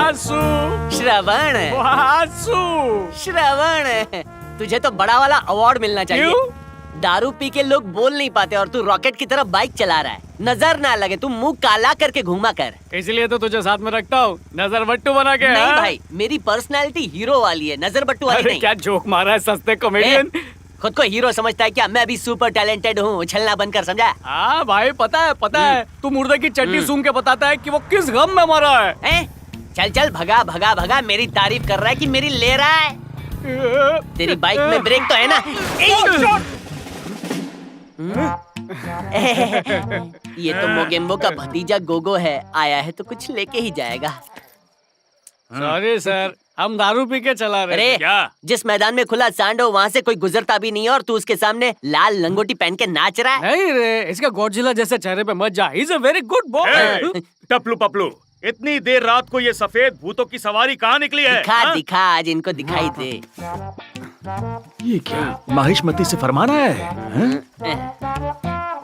वासु। श्रवण। वासु। श्रवण, तुझे तो बड़ा वाला अवार्ड मिलना चाहिए। क्यों? दारू पी के लोग बोल नहीं पाते और तू रॉकेट की तरफ बाइक चला रहा है। नजर ना लगे, तू मुंह काला करके घूमा कर। इसलिए तो तुझे साथ में रखता हूँ, नजर बट्टू बना के। नहीं हाँ? भाई, मेरी पर्सनालिटी हीरो वाली है, नजर बट्टू वाली अरे नहीं। क्या जोक मारा है सस्ते कॉमेडियन। खुद को हीरो समझता है क्या? मैं भी सुपर टैलेंटेड हूँ, उछलना बंद कर, समझा? हाँ भाई, पता है तू मुर्दे की चड्डी सूंघ के बताता है कि वो किस गम में मरा है। चल चल, भगा भगा भगा, मेरी तारीफ कर रहा है कि मेरी ले रहा है। तेरी बाइक में ब्रेक तो है ना? ये तो मोगेम्बो का भतीजा गोगो है, आया है तो कुछ लेके ही जाएगा। सॉरी सर, हम दारू पी के चला रहे अरे थे। क्या? जिस मैदान में खुला सांड हो वहाँ से कोई गुजरता भी नहीं है और तू उसके सामने लाल लंगोटी पहन के नाच रहा है। नहीं रे, इसका गॉडजिला जैसे चेहरे पे मत जा। He is a very good boy. टपलू पपलू, इतनी देर रात को ये सफेद भूतों की सवारी कहाँ निकली है? दिखा हाँ? दिखा, आज इनको दिखाई दे। ये क्या माहिष्मती से फरमान आया है?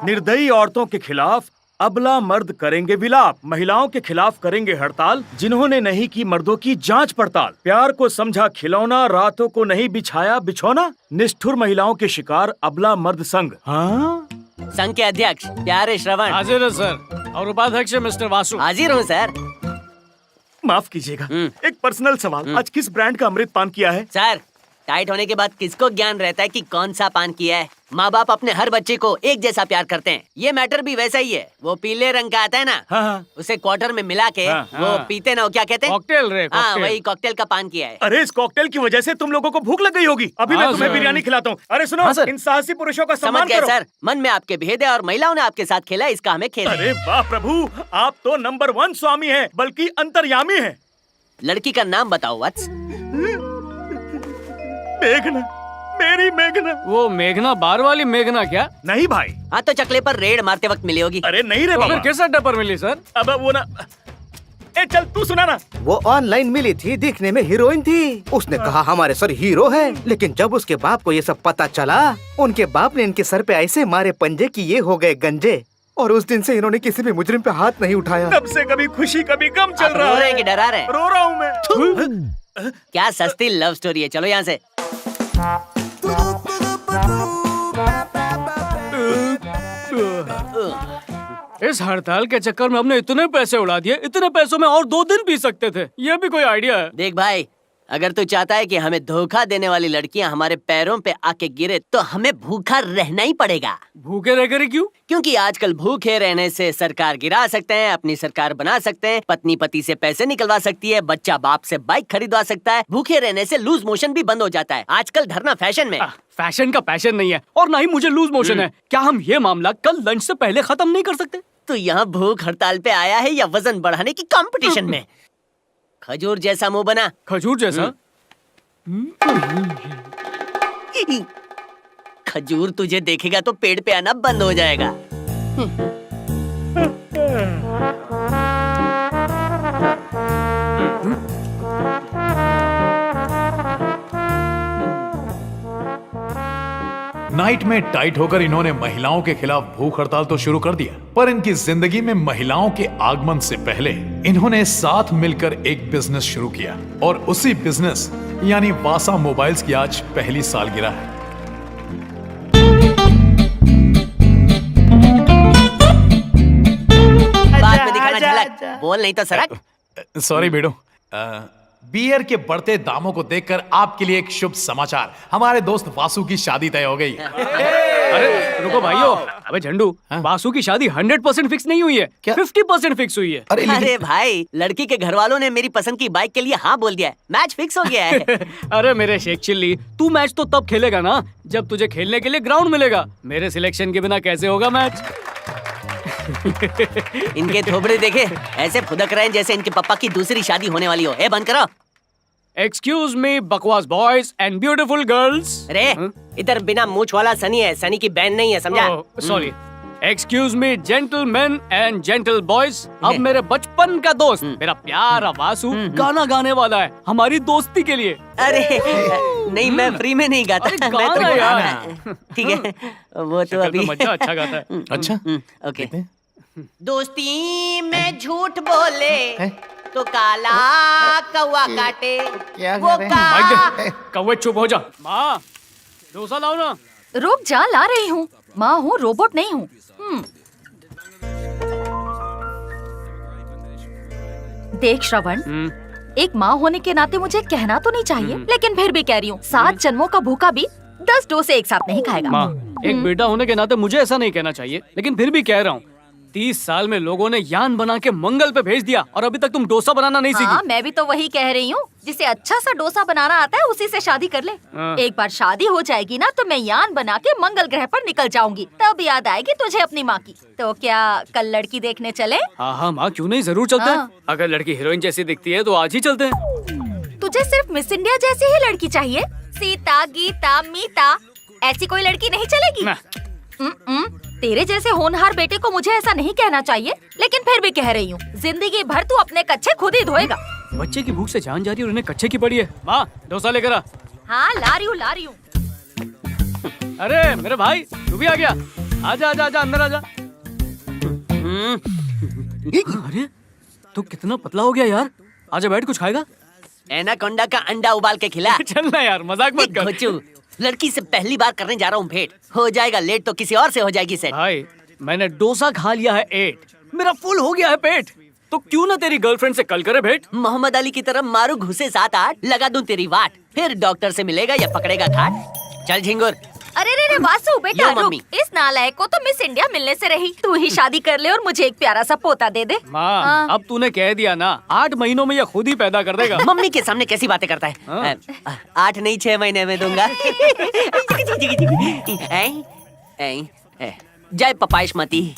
निर्दयी औरतों के खिलाफ अबला मर्द करेंगे विलाप, महिलाओं के खिलाफ करेंगे हड़ताल, जिन्होंने नहीं की मर्दों की जांच पड़ताल, प्यार को समझा खिलौना, रातों को नहीं बिछाया बिछौना, निष्ठुर महिलाओं के शिकार अबला मर्द संघ। हाँ? संघ के अध्यक्ष प्यारे श्रवण। हाजिर है सर, और उपाध्यक्ष मिस्टर वासु। हाजिर हूँ सर। माफ कीजिएगा, एक पर्सनल सवाल, आज किस ब्रांड का अमृत पान किया है? सर, टाइट होने के बाद किसको ज्ञान रहता है कि कौन सा पान किया है? माँ बाप अपने हर बच्चे को एक जैसा प्यार करते हैं। ये मैटर भी वैसा ही है। वो पीले रंग का आता है ना, हाँ। उसे क्वार्टर में मिला के वो पीते ना, वो क्या कहते हैं? कॉकटेल रे, हाँ, कॉकटेल। वही कॉकटेल का पान किया है। अरे इस कॉकटेल की वजह से तुम लोगों को भूख लग गई होगी। अभी मैं हाँ, तुम्हें सर। बिरयानी खिलाता हूँ। अरे सुनो, हाँ, सर। इन साहसी पुरुषों का समझ सम्मान गए करो। सर, मन में आपके भेद है और महिलाओं ने आपके साथ खेला, इसका हमें खेल है। अरे वाह प्रभु, आप तो नंबर 1 स्वामी हैं, बल्कि अंतर्यामी हैं। लड़की का नाम बताओ वत्स। मेघना, मेरी मेघना। वो मेघना बार वाली मेघना क्या? नहीं भाई। हाँ तो चकले पर रेड मारते वक्त मिली होगी। अरे नहीं रे तो बाबा। फिर किस अड्डे पर मिली सर? अब वो ना, ए चल तू सुना ना। वो ऑनलाइन मिली थी, दिखने में हीरोइन थी। उसने कहा हमारे सर हीरो है, लेकिन जब उसके बाप को ये सब पता चला, उनके बाप ने इनके सर पे ऐसे मारे पंजे कि ये हो गए गंजे। और उस दिन से इन्होंने किसी भी मुजरिम पे हाथ नहीं उठाया। तब से कभी खुशी कभी गम चल आप रहा रो रहे है। हैं कि डरा रहे हैं? रो रहा हूँ मैं। क्या सस्ती लव स्टोरी है, चलो यहाँ से। इस हड़ताल के चक्कर में हमने इतने पैसे उड़ा दिए, इतने पैसों में और 2 दिन पी सकते थे। ये भी कोई आइडिया है? देख भाई, अगर तू चाहता है कि हमें धोखा देने वाली लड़कियां हमारे पैरों पे आके गिरे तो हमें भूखा रहना ही पड़ेगा। भूखे रह कर क्यों? क्योंकि आजकल भूखे रहने से सरकार गिरा सकते हैं, अपनी सरकार बना सकते हैं, पत्नी पति से पैसे निकलवा सकती है, बच्चा बाप से बाइक खरीदवा सकता है। भूखे रहने से लूज मोशन भी बंद हो जाता है। आजकल धरना फैशन में। फैशन का पैशन नहीं है और ना ही मुझे लूज मोशन है। क्या हम ये मामला कल लंच से पहले खत्म नहीं कर सकते? तो यहाँ भूख हड़ताल पे आया है या वजन बढ़ाने की कंपटीशन में? खजूर जैसा मुंह बना। खजूर जैसा? खजूर तुझे देखेगा तो पेड़ पे आना बंद हो जाएगा। नाइट में टाइट होकर इन्होंने महिलाओं के खिलाफ भूख हड़ताल तो शुरू कर दिया, पर इनकी जिंदगी में महिलाओं के आगमन से पहले इन्होंने साथ मिलकर एक बिजनेस शुरू किया और उसी बिजनेस यानी वासा मोबाइल्स की आज पहली सालगिरह है। बाद में दिखाना झलक, बोल नहीं तो सड़क। सॉरी बेटो, बियर के बढ़ते दामों को देखकर आपके लिए एक शुभ समाचार, हमारे दोस्त वासु की शादी तय हो गई। अरे रुको भाइयों, अबे झंडू, वासु की शादी 100% फिक्स नहीं हुई है, 50% फिक्स हुई है। अरे भाई, लड़की के घर वालों ने मेरी पसंद की बाइक के लिए हाँ बोल दिया है, मैच फिक्स हो गया है। अरे मेरे शेख चिल्ली, तू मैच तो तब खेलेगा ना जब तुझे खेलने के लिए ग्राउंड मिलेगा। मेरे सिलेक्शन के बिना कैसे होगा मैच? इनके थोबड़े देखे, ऐसे फुदक रहे हैं जैसे इनके पापा की दूसरी शादी होने वाली हो। ए बंद करो। एक्सक्यूज मी बकवास बॉयज एंड ब्यूटीफुल गर्ल्स। अरे इधर बिना मूछ वाला सनी है, सनी की बहन नहीं है, समझा? Sorry. Excuse me gentleman and gentle boys. अब मेरे बचपन का दोस्त, मेरा प्यारा वासु गाना गाने वाला है हमारी दोस्ती के लिए। अरे नहीं, मैं फ्री में नहीं गाता। अरे मैं गाना यार। ठीक है, वो तो शक्ल पे अभी मजा अच्छा गाता है। अच्छा, ओके। दोस्ती में झूठ बोले तो काला कौवा काटे। क्या वो करें? माइक दे, कौवे चुप हो जा। माँ डोसा लाओ ना। रुक जा, ला रही हूँ। माँ हूँ, रोबोट नहीं हूँ। देख श्रवण, एक माँ होने के नाते मुझे कहना तो नहीं चाहिए, लेकिन फिर भी कह रही हूँ, 7 जन्मों का भूखा भी 10 डोसे एक साथ नहीं खाएगा। माँ, एक बेटा होने के नाते मुझे ऐसा नहीं कहना चाहिए, लेकिन फिर भी कह रहा हूँ, 30 साल में लोगों ने यान बना के मंगल पे भेज दिया और अभी तक तुम डोसा बनाना नहीं हाँ, सीखी। मैं भी तो वही कह रही हूँ। जिसे अच्छा सा डोसा बनाना आता है उसी से शादी कर ले। हाँ। एक बार शादी हो जाएगी ना तो मैं यान बना के मंगल ग्रह पर निकल जाऊंगी, तब याद आएगी तुझे अपनी माँ की। तो क्या कल लड़की देखने चले? हाँ हाँ माँ, क्यों नहीं, जरूर चलते हैं। हाँ। अगर लड़की हीरोइन जैसी दिखती है तो आज ही चलते हैं। तुझे सिर्फ मिस इंडिया जैसी ही लड़की चाहिए? सीता, गीता, मीता, ऐसी कोई लड़की नहीं चलेगी? ना। तेरे जैसे होनहार बेटे को मुझे ऐसा नहीं कहना चाहिए, लेकिन फिर भी कह रही हूँ, जिंदगी भर तू अपने कच्चे खुद ही धोएगा। बच्चे की भूख से जान जा रही है और उन्हें कच्चे की पड़ी है। माँ डोसा लेकर आ। हाँ, ला रही हूँ। अरे मेरे भाई, तू भी आ गया। आजा आजा आजा, अंदर आजा। अरे तू कितना पतला हो गया यार। आजा बैठ, कुछ खाएगा? एनाकोंडा का अंडा उबाल के खिला। चल ना यार, मजाक मत कर। घोचू, लड़की से पहली बार करने जा रहा हूँ भेंट। हो जाएगा लेट तो किसी और से हो जाएगी सेट। भाई मैंने डोसा खा लिया है 8, मेरा फुल हो गया है पेट। तो क्यों ना तेरी गर्लफ्रेंड से कल करे भेंट। मोहम्मद अली की तरह मारू घुसे 7-8, लगा दूं तेरी वाट, फिर डॉक्टर से मिलेगा या पकड़ेगा खाट। चल झिंगुर। अरे रे वासु बेटा, यो, रुक। मम्मी। इस नालायक को तो मिस इंडिया मिलने से रही। तू ही शादी कर ले और मुझे एक प्यारा सा पोता दे दे। माँ हाँ। अब तूने कह दिया ना, 8 महीनों में ये खुद ही पैदा कर देगा। मम्मी के सामने कैसी बातें करता है। हाँ। 8 नहीं 6 महीने में दूंगा। जय पपाइशमती।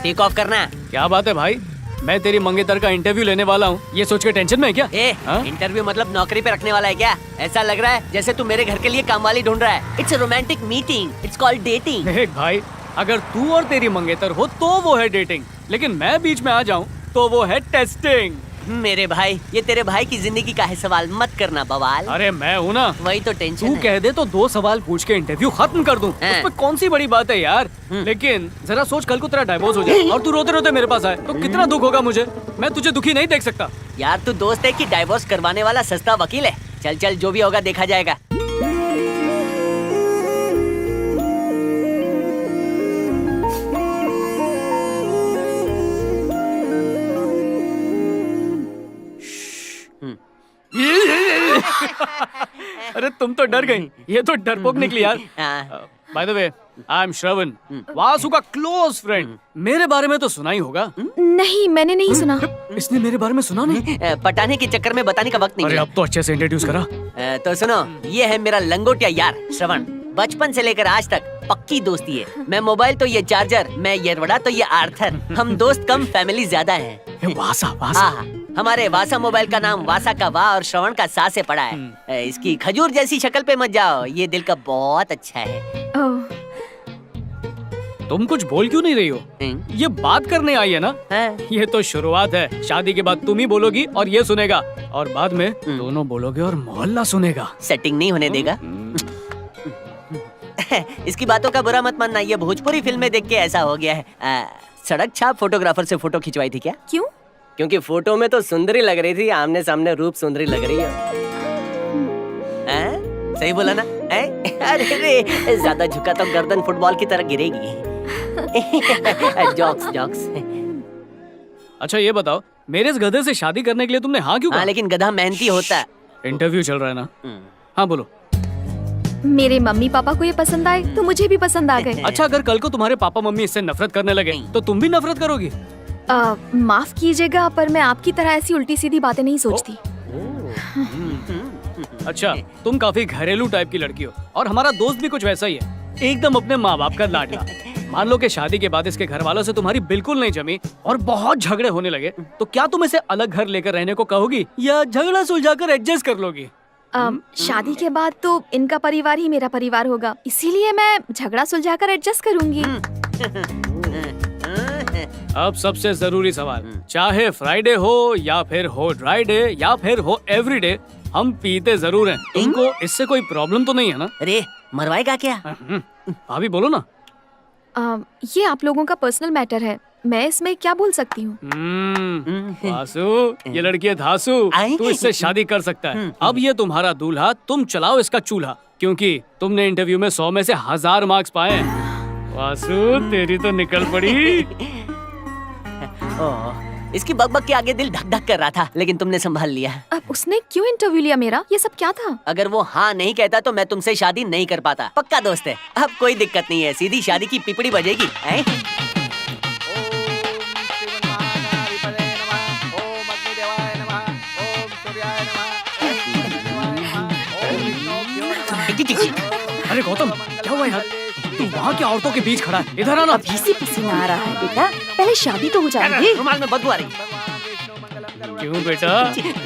टेक ऑफ करना। क्या बात है भाई, मैं तेरी मंगेतर का इंटरव्यू लेने वाला हूँ, ये सोच के टेंशन में है क्या? हाँ? इंटरव्यू मतलब नौकरी पे रखने वाला है क्या? ऐसा लग रहा है जैसे तू मेरे घर के लिए काम वाली ढूंढ रहा है। It's a romantic meeting, it's called dating. देख भाई, अगर तू और तेरी मंगेतर हो तो वो है डेटिंग, लेकिन मैं बीच में आ जाऊँ तो वो है टेस्टिंग। मेरे भाई, ये तेरे भाई की जिंदगी का है सवाल, मत करना बवाल। अरे मैं हूँ ना। वही तो टेंशन तू है। कह दे तो 2 सवाल पूछ के इंटरव्यू खत्म कर दूं। हाँ। उसमें कौन सी बड़ी बात है यार। लेकिन जरा सोच, कल को तेरा डाइवोर्स हो जाए और तू रोते रोते मेरे पास आए तो कितना दुख होगा मुझे। मैं तुझे दुखी नहीं देख सकता। यार तू दोस्त है कि डाइवोर्स करवाने वाला सस्ता वकील है? चल चल, जो भी होगा देखा जाएगा। अरे तुम तो डर गई, ये तो डरपोक निकली यार। By the way, I am Shravan, Vasu का क्लोज फ्रेंड। मेरे बारे में तो सुना ही होगा। नहीं, मैंने नहीं सुना। इसने मेरे बारे में सुना नहीं? पटाने के चक्कर में बताने का वक्त नहीं अरे मिला। अब तो अच्छे से इंट्रोड्यूस करा। तो सुनो, ये है मेरा लंगोटिया यार श्रवण। बचपन से लेकर आज तक पक्की दोस्ती है। मैं मोबाइल तो ये चार्जर, मैं ये रबड़ा तो ये आर्थर। हम दोस्त कम, फैमिली ज्यादा है। वासा वासा। हाँ, हमारे वासा मोबाइल का नाम वासा का वाह और श्रवण का सा से पड़ा है। इसकी खजूर जैसी शक्ल पे मत जाओ, ये दिल का बहुत अच्छा है। तुम कुछ बोल क्यों नहीं रही हो? ये बात करने आई है ना? हाँ। ये तो शुरुआत है। शादी के बाद तुम ही बोलोगी और ये सुनेगा, और बाद में दोनों बोलोगे और मोहल्ला सुनेगा। सेटिंग नहीं होने देगा। इसकी बातों का बुरा मत मानना, ये भोजपुरी फिल्म में देख के ऐसा हो गया है। सड़क छाप फोटोग्राफर से फोटो खिंचवाई थी क्या? क्यों? क्योंकि फोटो में तो सुंदरी लग रही थी, आमने सामने रूप सुंदरी लग रही है। सही बोला ना? अरे रे, ज्यादा झुका तो गर्दन फुटबॉल की तरह गिरेगी। Jokes jokes. अच्छा ये बताओ, मेरे इस गधे से शादी करने के लिए तुमने हाँ क्यों कहा? लेकिन गधा मेहनती होता है। इंटरव्यू चल रहा है ना? हाँ बोलो। मेरे मम्मी पापा को ये पसंद आए तो मुझे भी पसंद आ गए। अच्छा, अगर कल को तुम्हारे पापा मम्मी इससे नफरत करने लगे तो तुम भी नफरत करोगी? माफ कीजिएगा, पर मैं आपकी तरह ऐसी उल्टी सीधी बातें नहीं सोचती। अच्छा, तुम काफी घरेलू टाइप की लड़की हो और हमारा दोस्त भी कुछ वैसा ही है, एकदम अपने माँ बाप का लाडला। मान लो कि शादी के बाद इसके घर वालों से तुम्हारी बिल्कुल नहीं जमी और बहुत झगड़े होने लगे, तो क्या तुम इसे अलग घर लेकर रहने को कहोगी या झगड़ा सुलझाकर एडजस्ट कर लोगी? शादी के बाद तो इनका परिवार ही मेरा परिवार होगा, इसीलिए मैं झगड़ा सुलझाकर एडजस्ट करूंगी। अब सबसे जरूरी सवाल, चाहे फ्राइडे हो या फिर हो ड्राई डे या फिर हो एवरीडे, हम पीते जरूर हैं। तुमको इससे कोई प्रॉब्लम तो नहीं है ना? अरे मरवाएगा क्या? भाभी बोलो ना। ये आप लोगों का पर्सनल मैटर है, मैं इसमें क्या बोल सकती हूँ? वासु, ये लड़की है धासु, तू इससे शादी कर सकता है। अब ये तुम्हारा दूल्हा, तुम चलाओ इसका चूल्हा, क्योंकि तुमने इंटरव्यू में 100 में से 1000 मार्क्स पाए हैं। वासु, तेरी तो निकल पड़ी। इसकी बकबक के आगे दिल धक धक कर रहा था, लेकिन तुमने संभाल लिया। अब उसने क्यों इंटरव्यू लिया मेरा? ये सब क्या था? अगर वो हाँ नहीं कहता तो मैं तुमसे शादी नहीं कर पाता। पक्का दोस्त है। अब कोई दिक्कत नहीं है, सीधी शादी की पिपड़ी बजेगी। हैं? अरे गौतम, क्या हुआ यार? तू वहाँ की औरतों के बीच खड़ा है, इधर आना। इसी पसीना आ रहा है बेटा, पहले शादी तो हो जाएगी। रुमाल में बदबू आ रही। क्यों बेटा,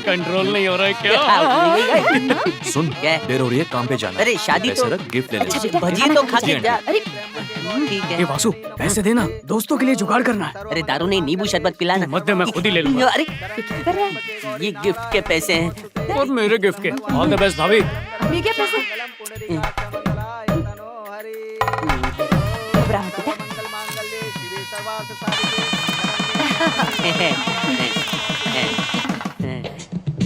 कंट्रोल नहीं हो रहा है क्या? सुन, क्या? देर हो रही है, काम पे जाना। अरे शादी तो गिफ्ट ले ले। भजिए तो खा के जा। अरे ठीक ये है। वासु, पैसे देना, दोस्तों के लिए जुगाड़ करना है। अरे दारू नहीं, नींबू शरबत पिलाना। मत दे, मैं खुद ही ले लूंगा। अरे ये गिफ्ट के पैसे हैं। और मेरे गिफ्ट के। ऑल द बेस्ट भाभी। ये क्या पैसे? घबरा मत बेटा।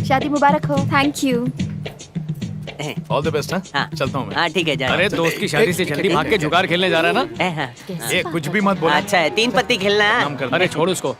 शादी मुबारक हो। Thank you. All the best. हाँ। चलता हूँ मैं। हाँ ठीक है, जा। अरे दोस्त की शादी से जल्दी भाग के जुगाड़ खेलने जा रहा है ना? हाँ। ये कुछ भी मत बोलो। अच्छा है, 3 पत्ती खेलना है। काम कर। अरे छोड़ उसको।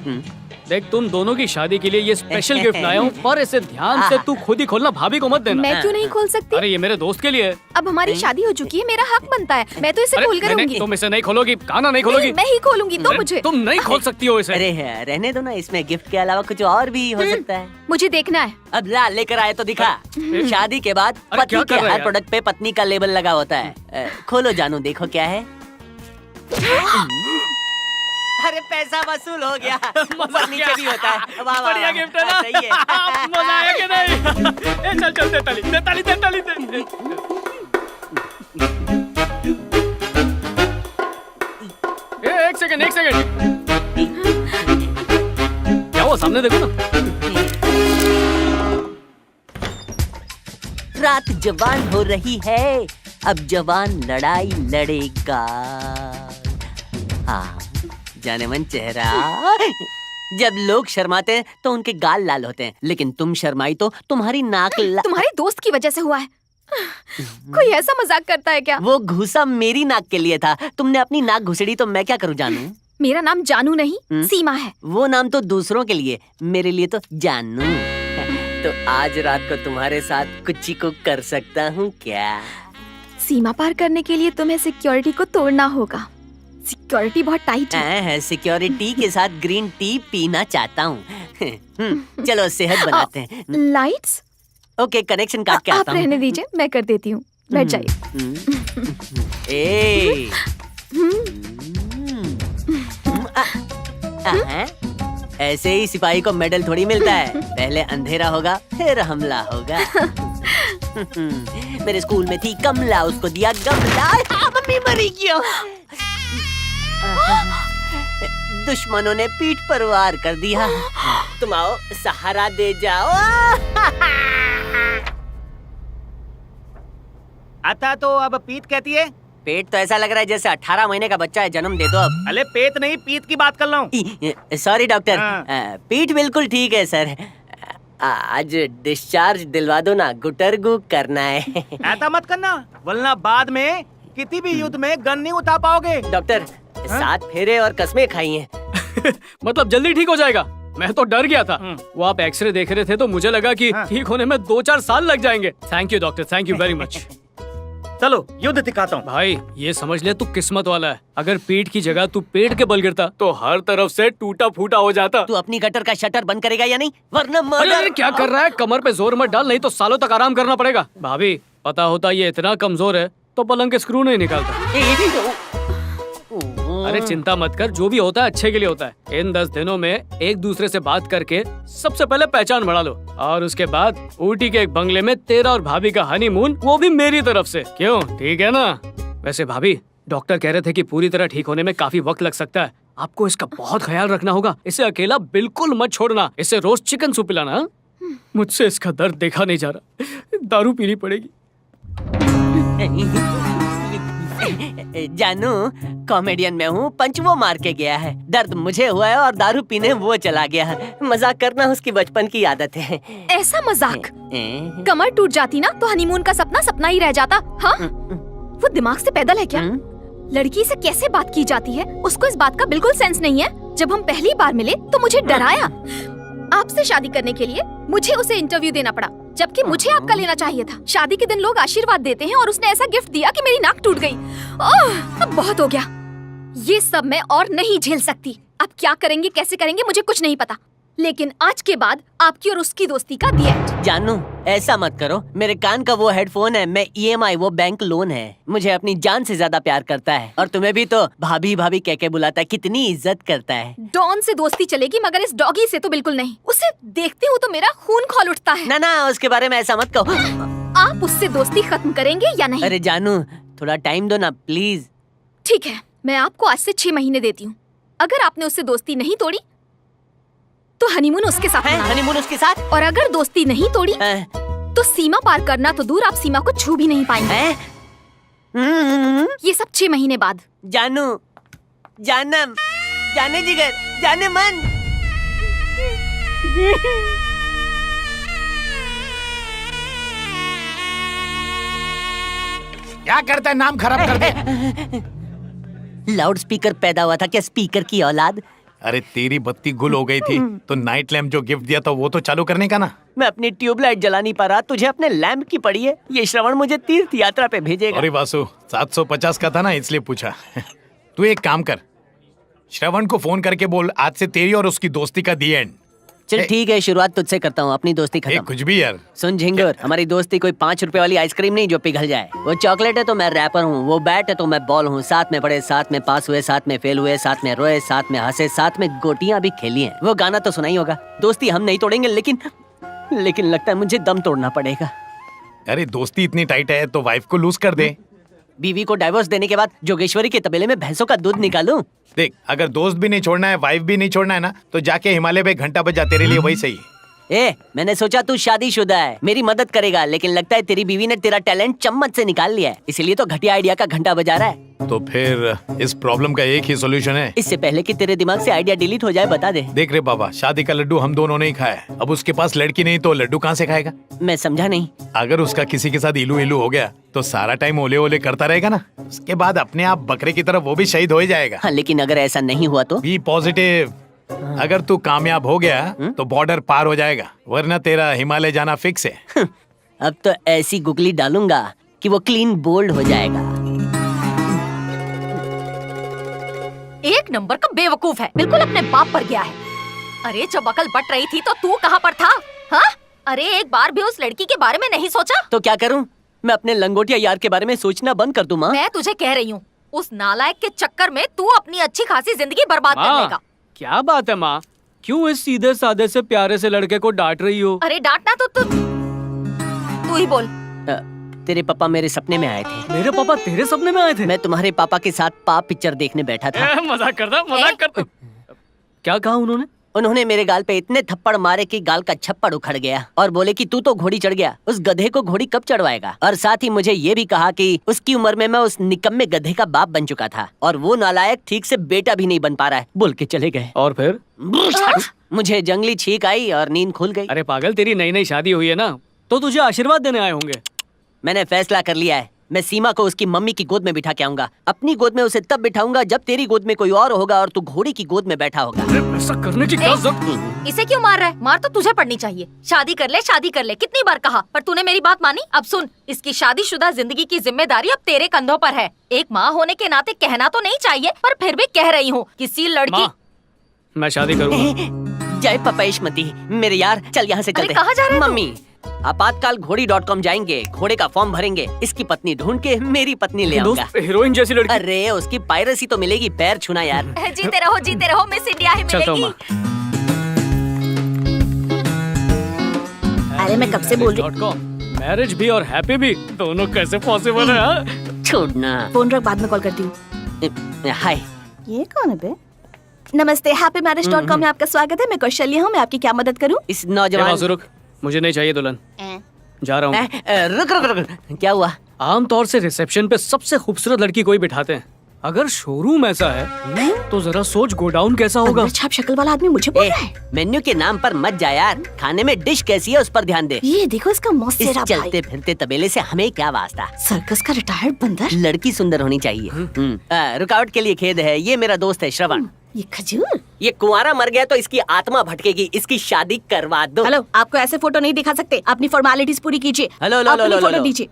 देख, तुम दोनों की शादी के लिए ये स्पेशल गिफ्ट लाया हूँ, पर इसे ध्यान से तू खुद ही खोलना, भाभी को मत देना। मैं क्यों नहीं खोल सकती? अरे ये मेरे दोस्त के लिए है। अब हमारी शादी हो चुकी है, मेरा हक बनता है, मैं तो इसे अरे खोल कर नहीं, रहूंगी। तुम इसे नहीं खोलोगी, काना नहीं खोलोगी। मैं ही खोलूंगी, तो मुझे तुम नहीं खोल सकती हो इसे। अरे रहने दो ना, इसमें गिफ्ट के अलावा कुछ और भी हो सकता है। मुझे देखना है। अब ला लेकर आए तो दिखा। शादी के बाद अरे पति क्या के कर रहा है हर यार? प्रोडक्ट पे पत्नी का लेबल लगा होता है। खोलो जानू, देखो क्या है। अरे पैसा वसूल हो गया। ऊपर नीचे भी होता है। वाह, वाह, बढ़िया वाह। गिफ्ट है ना? सही है। मजा आया कि नहीं? ए, चल चल, दे ताली, दे ताली, दे ताली, दे। एक सेकंड। क्या हुआ, सामने देखो ना। रात जवान हो रही है, अब जवान लड़ाई लड़ेगा। हाँ, जाने मन चेहरा। जब लोग शर्माते हैं तो उनके गाल लाल होते हैं, लेकिन तुम शर्माई तो तुम्हारी नाक तुम्हारे दोस्त की वजह से हुआ है। कोई ऐसा मजाक करता है क्या? वो घूसा मेरी नाक के लिए था, तुमने अपनी नाक घुसड़ी तो मैं क्या करूं जानू? मेरा नाम जानू नहीं, सीमा है। वो नाम तो दूसरों के लिए, मेरे लिए तो जानू। तो आज रात को तुम्हारे साथ कुछ को कर सकता हूँ क्या? सीमा पार करने के लिए तुम्हें सिक्योरिटी को तोड़ना होगा। सिक्योरिटी बहुत टाइट है। सिक्योरिटी के साथ ग्रीन टी पीना चाहता हूँ। चलो सेहत बनाते हैं। लाइट्स? ओके, कनेक्शन काट के आप आता हूँ। रहने दीजिए, मैं कर देती हूँ। बैठ जाइए। ए ऐसे ही सिपाही को मेडल थोड़ी मिलता है। पहले अंधेरा होगा, फिर हमला होगा। मेरे स्कूल में थी कमला, उसको दिया गमला। मम्मी मरी क्यों? दुश्मनों ने पीठ पर वार कर दिया। तुम आओ, सहारा दे जाओ। आता तो अब पीत कहती है। पेट तो ऐसा लग रहा है जैसे 18 महीने का बच्चा है, जन्म दे दो अब। अरे पेट नहीं, पीत की बात कर रहा हूँ। सॉरी डॉक्टर, हाँ। पीठ बिल्कुल ठीक है सर। आज डिस्चार्ज दिलवा दो ना, गुटरगु करना है। ऐसा मत करना, वरना बाद में किसी भी युद्ध में गन नहीं उठा पाओगे। डॉक्टर, 7 फेरे और कसमें खाई हैं। मतलब जल्दी ठीक हो जाएगा? मैं तो डर गया था। वो आप एक्सरे देख रहे थे तो मुझे लगा कि ठीक होने में 2-4 साल लग जाएंगे। Thank you doctor, thank you very much. चलो युद्ध दिखाता हूँ। भाई ये समझ ले, तू किस्मत वाला है। अगर पीठ की जगह तू पेट के बल गिरता तो हर तरफ से टूटा फूटा हो जाता। तू अपनी गटर का शटर बंद करेगा या नहीं, वरना अरे मर्डर। क्या कर रहा है? कमर पे जोर मत डाल, नहीं तो सालों तक आराम करना पड़ेगा। भाभी, पता होता ये इतना कमजोर है तो पलंग के स्क्रू नहीं निकालता। अरे चिंता मत कर, जो भी होता है अच्छे के लिए होता है। इन 10 दिनों में एक दूसरे से बात करके सबसे पहले पहचान बढ़ा लो, और उसके बाद ऊटी के एक बंगले में तेरा और भाभी का हनीमून, वो भी मेरी तरफ से। क्यों, ठीक है ना? वैसे भाभी, डॉक्टर कह रहे थे कि पूरी तरह ठीक होने में काफी वक्त लग सकता है। आपको इसका बहुत ख्याल रखना होगा। इसे अकेला बिल्कुल मत छोड़ना। इसे रोज चिकन सूप पिलाना। हाँ? मुझसे इसका दर्द देखा नहीं जा रहा, दारू पीनी पड़ेगी। जानू, कॉमेडियन में हूँ, पंच वो मार के गया है, दर्द मुझे हुआ है और दारू पीने वो चला गया है। मजाक करना उसकी बचपन की आदत है। ऐसा मजाक? कमर टूट जाती ना तो हनीमून का सपना सपना ही रह जाता। हाँ, वो दिमाग से पैदल है क्या? लड़की से कैसे बात की जाती है, उसको इस बात का बिल्कुल सेंस नहीं है। जब हम पहली बार मिले तो मुझे डराया। आपसे शादी करने के लिए मुझे उसे इंटरव्यू देना पड़ा, जबकि मुझे आपका लेना चाहिए था। शादी के दिन लोग आशीर्वाद देते हैं और उसने ऐसा गिफ्ट दिया कि मेरी नाक टूट गई। ओह, अब बहुत हो गया। ये सब मैं और नहीं झेल सकती। अब क्या करेंगे, कैसे करेंगे, मुझे कुछ नहीं पता। लेकिन आज के बाद आपकी और उसकी दोस्ती का दी एंड। जानू, ऐसा मत करो। मेरे कान का वो हेडफोन है, मैं EMI, वो बैंक लोन है। मुझे अपनी जान से ज्यादा प्यार करता है और तुम्हें भी तो भाभी भाभी कह के बुलाता है। कितनी इज्जत करता है। डॉन से दोस्ती चलेगी मगर इस डॉगी से तो बिल्कुल नहीं। उसे देखती हूँ तो मेरा खून खौल उठता है। ना ना, उसके बारे में ऐसा मत कहो। आप उससे दोस्ती खत्म करेंगे या नहीं? अरे जानू, थोड़ा टाइम दो ना प्लीज। ठीक है, मैं आपको आज से 6 महीने देती हूँ। अगर आपने उससे दोस्ती नहीं तोड़ी तो हनीमून उसके साथ मनाना। हनीमून उसके साथ? और अगर दोस्ती नहीं तोड़ी तो सीमा पार करना तो दूर, आप सीमा को छू भी नहीं पाएंगे। ये सब 6 महीने बाद। जानू, जानम, जाने जिगर, जाने मन। क्या करता है, नाम खराब कर दे। लाउड स्पीकर पैदा हुआ था क्या? स्पीकर की औलाद। अरे तेरी बत्ती गुल हो गई थी तो नाइट लैम्प जो गिफ्ट दिया था वो तो चालू करने का ना। मैं अपनी ट्यूबलाइट जला नहीं पा रहा, तुझे अपने लैंप की पड़ी है। ये श्रवण मुझे तीर्थ यात्रा पे भेजेगा। अरे वासु, 750 का था ना इसलिए पूछा। तू एक काम कर, श्रवण को फोन करके बोल आज से तेरी और उसकी दोस्ती का दी एंड। चल ठीक है, शुरुआत तुझसे करता हूँ। अपनी दोस्ती खत्म। कुछ भी यार। सुन झिंगुर, हमारी दोस्ती कोई 5 रुपए वाली आइसक्रीम नहीं जो पिघल जाए। वो चॉकलेट है तो मैं रैपर हूँ, वो बैट है तो मैं बॉल हूँ। साथ में पढ़े, साथ में पास हुए, साथ में फेल हुए, साथ में रोए, साथ में हंसे, साथ में गोटियां भी खेली हैं। वो गाना तो सुना ही होगा। दोस्ती हम नहीं तोड़ेंगे, लेकिन लगता है मुझे दम तोड़ना पड़ेगा। अरे दोस्ती इतनी टाइट है तो वाइफ को लूज कर दे। बीवी को डाइवोर्स देने के बाद जोगेश्वरी के तबेले में भैंसों का दूध निकालूं। देख, अगर दोस्त भी नहीं छोड़ना है, वाइफ भी नहीं छोड़ना है ना, तो जाके हिमालय पे घंटा बजा, तेरे लिए वही सही है। मैंने सोचा तू शादीशुदा है, मेरी मदद करेगा, लेकिन लगता है तेरी बीवी ने तेरा टैलेंट चम्मच से निकाल लिया है, इसीलिए तो घटिया आइडिया का घंटा बजा रहा है। तो फिर इस प्रॉब्लम का एक ही सॉल्यूशन है। इससे पहले कि तेरे दिमाग से आइडिया डिलीट हो जाए बता दे। देख रे बाबा, शादी का लड्डू हम दोनों ने ही खाया है। अब उसके पास लड़की नहीं तो लड्डू कहाँ से खाएगा? मैं समझा नहीं। अगर उसका किसी के साथ इलू इलू हो गया तो सारा टाइम ओले ओले करता रहेगा ना, उसके बाद अपने आप बकरे की तरफ वो भी शहीद हो ही जाएगा। हाँ, लेकिन अगर ऐसा नहीं हुआ तो? Be positive. अगर तू कामयाब हो गया तो बॉर्डर पार हो जाएगा, वरना तेरा हिमालय जाना फिक्स है। अब तो ऐसी गुगली डालूंगा कि वो क्लीन बोल्ड हो जाएगा। एक नंबर का बेवकूफ है, बिल्कुल अपने बाप पर गया है। अरे जब अकल बट रही थी तो तू कहाँ पर था? हाँ? अरे एक बार भी उस लड़की के बारे में नहीं सोचा? तो क्या करूं? मैं अपने लंगोटिया यार के बारे में सोचना बंद कर दूं माँ? मैं तुझे कह रही हूँ, उस नालायक के चक्कर में तू अपनी अच्छी खासी जिंदगी बर्बाद कर लेगा। क्या बात है माँ, क्यों इस सीधे साधे से प्यारे से लड़के को डांट रही हो? अरे डांटना तो तू ही बोल। तेरे पापा मेरे सपने में आए थे। मेरे पापा तेरे सपने में आए थे? मैं तुम्हारे पापा के साथ पाप पिक्चर देखने बैठा था। मजाक करता। क्या कहा उन्होंने? उन्होंने मेरे गाल पे इतने थप्पड़ मारे कि गाल का छप्पड़ उखड़ गया और बोले कि तू तो घोड़ी चढ़ गया, उस गधे को घोड़ी कब चढ़वाएगा। और साथ ही मुझे ये भी कहा कि उसकी उम्र में मैं उस निकम्मे गधे का बाप बन चुका था और वो नालायक ठीक से बेटा भी नहीं बन पा रहा है, बोल के चले गए। और फिर? मुझे जंगली छींक आई और नींद खुल गई। अरे पागल, तेरी नई नई शादी हुई है ना, तो तुझे आशीर्वाद देने आए होंगे। मैंने फैसला कर लिया है, मैं सीमा को उसकी मम्मी की गोद में बिठा के आऊंगा। अपनी गोद में उसे तब बिठाऊंगा जब तेरी गोद में कोई और होगा और तू घोड़ी की गोद में बैठा होगा। ऐसा करने की क्या जरूरत? इसे क्यों मार रहा है? मार तो तुझे पड़नी चाहिए। शादी कर ले, कितनी बार कहा, पर तूने मेरी बात मानी। अब सुन, इसकी शादीशुदा जिंदगी की जिम्मेदारी अब तेरे कंधों पर है। एक माँ होने के नाते कहना तो नहीं चाहिए, पर फिर भी कह रही हूँ, किसी लड़की। मैं शादी करूंगा। जय पपेशमती मेरे यार, चल यहाँ से चलते। कहाँ जा रहे हो? मम्मी, आपातकाल घोड़ी.com जाएंगे, घोड़े का फॉर्म भरेंगे, इसकी पत्नी ढूंढ के मेरी पत्नी ले आऊंगा। दोस्त, हीरोइन जैसी लड़की। अरे उसकी पायरेसी तो मिलेगी, पैर छूना यार। जीते रहो, मिस इंडिया ही मिलेगी। अरे मैं कब से बोल रही। मैरिज भी और हैप्पी भी, दोनों कैसे पॉसिबल है? छोड़ना। फोन रख, बाद में कॉल करती हूँ। हाय, ये कौन है बे? नमस्ते, happymarriage.com में आपका स्वागत है। मैं कौशल्या हूँ, मैं आपकी क्या मदद करूँ? इस नौजवान। रुक, मुझे नहीं चाहिए दुल्हन, जा रहा हूँ। रुक, क्या हुआ? आमतौर से रिसेप्शन पे सबसे खूबसूरत लड़की को ही बिठाते हैं। अगर शोरूम ऐसा है तो जरा सोच गोडाउन कैसा होगा। अंदर छाप शक्ल वाला आदमी मुझे बोल रहा है। मेन्यू के नाम पर मत जा यार, खाने में डिश कैसी है उस पर ध्यान दे। ये देखो इसका इस मौसेरा चलते फिरते तबेले से हमें क्या वास्ता। सर्कस का रिटायर्ड बंदर। लड़की सुंदर होनी चाहिए। रुकावट के लिए खेद है, ये मेरा दोस्त है श्रवण। ये खजूर। ये कुंवारा मर गया तो इसकी आत्मा भटकेगी, इसकी शादी करवा दो। हेलो, आपको ऐसे फोटो नहीं दिखा सकते, अपनी फॉर्मेलिटीज पूरी कीजिए। हेलो, लो, अपनी लो, लो, फोटो लो। दीजिए।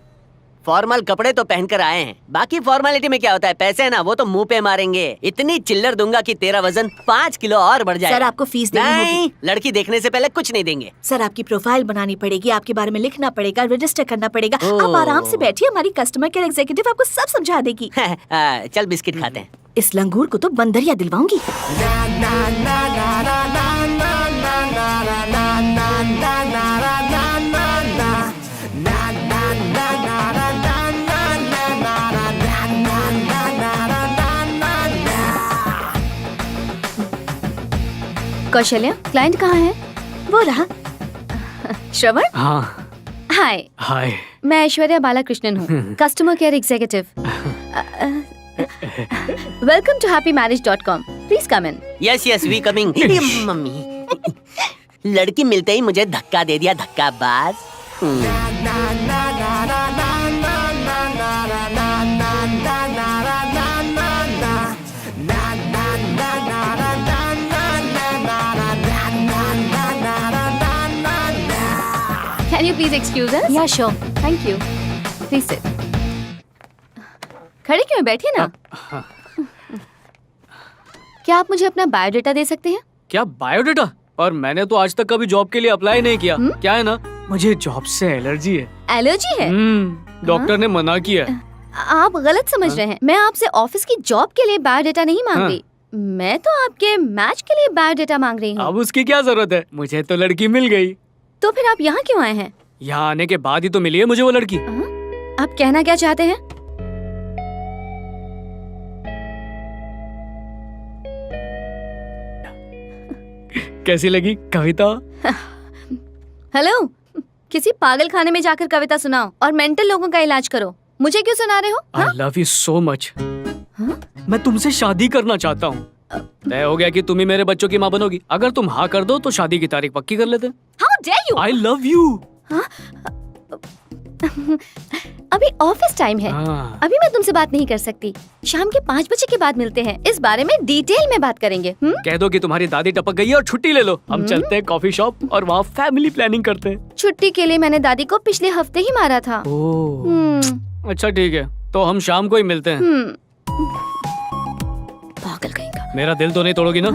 फॉर्मल कपड़े तो पहनकर आए हैं, बाकी फॉर्मेलिटी में क्या होता है, पैसे है ना वो तो मुंह पे मारेंगे। इतनी चिल्लर दूंगा कि तेरा वजन 5 किलो और बढ़ जाए। सर, आपको फीस देनी नहीं, होगी। लड़की देखने से पहले कुछ नहीं देंगे। सर, आपकी प्रोफाइल बनानी पड़ेगी, आपके बारे में लिखना पड़ेगा, रजिस्टर करना पड़ेगा। आप आराम से बैठिए, हमारी कस्टमर केयर एग्जीक्यूटिव आपको सब समझा देगी। चल बिस्किट खाते हैं। इस लंगूर को तो बंदरिया दिलवाऊंगी। कौशल्या, क्लाइंट कहाँ है? वो रहा। श्रवण। हाँ हाय, हाय। मैं ऐश्वर्या बालाकृष्णन हूँ, customer care executive. Welcome to happymarriage.com। Please come in. Yes yes we coming. Mummy, लड़की मिलते ही मुझे धक्का दे दिया, धक्का बाज। Can you please excuse us? Yeah, sure. Thank you. Please sit. खड़े क्यों हैं? बैठिए ना। क्या आप मुझे अपना बायोडाटा दे सकते हैं? क्या बायोडाटा? और मैंने तो आज तक कभी जॉब के लिए अप्लाई नहीं किया। क्या है ना, मुझे जॉब से एलर्जी है। एलर्जी है? डॉक्टर ने मना किया। आप गलत समझ रहे हैं। मैं आपसे ऑफिस की जॉब के लिए बायोडाटा नहीं मांग रही। मैं तो आपके मैच के लिए बायोडाटा मांग रही हूँ। अब उसकी क्या जरूरत है, मुझे तो लड़की मिल गई। तो फिर आप यहाँ क्यों आए हैं? यहाँ आने के बाद ही तो मिली है मुझे वो लड़की। आप कहना क्या चाहते हैं? कैसी लगी कविता? हेलो, किसी पागल खाने में जाकर कविता सुनाओ और मेंटल लोगों का इलाज करो। मुझे क्यों सुना रहे हो? आई लव यू सो मच। मैं तुमसे शादी करना चाहता हूँ। तय हो गया कि तुम ही मेरे बच्चों की माँ बनोगी। अगर तुम हाँ कर दो तो शादी की तारीख पक्की कर लेते। How dare you? I love you. अभी ऑफिस टाइम है। हाँ। अभी मैं तुमसे बात नहीं कर सकती। शाम के 5 बजे के बाद मिलते हैं। इस बारे में डिटेल में बात करेंगे। कह दो कि तुम्हारी दादी टपक गई है और छुट्टी ले लो। हम चलते हैं कॉफी शॉप और वहाँ फैमिली प्लानिंग करते हैं। छुट्टी के लिए मैंने दादी को पिछले हफ्ते ही मारा था। अच्छा ठीक है, तो हम शाम को ही मिलते हैं। पागल कहीं का। मेरा दिल तो नहीं तोड़ोगी ना?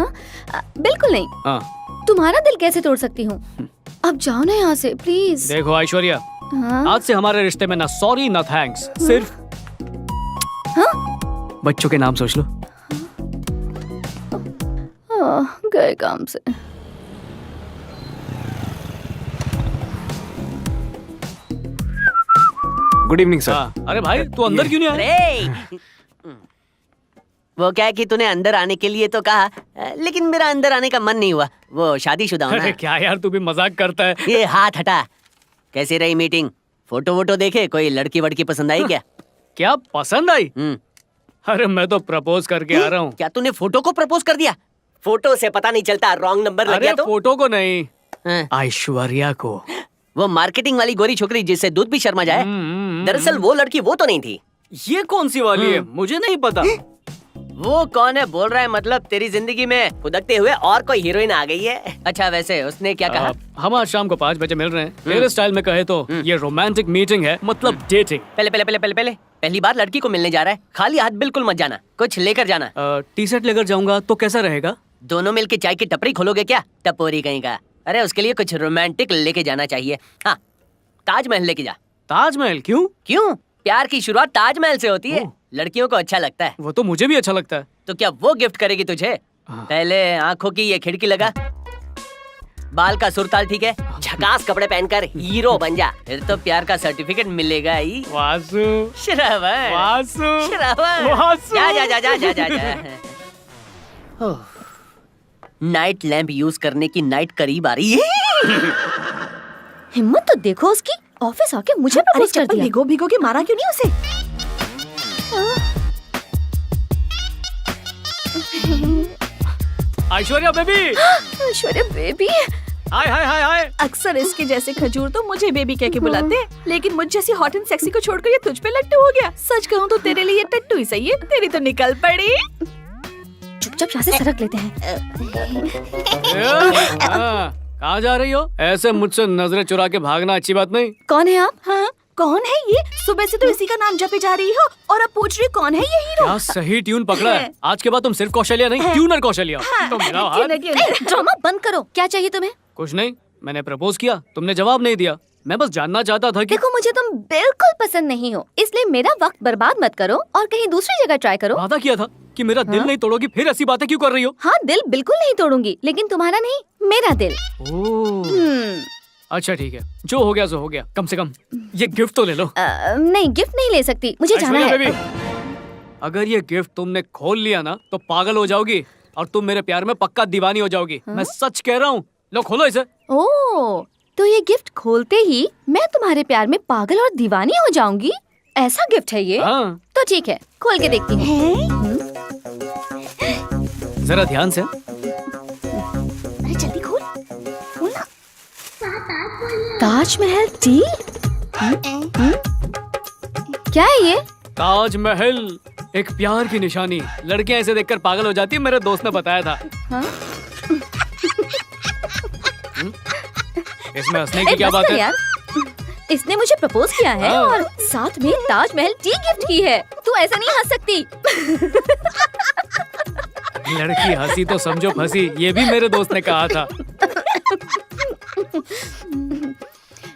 बिल्कुल नहीं। हाँ। तुम्हारा दिल कैसे तोड़ सकती हूँ? अब जाओ ना यहाँ से प्लीज। देखो ऐश्वर्या, आज से हमारे रिश्ते में ना सॉरी ना थैंक्स, सिर्फ बच्चों के नाम सोच लो। गए काम से। Good evening sir. अरे भाई तू अंदर क्यों नहीं आया? अरे वो क्या है कि तूने अंदर आने के लिए तो कहा, लेकिन मेरा अंदर आने का मन नहीं हुआ। वो शादीशुदा हूं अरे ना। क्या यार, तू भी मजाक करता है। ये हाथ हटा। कैसी रही मीटिंग? फोटो वोटो देखे? कोई लड़की वड़की पसंद आई क्या? क्या पसंद आई? अरे मैं तो प्रपोज करके आ रहा हूँ। क्या तूने फोटो को प्रपोज कर दिया? फोटो से पता नहीं चलता, रॉन्ग नंबर लग गया अरे तो। फोटो को नहीं, हाँ। ऐश्वर्या को। वो मार्केटिंग वाली गोरी छोकरी जिससे दूध भी शर्मा जाए। दरअसल वो लड़की वो तो नहीं थी। ये कौन सी वाली है? मुझे नहीं पता। वो कौन है बोल रहा है? मतलब तेरी जिंदगी में फुदकते हुए और कोई हीरोइन आ गई है? अच्छा वैसे उसने क्या कहा? हम आज शाम को 5 बजे मिल रहे हैं। तेरे स्टाइल में कहे तो ये रोमांटिक मीटिंग है, मतलब डेटिंग। पहले पहली बार लड़की को मिलने जा रहा है, खाली हाथ बिल्कुल मत जाना, कुछ लेकर जाना। टी शर्ट लेकर जाऊंगा तो कैसा रहेगा? दोनों मिलके चाय की टपरी खोलोगे क्या? टपोरी कहीं का। अरे उसके लिए कुछ रोमांटिक लेके जाना चाहिए। हाँ, ताजमहल लेके जा। ताजमहल क्यों? क्यों? प्यार की शुरुआत ताजमहल से होती है। लड़कियों को अच्छा लगता है। वो तो मुझे भी अच्छा लगता है। तो क्या वो गिफ्ट करेगी तुझे? पहले आंखों की ये खिड़की लगा, बाल का सुरताल ठीक है, झकास कपड़े पहनकर हीरो बन जा, फिर तो प्यार का सर्टिफिकेट मिलेगा ही। वासु, श्रावण, वासु, श्रावण, वासु। जा जा जा जा जा जा। नाइट लैंप यूज करने की नाइट करीब आ रही है। हिम्मत तो देखो उसकी। ऑफिस आके मुझे प्रपोज कर दिया। भिगो भिगो के मारा क्यों नहीं उसे? Aishwarya baby, Aishwarya baby. हाय हाय हाय हाय। अक्सर इसके जैसे खजूर तो मुझे बेबी कह के बुलाते हैं, लेकिन मुझ जैसी हॉट एंड सेक्सी को छोड़कर ये तुझ पे लट्टू हो गया। सच कहूँ तो तेरे लिए टट्टू ही सही है, तेरी तो निकल पड़ी। चुपचाप यहाँ से सरक लेते हैं। कहाँ जा रही हो? ऐसे मुझसे नजरें चुरा के भागना अच्छी बात नहीं। कौन है आप? हाँ, कौन है ये? सुबह से तो इसी का नाम जपे जा रही हो और अब पूछ रही कौन है ये हीरो? क्या सही ट्यून पकड़ा है। आज के बाद तुम सिर्फ कौशल्या नहीं, ट्यूनर कौशल्या हो। तो मिलाओ हाथ। ड्रामा बंद करो। क्या चाहिए तुम्हें? कुछ नहीं, मैंने प्रपोज किया, तुमने जवाब नहीं दिया। मैं बस जानना चाहता था कि देखो, मुझे तुम बिल्कुल पसंद नहीं हो, इसलिए मेरा वक्त बर्बाद मत करो और कहीं दूसरी जगह ट्राई करो। वादा किया था कि मेरा दिल नहीं तोड़ोगी, फिर ऐसी बातें क्यों कर रही हो? हाँ, दिल बिल्कुल नहीं तोड़ूंगी, लेकिन तुम्हारा नहीं, मेरा दिल। ओह, अच्छा ठीक है, जो हो गया सो हो गया। कम से कम ये गिफ्ट तो ले लो। नहीं, गिफ्ट नहीं ले सकती, मुझे जाना ऐश्वर्या है। बेबी, अगर ये गिफ्ट तुमने खोल लिया ना तो पागल हो जाओगी और तुम मेरे प्यार में पक्का दीवानी हो जाओगी। मैं सच कह रहा हूँ। लो खोलो इसे। ओह, तो ये गिफ्ट खोलते ही मैं तुम्हारे प्यार में पागल और दीवानी हो जाऊंगी? ऐसा गिफ्ट है ये? हाँ। तो ठीक है, खोल के देखती हूँ। जरा ध्यान से। अरे जल्दी खोल, खोल ना। ताजमहल टी? क्या है ये? ताजमहल एक प्यार की निशानी। लड़कियां इसे देखकर पागल हो जाती है, मेरे दोस्त ने बताया था। हाँ? इसमें हंसने की क्या बस बात कर है? यार, इसने मुझे प्रपोज किया है हाँ। और साथ में ताजमहल टी गिफ्ट की है। तू ऐसा नहीं हंस सकती। लड़की हंसी तो समझो फंसी, ये भी मेरे दोस्त ने कहा था।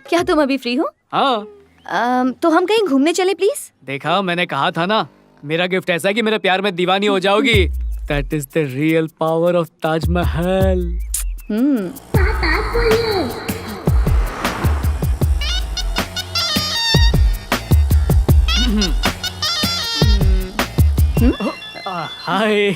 क्या तुम अभी फ्री हो? हाँ। तो हम कहीं घूमने चले प्लीज? देखा, मैंने कहा था ना, मेरा गिफ्ट ऐसा है कि मेरे प्यार में दीवानी हो जाओगी। That is the real power of Taj Mahal. हाय।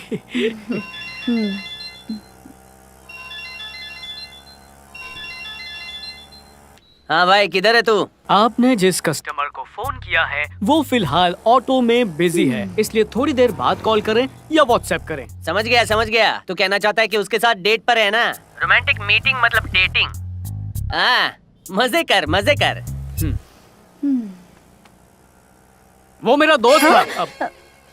हाँ भाई, किधर है तू? आपने जिस कस्टमर को फोन किया है वो फिलहाल ऑटो में बिजी है, इसलिए थोड़ी देर बाद कॉल करें या व्हाट्सएप करें। समझ गया समझ गया। तू कहना चाहता है कि उसके साथ डेट पर है ना? रोमांटिक मीटिंग मतलब डेटिंग। हाँ, मजे कर मजे कर। वो मेरा दोस्त था। अब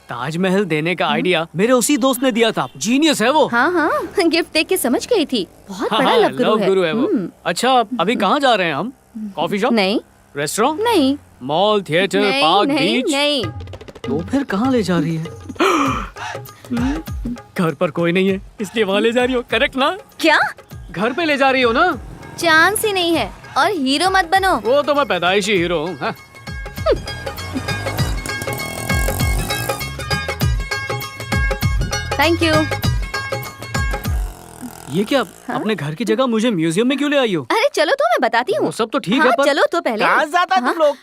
ताजमहल देने का आइडिया मेरे उसी दोस्त ने दिया था। जीनियस है वो। हाँ हाँ, गिफ्ट देख के समझ गई थी। बहुत हाँ, बड़ा हाँ, लव गुरु है। वो। अच्छा, अभी कहाँ जा रहे हैं हम? Coffee shop? नहीं रेस्टोरेंट? नहीं मॉल, थिएटर, नहीं पार्क, नहीं बीच? नहीं। तो फिर कहाँ ले जा रही है? घर पर कोई नहीं है, इसलिए वहाँ ले जा रही हो, करेक्ट ना? क्या? घर पे ले जा रही हो ना? चांस ही नहीं है। और हीरो मत बनो। वो तो मैं पैदाइशी हीरो हूँ। हाँ? Thank you. ये क्या? अपने घर की जगह मुझे म्यूजियम में क्यों ले आई हो? अरे चलो तो मैं बताती हूँ। वो सब तो ठीक हाँ, है, पर चलो तो पहले। कहाँ जाता हाँ? तुम लोग?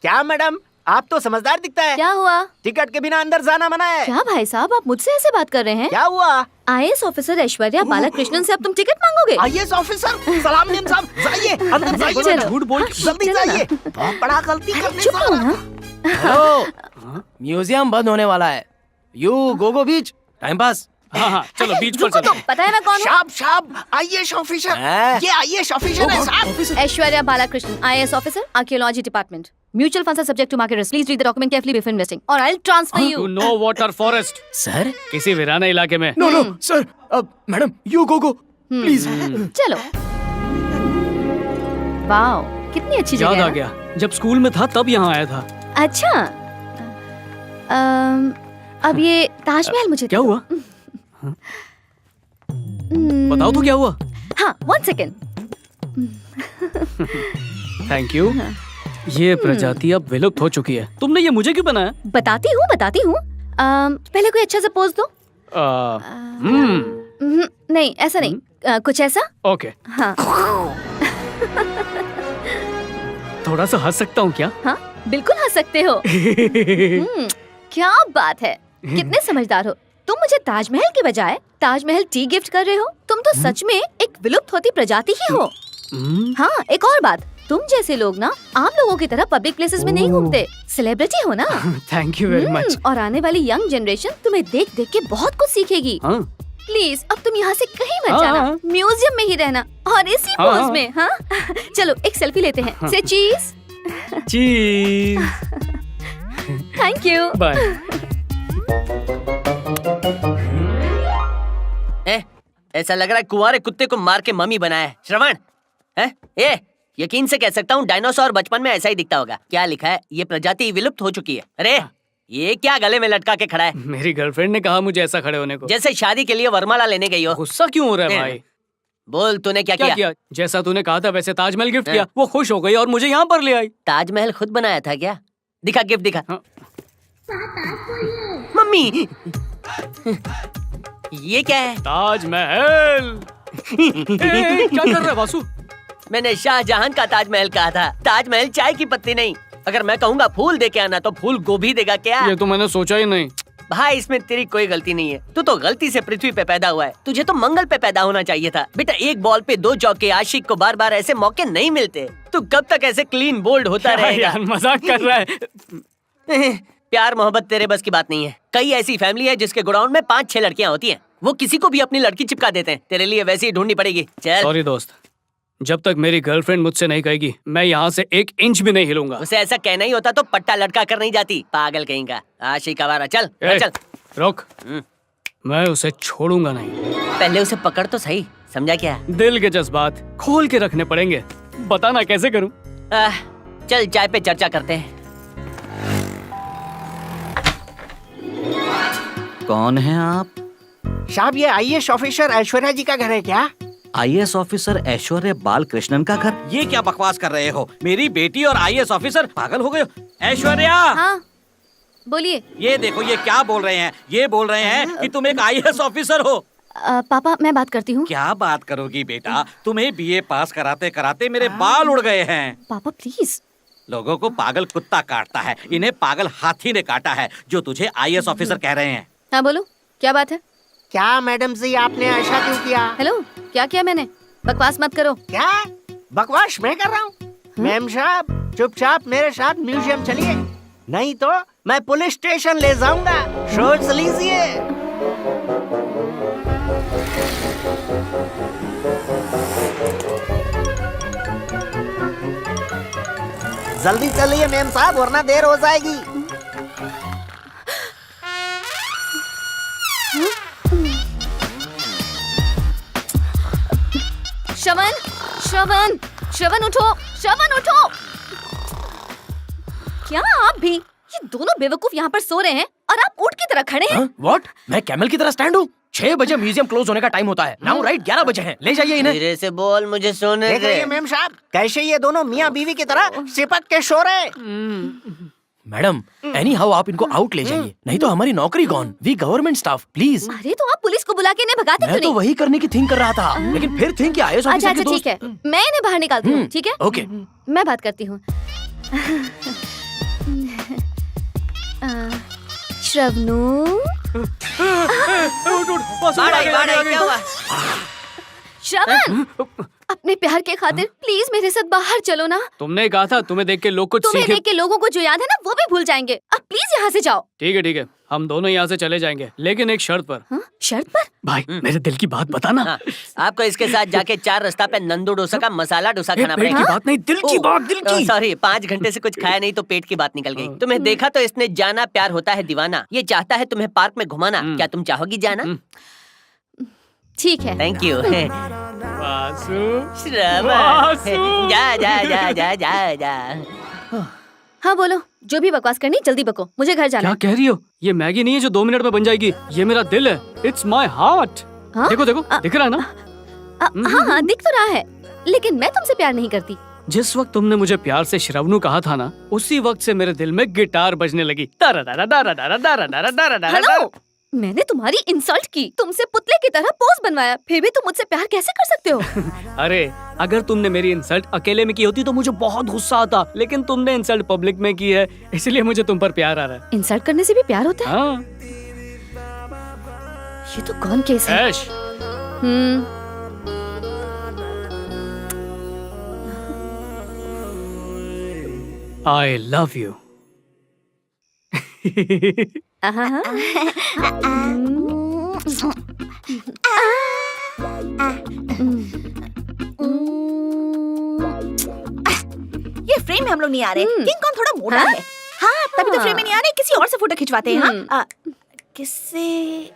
क्या मैडम, आप तो समझदार दिखता है। क्या हुआ? टिकट के बिना अंदर जाना मना है। क्या भाई साहब, आप मुझसे ऐसे बात कर रहे हैं? क्या हुआ? IAS ऑफिसर ऐश्वर्या बालाकृष्णन से अब तुम टिकट मांगोगे? IAS ऑफिसर सलाम नियम साहब, जाइए अंदर जाइए। चलो। झूठ बोल। जल्दी चलो ना। जाइए, बहुत बड़ा गलती करने चुप हो ना। हेलो, म्यूजियम बंद होने वाला है। You go beach, time pass. हाँ हाँ, चलो बीच पर रुको चलो। तो, पता है मैं कौन हूँ? शाब शाब, IAS ऑफिसर। हैं? ये IAS ऑफिसर है साहब। Aishwarya Balakrishnan, IAS officer, archaeology department. Mutual funds are subject to market risk. Please read the document carefully before investing, or I'll transfer you. To know water forest, sir? किसी वीराने इलाके में। No sir, अब madam you go please. चलो। Wow, कितनी अच्छी जगह याद है आ ना? गया, जब स्कूल में था तब यहाँ आया था। अच्छा। अब ये ताजमहल मुझे क्या हुआ? बताओ तो क्या हुआ? हाँ, 1 सेकेंड। Thank you. ये प्रजाति अब विलुप्त हो चुकी है। तुमने ये मुझे क्यों बनाया? बताती हूँ। पहले कोई अच्छा सा पोज दो। नहीं, ऐसा नहीं। कुछ ऐसा। ओके। हाँ थोड़ा सा हंस सकता हूँ क्या? हाँ, बिल्कुल हंस सकते हो। क्या बात है, कितने समझदार हो तुम। मुझे ताजमहल के बजाय ताजमहल टी गिफ्ट कर रहे हो। तुम तो सच में एक विलुप्त होती प्रजाति ही हो। हाँ, एक और बात, तुम जैसे लोग ना आम लोगों की तरह पब्लिक प्लेसेस में नहीं घूमते, सेलिब्रिटी हो ना। Thank you very much. और आने वाली यंग जनरेशन तुम्हें देख देख के बहुत कुछ सीखेगी। हाँ प्लीज अब तुम यहाँ से कहीं मत हाँ, जाना, हाँ। म्यूजियम में ही रहना और इसी हाँ, पोज हाँ। में। हाँ चलो एक सेल्फी लेते हैं। से चीज। चीज। Thank you. बाय। ऐसा लग रहा है कुंवारे कुत्ते को मार के मम्मी बनाया है। श्रवण है ये यकीन से कह सकता हूँ डायनासोर बचपन में ऐसा ही दिखता होगा। क्या लिखा है? ये प्रजाति विलुप्त हो चुकी है। अरे ये क्या गले में लटका के खड़ा है? मेरी गर्लफ्रेंड ने कहा मुझे ऐसा खड़े होने को। जैसे शादी के लिए वरमाला लेने गई हो। गुस्सा क्यों हो रहा है भाई? बोल तूने क्या क्या किया? किया? जैसा तूने कहा था वैसे ताजमहल गिफ्ट किया, वो खुश हो गई और मुझे यहाँ पर ले आई। ताजमहल खुद बनाया था क्या? दिखा गिफ्ट दिखा। हाँ। मम्मी ये क्या है? ताजमहल। क्या कर रहा है वासु? मैंने शाहजहां का ताजमहल कहा था, ताजमहल चाय की पत्ती नहीं। अगर मैं कहूँगा फूल दे के आना तो फूल गोभी देगा क्या? ये तो मैंने सोचा ही नहीं। भाई इसमें तेरी कोई गलती नहीं है। तू तो गलती से पृथ्वी पे पैदा हुआ है। तुझे तो मंगल पे पैदा होना चाहिए था। बेटा एक बॉल पे 2 चौके, आशिक को बार बार ऐसे मौके नहीं मिलते। तू कब तक ऐसे क्लीन बोल्ड होता रहेगा? यार मजाक कर रहा है। प्यार मोहब्बत तेरे बस की बात नहीं है। कई ऐसी फैमिली है जिसके गोडाउन में 5-6 लड़कियां होती हैं। वो किसी को भी अपनी लड़की चिपका देते हैं। तेरे लिए वैसी ही ढूंढनी पड़ेगी। चल। सॉरी दोस्त, जब तक मेरी गर्लफ्रेंड मुझसे नहीं कहेगी मैं यहाँ से 1 इंच भी नहीं हिलूंगा। उसे ऐसा कहना ही होता तो पट्टा लटका कर नहीं जाती। पागल कहीं का आशिक आवारा। चल चल। रुक, मैं उसे छोड़ूंगा नहीं। पहले उसे पकड़ तो सही, समझा क्या? दिल के जज्बात खोल के रखने पड़ेंगे। बताना कैसे करूं? चल चाय पे चर्चा करते हैं। कौन है आप? साहब ये आईएएस ऑफिसर ऐश्वर्या जी का घर है क्या? आईएएस ऑफिसर ऐश्वर्या बालकृष्णन का घर? ये क्या बकवास कर रहे हो? मेरी बेटी और आईएएस ऑफिसर, पागल हो गए हो? ऐश्वर्या, हाँ बोलिए। ये देखो ये क्या बोल रहे हैं। ये बोल रहे हैं कि तुम एक आईएएस ऑफिसर हो। पापा मैं बात करती हूँ। क्या बात करोगी बेटा? तुम्हें बीए पास कराते कराते मेरे बाल उड़ गए हैं। पापा प्लीज। लोगों को पागल कुत्ता काटता है, इन्हें पागल हाथी ने काटा है जो तुझे आईएएस ऑफिसर कह रहे हैं। हाँ बोलो क्या बात है? क्या मैडम जी आपने ऐसा क्यों किया? हेलो क्या किया मैंने? बकवास मत करो। क्या बकवास मैं कर रहा हूँ? मैम साहब चुपचाप मेरे साथ म्यूजियम चलिए, नहीं तो मैं पुलिस स्टेशन ले जाऊंगा। सोच लीजिए। जल्दी चलिए मैम साहब वरना देर हो जाएगी। श्रवण श्रवण श्रवण उठो, श्रवण उठो। क्या आप भी? ये दोनों बेवकूफ यहाँ पर सो रहे हैं और आप ऊंट की तरह खड़े हैं। व्हाट? मैं कैमल की तरह स्टैंड हूँ? 6 बजे म्यूजियम क्लोज होने का टाइम होता है। नाउ राइट 11 बजे हैं। ले जाइए इन्हें। धीरे से बोल, मुझे सोने देख रही दे। है मैम साहब कैसे ये दोनों मियाँ बीवी की तरह चिपक के सो रहे। मैडम एनी हाउ आप इनको आउट ले जाइए, नहीं तो हमारी नौकरी gone. We government staff please. अरे तो आप पुलिस को बुला के इन्हें भगाते मैं क्यों तो नहीं? वही करने की थिंक कर रहा था, लेकिन फिर थिंक किया आईएएस अच्छा ऑफिसर अच्छा के ठीक है, मैं इन्हें बाहर निकालती हूँ। ठीक है ओके। मैं बात करती हूँ। श्रवनू क्या हुआ? श्रवण अपने प्यार के खातिर प्लीज मेरे साथ बाहर चलो ना। तुमने कहा था तुम्हें देख के लोग कुछ तुम्हें सीखे। देख के लोगों को जो याद है ना वो भी भूल जाएंगे। अब प्लीज यहाँ से जाओ। ठीक है, हम दोनों यहाँ से चले जाएंगे, लेकिन एक शर्त पर। हाँ? शर्त पर? भाई मेरे दिल की बात बताना। हाँ, आपको इसके साथ जाके 4 रास्ता पे नंदू डोसा का मसाला डोसा खाना पेट की पड़ेगा। बात नहीं, दिल की बात, दिल की। सॉरी 5 घंटे से कुछ खाया नहीं तो पेट की बात निकल गई। तुम्हें देखा तो इसने जाना प्यार होता है दीवाना। ये चाहता है तुम्हें पार्क में घुमाना। क्या तुम चाहोगी जाना? ठीक है। Thank you. वासु, श्रवण जा जा जा जा जा जा। हाँ बोलो, जो भी बकवास करनी जल्दी बको, मुझे घर जाना क्या है। कह रही हो? ये मैगी नहीं है जो 2 मिनट में बन जाएगी। ये मेरा दिल है। It's my heart. हाँ? देखो देखो, दिख रहा है ना? हाँ हाँ दिख तो रहा है, लेकिन मैं तुमसे प्यार नहीं करती। जिस वक्त तुमने मुझे प्यार से श्रवणु कहा था ना, उसी वक्त से मेरे दिल में गिटार बजने लगी। दारा दारा दारा दारा दारा दारा दारा दारा। हेलो, मैंने तुम्हारी इंसल्ट की, तुमसे पुतले की तरह पोज बनवाया, फिर भी तुम मुझसे प्यार कैसे कर सकते हो? अरे अगर तुमने मेरी इंसल्ट अकेले में की होती तो मुझे बहुत गुस्सा आता, लेकिन तुमने इंसल्ट पब्लिक में की है, इसलिए मुझे तुम पर प्यार आ रहा है। इंसल्ट करने से भी प्यार होता है? हाँ। ये तो कौन केस है? ऐश, आई लव यू। ये फ्रेम में हम लोग नहीं आ रहे। किंग कॉन्ग थोड़ा मोटा है। हाँ, तभी तो फ्रेम में नहीं आ रहे। किसी और से फोटो खिंचवाते हैं। हाँ, किससे?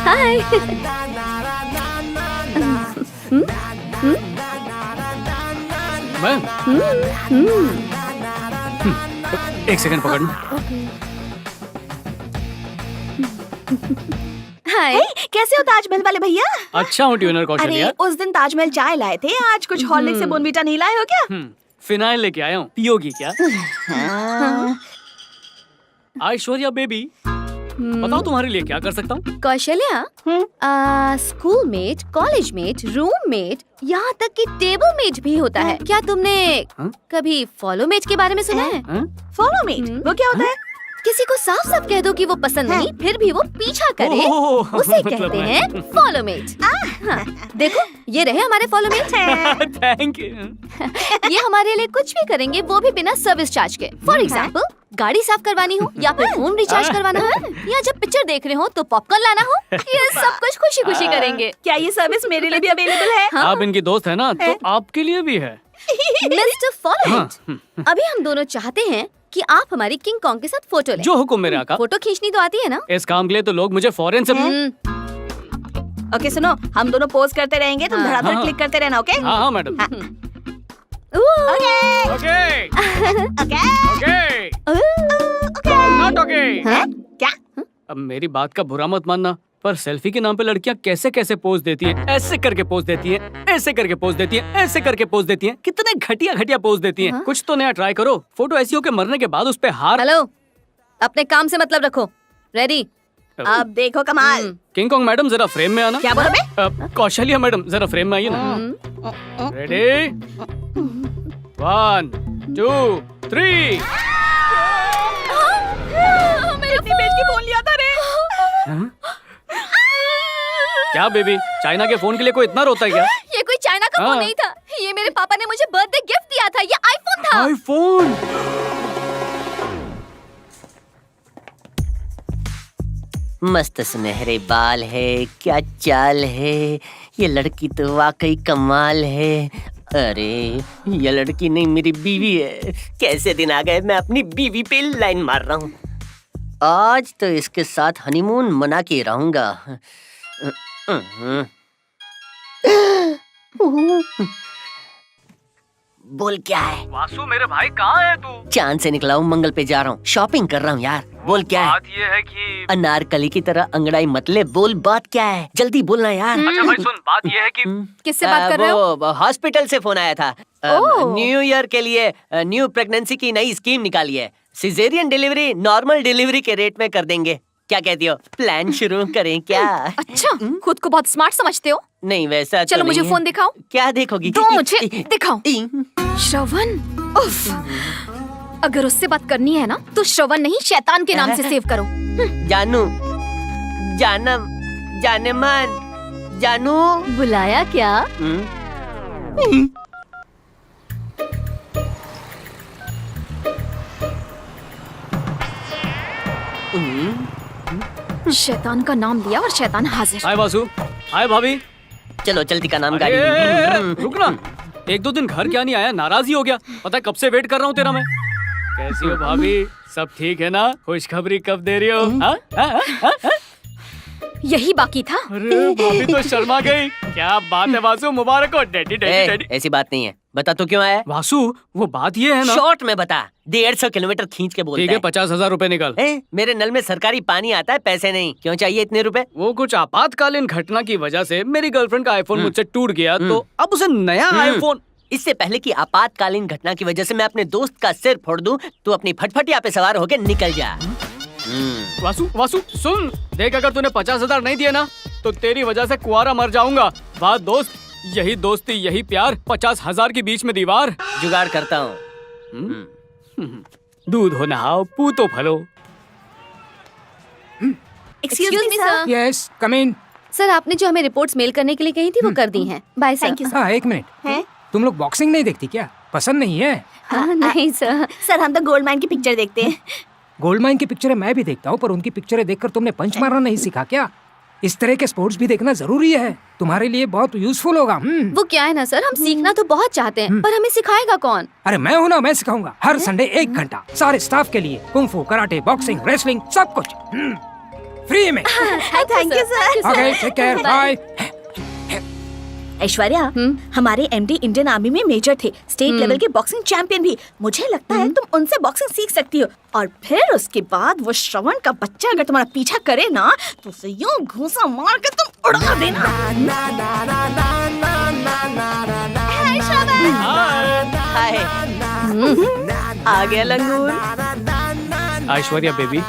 हाय। मैं एक सेकंड पकड़ लूं। हाय। कैसे हो ताजमहल वाले भैया? अच्छा हूँ ट्यूनर कौशल्या। अरे उस दिन ताजमहल चाय लाए थे, आज कुछ हॉर्लिक्स से बोनवीटा नहीं लाए हो क्या? फिनाइल लेके आया हूँ, पियोगी क्या? ऐश्वर्या बेबी, बताओ तुम्हारे लिए क्या कर सकता हूँ? Kaushalya, school mate, college mate, room mate, यहाँ तक कि टेबल मेट भी होता है। क्या तुमने कभी फॉलो मेट के बारे में सुना है? फॉलो मेट वो क्या होता है? किसी को साफ साफ कह दो कि वो पसंद नहीं, फिर भी वो पीछा करे, ओह, उसे मतलब कहते हैं फॉलो मेट। देखो, ये रहे हमारे फॉलो मेट। Thank you. ये हमारे लिए कुछ भी करेंगे, वो भी बिना सर्विस चार्ज के। फॉर एग्जाम्पल, गाड़ी साफ करवानी हो, या फिर फोन रिचार्ज करवाना हो, या जब पिक्चर देख रहे हो तो पॉपकॉर्न लाना हो, ये सब कुछ खुशी खुशी करेंगे। क्या ये सर्विस मेरे लिए भी अवेलेबल है? आप इनकी दोस्त है ना, तो आपके लिए भी है। मिस्टर फॉलोइट, अभी हम दोनों चाहते हैं कि आप हमारी किंग कॉन्ग के साथ फोटो लें। जो हुक्म मेरे आका। फोटो खींचनी तो आती है ना? इस काम के लिए तो लोग मुझे फॉरेन से ओके सुनो, हम दोनों पोज करते रहेंगे, तुम धड़ाधड़ क्लिक करते रहना। ओके? हाँ हाँ madam. Okay okay okay okay not okay. क्या? अब मेरी बात का बुरा मत मानना, पर सेल्फी के नाम पे लड़कियां कैसे कैसे पोज देती हैं, ऐसे करके पोज देती हैं, ऐसे करके पोज देती हैं, ऐसे करके पोज देती हैं, कितने घटिया घटिया पोज देती हैं। कुछ तो नया ट्राई करो। फोटो ऐसी हो के मरने के बाद उस पे हार। हेलो, अपने काम से मतलब रखो। रेडी? अब देखो कमाल। किंग कॉन्ग मैडम जरा फ्रेम में आना। क्या बोला बे? कौशल्या मैडम जरा फ्रेम में आइए ना। रेडी? 1 2 3। कितनी पेज की फोन लिया था रे? क्या बेबी, चाइना के फोन के लिए कोई इतना रोता है क्या? ये कोई चाइना का फोन नहीं था, ये मेरे पापा ने मुझे बर्थडे गिफ्ट दिया था। ये आईफोन था। आईफोन? मस्त सुनहरे बाल है, क्या चाल है, ये लड़की तो वाकई कमाल है। अरे ये लड़की नहीं मेरी बीवी है। कैसे दिन आ गए मैं अपनी बीवी पे लाइन मार रहा हूँ। आज तो इसके साथ हनीमून मना के रहूंगा। बोल क्या है? वासु मेरे भाई कहाँ है तू? चांद से निकला हूँ, मंगल पे जा रहा हूँ, शॉपिंग कर रहा हूँ यार। बोल क्या है? बात ये है कि अनारकली की तरह अंगड़ाई मत ले, बोल बात क्या है, जल्दी बोलना यार। अच्छा भाई सुन, बात ये है कि किससे बात कर रहे हो? वो हॉस्पिटल से फोन आया था। न्यू ईयर के लिए न्यू प्रेगनेंसी की नई स्कीम निकाली है। सिजेरियन डिलीवरी नॉर्मल डिलीवरी के रेट में कर देंगे। क्या कहती हो, प्लान शुरू करें क्या? अच्छा, खुद को बहुत स्मार्ट समझते हो? नहीं वैसा चलो तो मुझे नहीं है। फोन दिखाओ। क्या देखोगी? दो मुझे, दिखाओ। श्रवण, उफ, अगर उससे बात करनी है ना तो श्रवण नहीं शैतान के नाम से सेव करो। जानू, जानम, जानेमान, जानू। बुलाया क्या? शैतान का नाम लिया और शैतान हाजिर। हाय वासु। हाय भाभी। चलो चलती का नाम गाड़ी। रुक ना, 1-2 दिन घर क्या नहीं आया, नाराज ही हो गया। पता है कब से वेट कर रहा हूँ तेरा मैं। कैसी हो भाभी, सब ठीक है ना? खुशखबरी कब दे रही हो? हाँ? हाँ? हाँ? हाँ? यही बाकी था। अरे भाभी तो शर्मा गई। क्या बात है वासु, मुबारक हो। Daddy daddy daddy. ऐसी बात नहीं है, बता तो क्यों आया? वासु वो बात ये है ना। शॉर्ट में बता। 150 किलोमीटर खींच के बोलता ठीक है, 50,000 रुपए निकल। मेरे नल में सरकारी पानी आता है, पैसे नहीं। क्यों चाहिए इतने रुपए? वो कुछ आपातकालीन घटना की वजह से मेरी गर्लफ्रेंड का आईफोन मुझसे टूट गया, तो अब उसे नया आईफोन। इससे पहले कि आपातकालीन घटना की वजह से मैं अपने दोस्त का सिर फोड़ दूं, तू अपनी फटफटिया पे सवार होके निकल जा। वासु वासु सुन, देख अगर तूने 50,000 नहीं दिए ना तो तेरी वजह से कुआरा मर जाऊंगा। वाह दोस्त, यही दोस्ती यही प्यार, 50,000 के बीच में दीवार। जुगाड़ करता हूँ। दूध हो नहाओ, पूतो फलो। Excuse me sir. Yes, come in. Sir आपने जो हमें रिपोर्ट्स मेल करने के लिए कही थी वो कर दी हैं। Bye sir. थैंक यू हाँ, एक मिनट, है तुम लोग बॉक्सिंग नहीं देखती क्या? पसंद नहीं है? नहीं सर। सर, हम तो गोल्ड माइन की पिक्चर देखते हैं। गोल्ड माइन की पिक्चरें मैं भी देखता हूँ, पर उनकी पिक्चरें देखकर तुमने पंच मारना नहीं सीखा क्या? इस तरह के स्पोर्ट्स भी देखना जरूरी है, तुम्हारे लिए बहुत यूजफुल होगा। वो क्या है ना सर, हम सीखना तो बहुत चाहते हैं पर हमें सिखाएगा कौन? अरे मैं हूँ ना, मैं सिखाऊंगा। हर संडे 1 घंटा सारे स्टाफ के लिए, कुंफू, कराटे, बॉक्सिंग, रेसलिंग, सब कुछ फ्री में। Thank you sir. Okay, take care, bye. Aishwarya, हमारे एमडी इंडियन आर्मी में मेजर थे, स्टेट लेवल के बॉक्सिंग चैंपियन भी। मुझे लगता है तुम उनसे बॉक्सिंग सीख सकती हो, और फिर उसके बाद वो श्रवण का बच्चा अगर तुम्हारा पीछा करे ना तो उसे यूं घूंसा मार के तुम उड़ा देना। हाय श्रवण। हाय। आ गया लंगूर। ऐश्वर्या बेबी,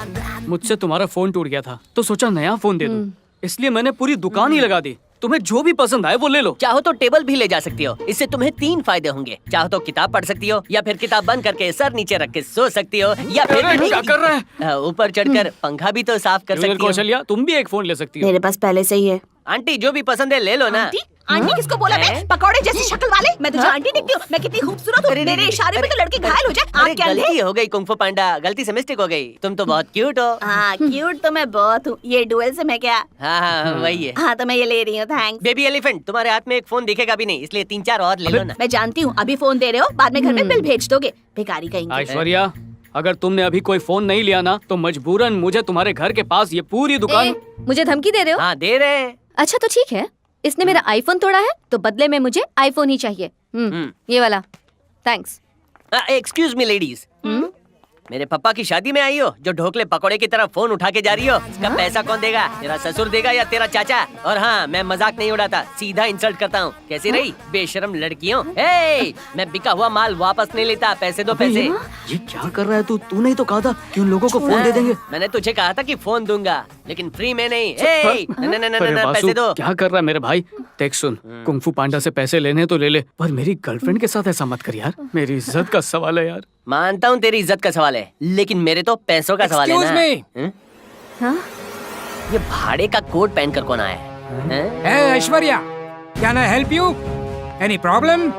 मुझसे तुम्हारा फोन टूट गया था तो सोचा नया फोन दे दूं, इसलिए मैंने पूरी दुकान ही लगा दी। तुम्हें जो भी पसंद आए वो ले लो। चाहो तो टेबल भी ले जा सकती हो, इससे तुम्हें 3 फायदे होंगे। चाहो तो किताब पढ़ सकती हो, या फिर किताब बंद करके सर नीचे रख के सो सकती हो, या फिर अरे, क्या कर रहा है? ऊपर चढ़कर पंखा भी तो साफ कर सकती हो। कौशल्या, तुम भी एक फोन ले सकती हो। मेरे पास पहले से ही है। आंटी जो भी पसंद है ले लो ना। आंटी किसको बोला बे? पकौड़े जैसी शक्ल वाले। मैं तुझे आंटी दिखती हूँ? मैं कितनी खूबसूरत हूँ, मेरे इशारे पे तो लड़की घायल हो जाए। अरे आप क्या गलती हो गई कुंफू पांडा, गलती से मिस्टेक हो गई। तुम तो बहुत क्यूट हो। हाँ, क्यूट तो मैं बहुत हूँ। ये डुअल से मैं क्या? हाँ वही है। हाँ तो मैं ये ले रही हूँ, थैंक्स। बेबी एलिफेंट, तुम्हारे हाथ में एक फोन दिखेगा भी नहीं, इसलिए 3-4 और ले लो ना। मैं जानती हूँ अभी फोन दे रहे हो, बाद में घर में बिल भेज दोगे, बेकारी कहेंगे। ऐश्वर्या, अगर तुमने अभी कोई फोन नहीं लिया ना तो मजबूरन मुझे तुम्हारे घर के पास ये पूरी दुकान। मुझे धमकी दे रहे हो? हाँ दे रहे हैं। अच्छा तो ठीक है, इसने मेरा आईफोन तोड़ा है तो बदले में मुझे आईफोन ही चाहिए। ये वाला। थैंक्स। एक्सक्यूज मी लेडीज, मेरे पापा की शादी में आई हो जो ढोकले पकोड़े की तरह फोन उठा के जा रही हो? इसका पैसा कौन देगा? तेरा ससुर देगा या तेरा चाचा? और हाँ, मैं मजाक नहीं उड़ाता, सीधा इंसल्ट करता हूँ। कैसी रही बेशरम लड़कियों? मैं बिका हुआ माल वापस नहीं लेता, पैसे दो पैसे। ये क्या कर रहा है तू? तूने ही तो कहा था कि उन लोगों को फोन दे देंगे। मैंने तुझे कहा था कि फोन दूंगा, लेकिन फ्री में नहीं। पैसे दो। क्या कर रहा है मेरे भाई? देख सुन, कुंफू पांडा से पैसे लेने तो ले ले, पर मेरी गर्लफ्रेंड के साथ ऐसा मत कर यार, मेरी इज्जत का सवाल है यार। मानता हूँ तेरी इज्जत का सवाल है, लेकिन मेरे तो पैसों का सवाल है ना। हाँ? ये भाड़े का कोट पहनकर कौन आया है? Aishwarya, can I help you? Any problem?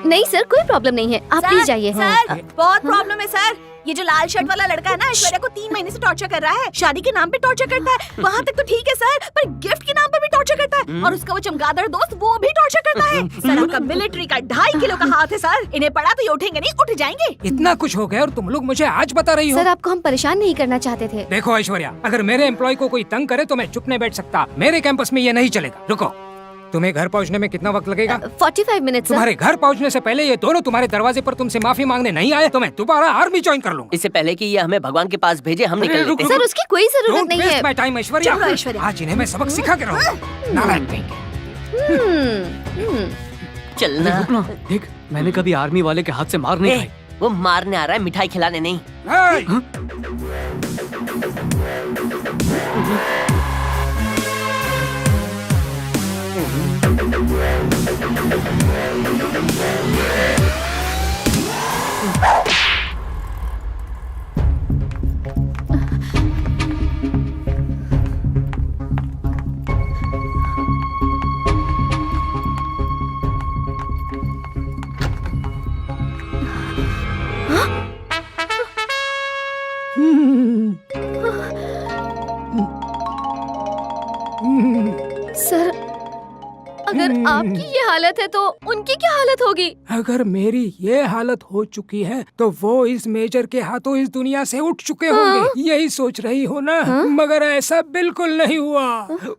नहीं सर, कोई प्रॉब्लम नहीं है, आप प्लीज जाइए। सर, बहुत प्रॉब्लम है सर। ये जो लाल शर्ट वाला लड़का है ना, ऐश्वर्या को 3 महीने से टॉर्चर कर रहा है। शादी के नाम पे टॉर्चर करता है, वहाँ तक तो ठीक है सर, पर गिफ्ट के नाम पे भी टॉर्चर करता है। और उसका वो चमगादड़ दोस्त, वो भी टॉर्चर करता है। सर, आपका मिलिट्री का 2.5 किलो का हाथ है सर, इन्हें पड़ा तो ये उठेंगे नहीं, उठ जाएंगे। इतना कुछ हो गया और तुम लोग मुझे आज बता रही हो? सर, आपको हम परेशान नहीं करना चाहते थे। देखो ऐश्वर्या, अगर मेरे एम्प्लॉय को कोई तंग करे तो मैं चुप नहीं बैठ सकता। मेरे कैंपस में ये नहीं चलेगा। रुको, तुम्हें घर पहुंचने में कितना वक्त लगेगा? 45 मिनट। तुम्हारे घर पहुंचने से पहले ये दोनों तुम्हारे दरवाजे पर तुमसे माफी मांगने नहीं आए तो मैं दोबारा आर्मी ज्वाइन कर लूंगा। इससे पहले कि ये हमें भगवान के पास भेजे, हम निकल लेते हैं। सर, उसकी कोई जरूरत नहीं है। माय टाइम ऐश्वर्या, चलो ऐश्वर्या। आज इन्हें मैं सबक सिखा के रहूंगा। नालायक कहीं के। चलना। रुकना, देख मैंने कभी आर्मी वाले के हाथ से मार नहीं खाई। वो मारने आ रहा है, मिठाई खिलाने नहीं। सर, अगर आपकी ये हालत है तो उनकी क्या हालत होगी? अगर मेरी ये हालत हो चुकी है तो वो इस मेजर के हाथों इस दुनिया से उठ चुके होंगे। यही सोच रही हो ना? मगर ऐसा बिल्कुल नहीं हुआ।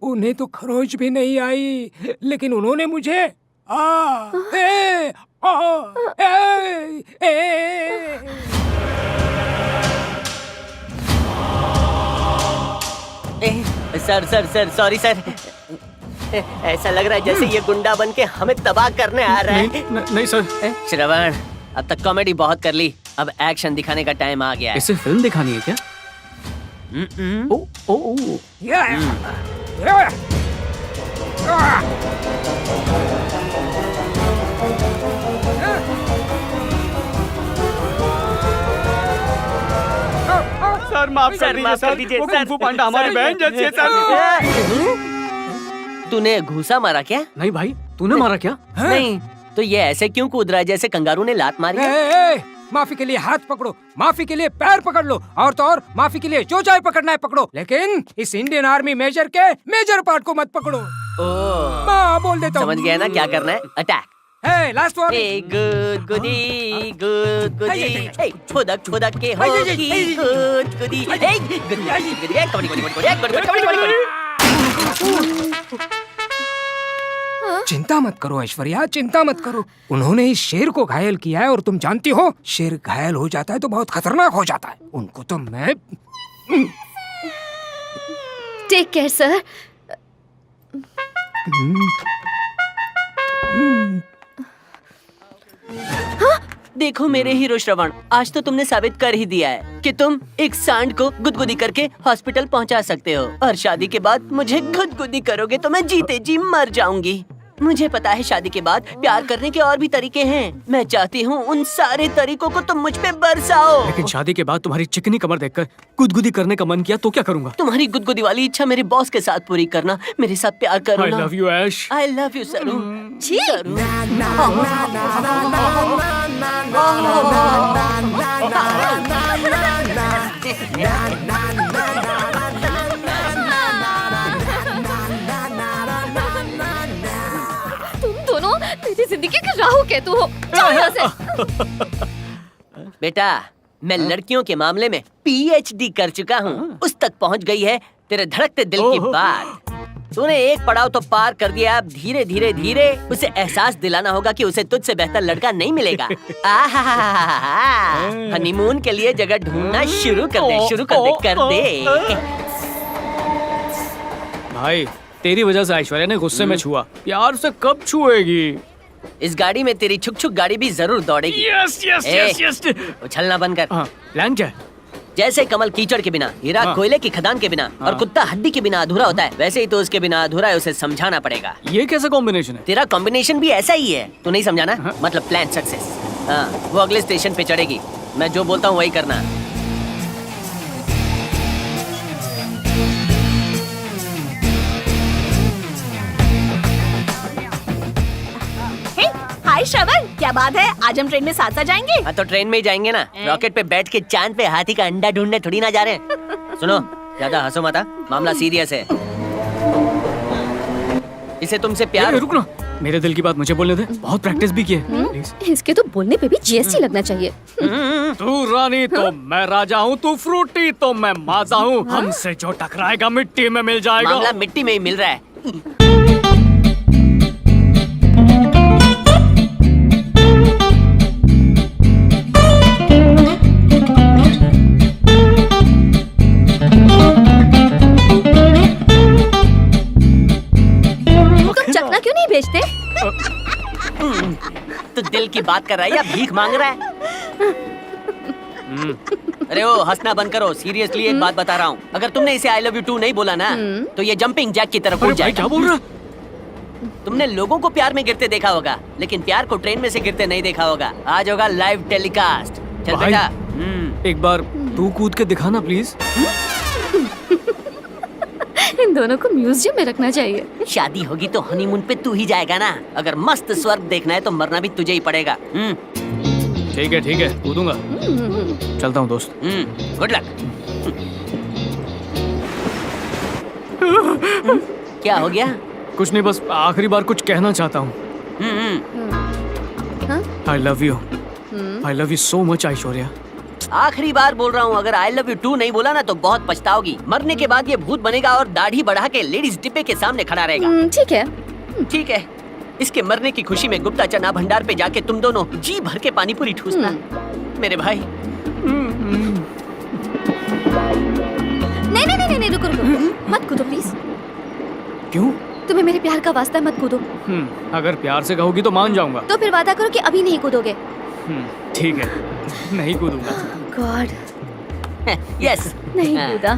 उन्हें तो खरोच भी नहीं आई, लेकिन उन्होंने मुझे sir sir sir sorry sir, ऐसा लग रहा है जैसे ये गुंडा बन के हमें तबाह करने आ रहा है। नहीं सर। श्रवण, अब तक कॉमेडी बहुत कर ली, अब एक्शन दिखाने का टाइम आ गया है। इसे फिल्म दिखानी है क्या? ओ, ओ, ओ। सर माफ कर दीजिए सर, वो कुंफू पांडा हमारी बहन जैसी है सर। तूने घूसा मारा क्या? नहीं भाई, तूने मारा क्या? नहीं, तो ये ऐसे क्यों कूद रहा है जैसे कंगारू ने लात मारी? माफी के लिए हाथ पकड़ो, माफी के लिए पैर पकड़ लो, और तो और माफी के लिए जो चाहे पकड़ना है पकड़ो, लेकिन इस इंडियन आर्मी मेजर के मेजर पार्ट को मत पकड़ो। बोल देता हूँ। समझ गया ना क्या करना है? अटैक। Last one. गुड गुदी, गुड गुदी, छुदक छुदक के होगी गुड गुदी, गुदी गुदी, कबड्डी कबड्डी कबड्डी कबड्डी। चिंता मत करो ऐश्वर्या, चिंता मत करो। उन्होंने इस शेर को घायल किया है, और तुम जानती हो शेर घायल हो जाता है तो बहुत खतरनाक हो जाता है। उनको तो मैं टेक केयर सर। देखो मेरे हीरो श्रवण, आज तो तुमने साबित कर ही दिया है कि तुम एक सांड को गुदगुदी करके हॉस्पिटल पहुंचा सकते हो, और शादी के बाद मुझे गुदगुदी करोगे तो मैं जीते जी मर जाऊंगी। मुझे पता है शादी के बाद प्यार करने के और भी तरीके हैं। मैं चाहती हूँ उन सारे तरीकों को तुम मुझ पे बरसाओ। लेकिन शादी के बाद तुम्हारी चिकनी कमर देखकर गुदगुदी करने का मन किया तो क्या करूँगा? तुम्हारी गुदगुदी वाली इच्छा मेरे बॉस के साथ पूरी करना। मेरे साथ प्यार करो ना। I love you ash. I love you सरू। सरू। तुम दोनों मेरी जिंदगी के राहु केतु हो। जाओ यहाँ से। बेटा, मैं लड़कियों के मामले में PhD कर चुका हूँ। उस तक पहुँच गई है तेरे धड़कते दिल की बात। तूने एक पड़ाव तो पार कर दिया, अब धीरे धीरे धीरे उसे एहसास दिलाना होगा कि उसे तुझसे बेहतर लड़का नहीं मिलेगा। हनीमून के लिए जगह ढूंढना शुरू कर दे, शुरू कर दे, कर दे। भाई, तेरी वजह से ऐश्वर्या ने गुस्से में छुआ, प्यार से कब छुएगी? इस गाड़ी में तेरी छुक छुक गाड़ी भी जरूर दौड़ेगी। Yes yes yes yes. उछलना बंद कर। प्लान क्या है? जैसे कमल कीचड़ के बिना, हीरा कोयले की खदान के बिना, और कुत्ता हड्डी के बिना अधूरा होता है, वैसे ही तो उसके बिना अधूरा है, उसे समझाना पड़ेगा। ये कैसा कॉम्बिनेशन है? तेरा कॉम्बिनेशन भी ऐसा ही है, तू नहीं समझा ना? मतलब प्लान सक्सेस। हाँ, वो अगले स्टेशन पे चढ़ेगी, मैं जो बोलता हूँ वही करना। हाय श्रवण, क्या बात है? आज हम ट्रेन में साथ साथ जाएंगे। हाँ, तो ट्रेन में ही जाएंगे ना। रॉकेट पे बैठ के चांद पे हाथी का अंडा ढूंढने थोड़ी ना जा रहे हैं। सुनो, ज्यादा हंसो मत, मामला सीरियस है। इसे तुमसे प्यार। रुक ना, मेरे दिल की बात मुझे बोलने दे। बहुत प्रैक्टिस भी की है। प्लीज। इसके तो बोलने पे भी GST लगना चाहिए। तू रानी तो मैं राजा हूँ, तू फ्रूटी तो मैं माजा हूँ। हमसे जो टकराएगा मिट्टी में मिल जाएगा। मामला मिट्टी में ही मिल रहा है। चकना क्यों नहीं भेजते? तो दिल की बात कर रहा है या भीख मांग रहा है? अरे ओ, हंसना बंद करो। सीरियसली एक बात बता रहा हूँ, अगर तुमने इसे I love you too नहीं बोला ना, तो ये जंपिंग जैक की तरफ उड़ जाएगा। क्या बोल रहा? तुमने लोगों को प्यार में गिरते देखा होगा, लेकिन प्यार को ट्रेन में से गिरते नहीं देखा होगा। आज होगा लाइव टेलीकास्ट। चल बेटा। एक बार तू कूद के दिखाना प्लीज। इन दोनों को म्यूजियम में रखना चाहिए। शादी होगी तो हनीमून पे तू ही जाएगा ना। अगर मस्त स्वर्ग देखना है तो मरना भी तुझे ही पड़ेगा। ठीक है, कूदूंगा। चलता हूँ दोस्त। Good luck. क्या हो गया? कुछ नहीं, बस आखिरी बार कुछ कहना चाहता हूँ। I love you so much Aishwarya. आखिरी बार बोल रहा हूँ, अगर I love you too नहीं बोला ना तो बहुत पछताओगी। मरने के बाद ये भूत बनेगा और दाढ़ी बढ़ा के लेडीज डिब्बे के सामने खड़ा रहेगा। ठीक है। ठीक है। इसके मरने की खुशी में गुप्ता चना भंडार पे जाके तुम दोनों जी भर के पानी पूरी ठूसना मेरे भाई। नहीं, रुको, मत कूदो प्लीज। क्यों? तुम्हें मेरे प्यार का वास्ता, मत कूदो। अगर प्यार से कहोगी तो मान जाऊंगा। तो फिर वादा करो कि अभी नहीं कूदोगे। ठीक है, नहीं कूदूंगा। गॉड। यस, नहीं कूदा।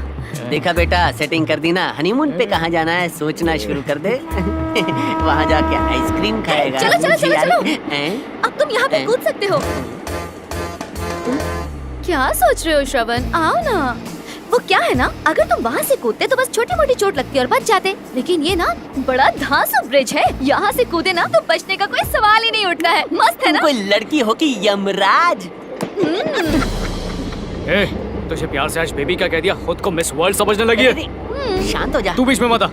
देखा बेटा, सेटिंग कर दी ना। हनीमून पे कहाँ जाना है सोचना शुरू कर दे। वहाँ जाके आइसक्रीम खाएगा। चलो। अब तुम यहाँ पे कूद सकते हो। क्या सोच रहे हो श्रवण? आओ ना। वो क्या है ना, अगर तुम वहाँ से कूदते तो बस छोटी मोटी चोट लगती और बच जाते, लेकिन ये ना बड़ा धांसू ब्रिज है, यहाँ से कूदे ना तो बचने का कोई सवाल ही नहीं उठता है। मस्त है ना? कोई लड़की हो कि यमराज। ए, तुझे प्यार से आज बेबी क्या कह दिया? खुद को मिस वर्ल्ड समझने लगी है। शांत हो जा। तू बीच में मत आ।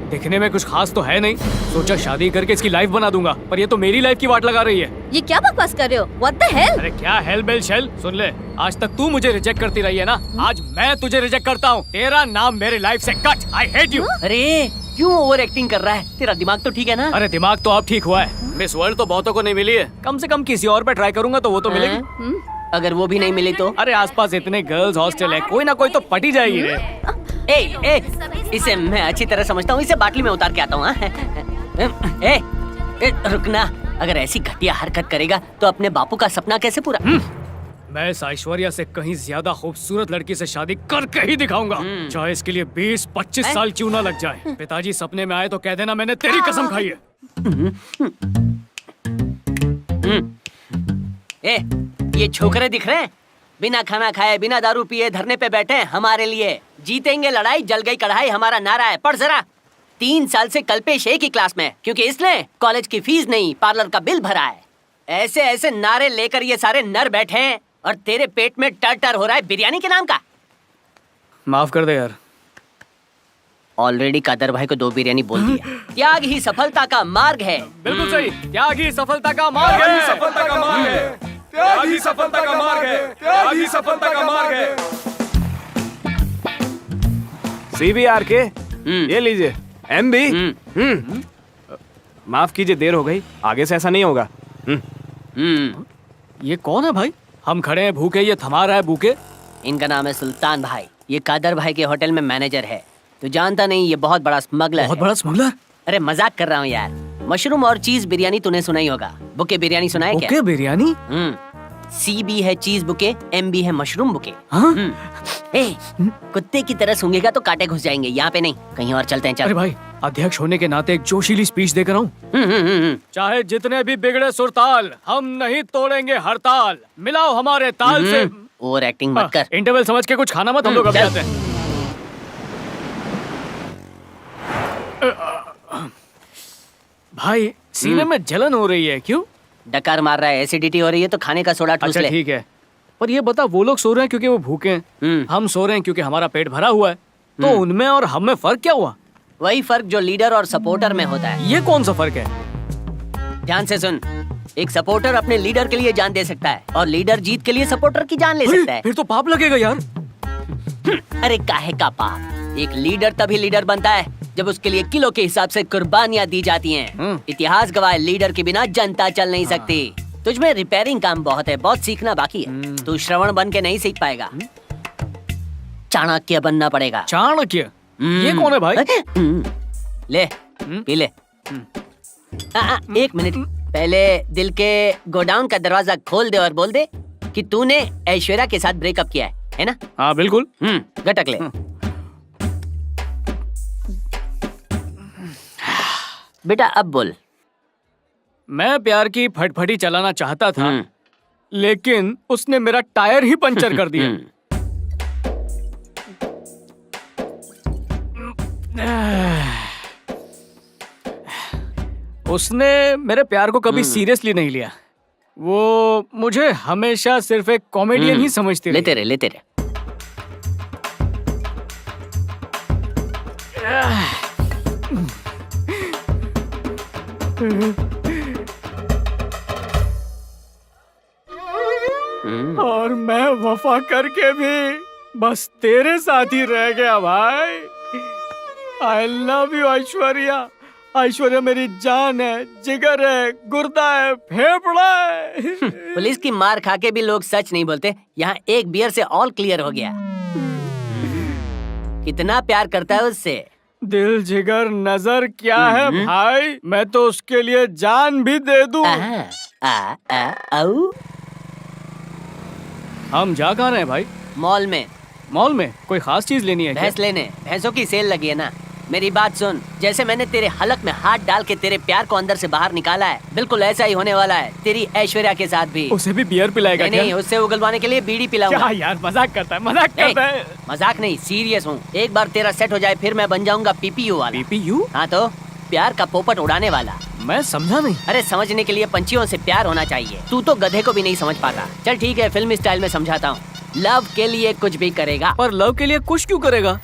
दिखने में कुछ खास तो है नहीं, सोचा शादी करके इसकी लाइफ बना दूंगा, पर ये तो मेरी लाइफ की वाट लगा रही है। ये क्या बकवास कर रहे हो? What the hell? अरे क्या हेल बेल शेल? सुन ले, आज तक तू मुझे रिजेक्ट करती रही है ना, आज मैं तुझे रिजेक्ट करता हूँ। तेरा नाम मेरी लाइफ से कट। I hate you. अरे क्यों ओवर एक्टिंग कर रहा है? तेरा दिमाग तो ठीक है ना? अरे दिमाग तो अब ठीक हुआ है। मिस वर्ल्ड तो बहुतों को नहीं मिली है, कम से कम किसी और पे ट्राई करूंगा तो वो तो मिलेगी। अगर वो भी नहीं मिली तो? अरे आसपास इतने गर्ल्स हॉस्टल है, कोई ना कोई तो पटी जाएगी रे। ए, इसे मैं अच्छी तरह समझता हूँ, इसे बाटली में उतार के आता हूँ। रुकना, अगर ऐसी घटिया हरकत करेगा तो अपने बापू का सपना कैसे पूरा? मैं इस ऐश्वर्या से कहीं ज्यादा खूबसूरत लड़की से शादी करके ही दिखाऊंगा, चाहे इसके लिए 20-25 साल क्यों ना लग जाए। पिताजी सपने में आए तो कह देना मैंने तेरी कसम खाई है। ये छोकरे दिख रहे हैं, बिना खाना खाए बिना दारू पिए धरने पे बैठे हैं हमारे लिए। जीतेंगे लड़ाई, जल गई कढ़ाई हमारा नारा है। पढ़ जरा। 3 साल से कल्पेश एक ही क्लास में, क्योंकि इसने कॉलेज की फीस नहीं पार्लर का बिल भरा है। ऐसे ऐसे नारे लेकर ये सारे नर बैठे हैं और तेरे पेट में टर हो रहा है बिरयानी के नाम का। माफ कर दे यार। ऑलरेडी कादर भाई को 2 बिरयानी बोल दिया। त्याग ही सफलता का मार्ग है। बिल्कुल सही, त्याग ही सफलता का मार्ग है। सफलता का मार्ग है, त्याग ही सफलता का मार्ग है, त्याग ही सफलता का मार्ग है। CBR के ये लीजिए। MB। माफ कीजिए देर हो गई, आगे से ऐसा नहीं होगा। ये कौन है भाई? हम खड़े हैं भूखे, ये थमा रहा है भूखे। इनका नाम है सुल्तान भाई, ये कादर भाई के होटल में मैनेजर है। तू जानता नहीं, ये बहुत बड़ा स्मगलर है। बहुत बड़ा स्मगलर? अरे मजाक कर रहा हूँ यार। मशरूम और चीज बिरयानी तूने सुना ही होगा। बुके बिरयानी सुना है क्या? बुके बिरयानी? CB है चीज बुके, MB है मशरूम बुके। हाँ? कुत्ते की तरह सूंघेगा तो कांटे घुस जाएंगे। यहाँ पे नहीं, कहीं और चलते हैं। चल। अरे भाई, अध्यक्ष होने के नाते एक जोशीली स्पीच देकर आऊं। चाहे जितने भी बिगड़े सुरताल, हम नहीं तोड़ेंगे हड़ताल। मिलाओ हमारे ताल से। ओवर एक्टिंग मत कर। इंटरवल समझ के कुछ खाना मत, हम लोग अभी आते हैं। भाई सीने में जलन हो रही है, क्यों? डकार मार रहा है, एसिडिटी हो रही है तो खाने का सोडा ठूस ले। अच्छा ठीक है, पर ये बता, वो लोग सो रहे हैं क्योंकि वो भूखे हैं, हम सो रहे हैं क्योंकि हमारा पेट भरा हुआ है, तो उनमें और हम में फर्क क्या हुआ? वही फर्क जो लीडर और सपोर्टर में होता है। ये कौन सा फर्क है? ध्यान से सुन। एक सपोर्टर अपने लीडर के लिए जान दे सकता है और लीडर जीत के लिए सपोर्टर की जान ले सकता है। फिर तो पाप लगेगा यार। अरे काहे का पाप? एक लीडर तभी लीडर बनता है जब उसके लिए किलो के हिसाब से कुर्बानियां दी जाती हैं। इतिहास गवाह, लीडर के बिना जनता चल नहीं सकती। तुझमें रिपेयरिंग काम बहुत है, बहुत सीखना बाकी है। तू श्रवण बन के नहीं सीख पाएगा, चाणक्य बनना पड़ेगा। चाणक्य? ये कौन है भाई? ले पी ले। 1 मिनट पहले दिल के गोडाउन का दरवाजा खोल दे और बोल दे कि तूने ऐश्वर्या के साथ ब्रेकअप किया है ना? हाँ बिल्कुल। गटक ले। बेटा अब बोल। मैं प्यार की फटफटी चलाना चाहता था, लेकिन उसने मेरा टायर ही पंचर कर दिया। उसने मेरे प्यार को कभी सीरियसली नहीं लिया। वो मुझे हमेशा सिर्फ एक कॉमेडियन ही समझती रही। लेते रहे। और मैं वफा करके भी बस तेरे साथ ही रह गया भाई। आई लव यू ऐश्वर्या। ऐश्वर्या मेरी जान है, जिगर है, गुर्दा है, फेफड़ा है। पुलिस की मार खा के भी लोग सच नहीं बोलते। यहाँ एक बियर से ऑल क्लियर हो गया। कितना प्यार करता है उससे। दिल जिगर नजर क्या है भाई, मैं तो उसके लिए जान भी दे दूं। हम जा कहाँ रहे हैं भाई? मॉल में। मॉल में कोई खास चीज लेनी है क्या? भैंस लेने, भैंसों की सेल लगी है ना। मेरी बात सुन, जैसे मैंने तेरे हलक में हाथ डाल के तेरे प्यार को अंदर से बाहर निकाला है, बिल्कुल ऐसा ही होने वाला है तेरी ऐश्वर्या के साथ भी। उसे भी बियर पिलाएगा नहीं, क्या? उससे उगलवाने के लिए बीड़ी पिलाऊंगा। क्या यार, मजाक करता है, मजाक करता है। मजाक नहीं, सीरियस हूँ। एक बार तेरा सेट हो जाए फिर मैं बन जाऊंगा पीपीयू वाला। पीपीयू? हाँ तो प्यार का पोपट उड़ाने वाला। मैं समझा नहीं। अरे समझने के लिए पंछियों से प्यार होना चाहिए, तू तो गधे को भी नहीं समझ पाता। चल ठीक है, फिल्मी स्टाइल में समझाता हूँ। लव के लिए कुछ भी करेगा। पर लव के लिए कुछ क्यों करेगा?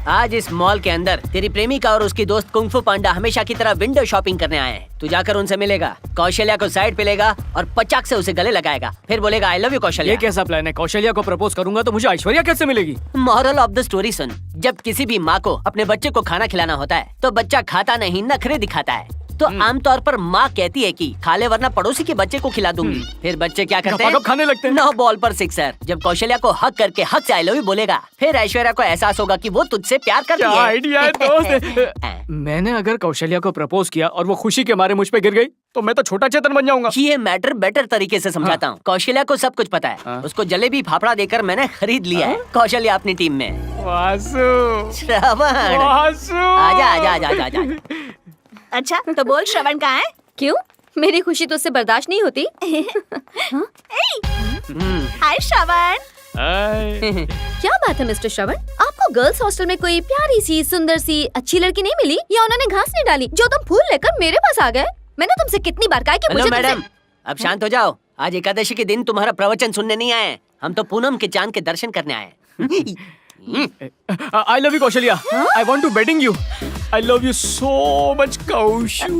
आज इस मॉल के अंदर तेरी प्रेमिका और उसकी दोस्त कुंफू पांडा हमेशा की तरह विंडो शॉपिंग करने आए हैं। तू जाकर उनसे मिलेगा, कौशल्या को साइड पे लेगा और पचाक से उसे गले लगाएगा, फिर बोलेगा आई लव यू कौशल्या। ये कैसा प्लान है? कौशल्या को प्रपोज करूंगा तो मुझे ऐश्वर्या कैसे मिलेगी? मॉरल ऑफ द स्टोरी सुन, जब किसी भी माँ को अपने बच्चे को खाना खिलाना होता है तो बच्चा खाता नहीं, नखरे दिखाता है। तो आमतौर पर माँ कहती है कि खा ले वरना पड़ोसी के बच्चे को खिला दूंगी। फिर बच्चे क्या करते हैं? खाने लगते हैं। 9 बॉल पर 6। जब कौशल्या को हक करके हक से आई लव यू बोलेगा, फिर ऐश्वर्या को एहसास होगा कि वो तुझसे प्यार करती है। क्या आइडिया है दोस्त। मैंने अगर कौशल्या को प्रपोज किया और वो खुशी के मारे मुझ पे गिर गई तो मैं तो छोटा चेतन बन जाऊंगा। ये मैटर बेटर तरीके से समझाता हूँ। कौशल्या को सब कुछ पता है। उसको जलेबी फाफड़ा देकर मैंने खरीद लिया है। कौशल्या अपनी टीम में। वासु, श्रवण, वासु। आजा आजा आजा आजा। अच्छा तो बोल, श्रवण कहाँ है? क्यों? मेरी खुशी तो उससे बर्दाश्त नहीं होती। हाय श्रवण। क्या बात है मिस्टर श्रवण, आपको गर्ल्स हॉस्टल में कोई प्यारी सी, सुंदर सी, अच्छी लड़की नहीं मिली, या उन्होंने घास नहीं डाली जो तुम फूल लेकर मेरे पास आ गए? मैंने तुमसे कितनी बार कहा कि हेलो मुझे मैडम, अब शांत हो जाओ। आज एकादशी के दिन तुम्हारा प्रवचन सुनने नहीं आए, हम तो पूनम के चांद के दर्शन करने आए। I love you, Kaushalya. I want to wedding you. I love you so much, Kaushu.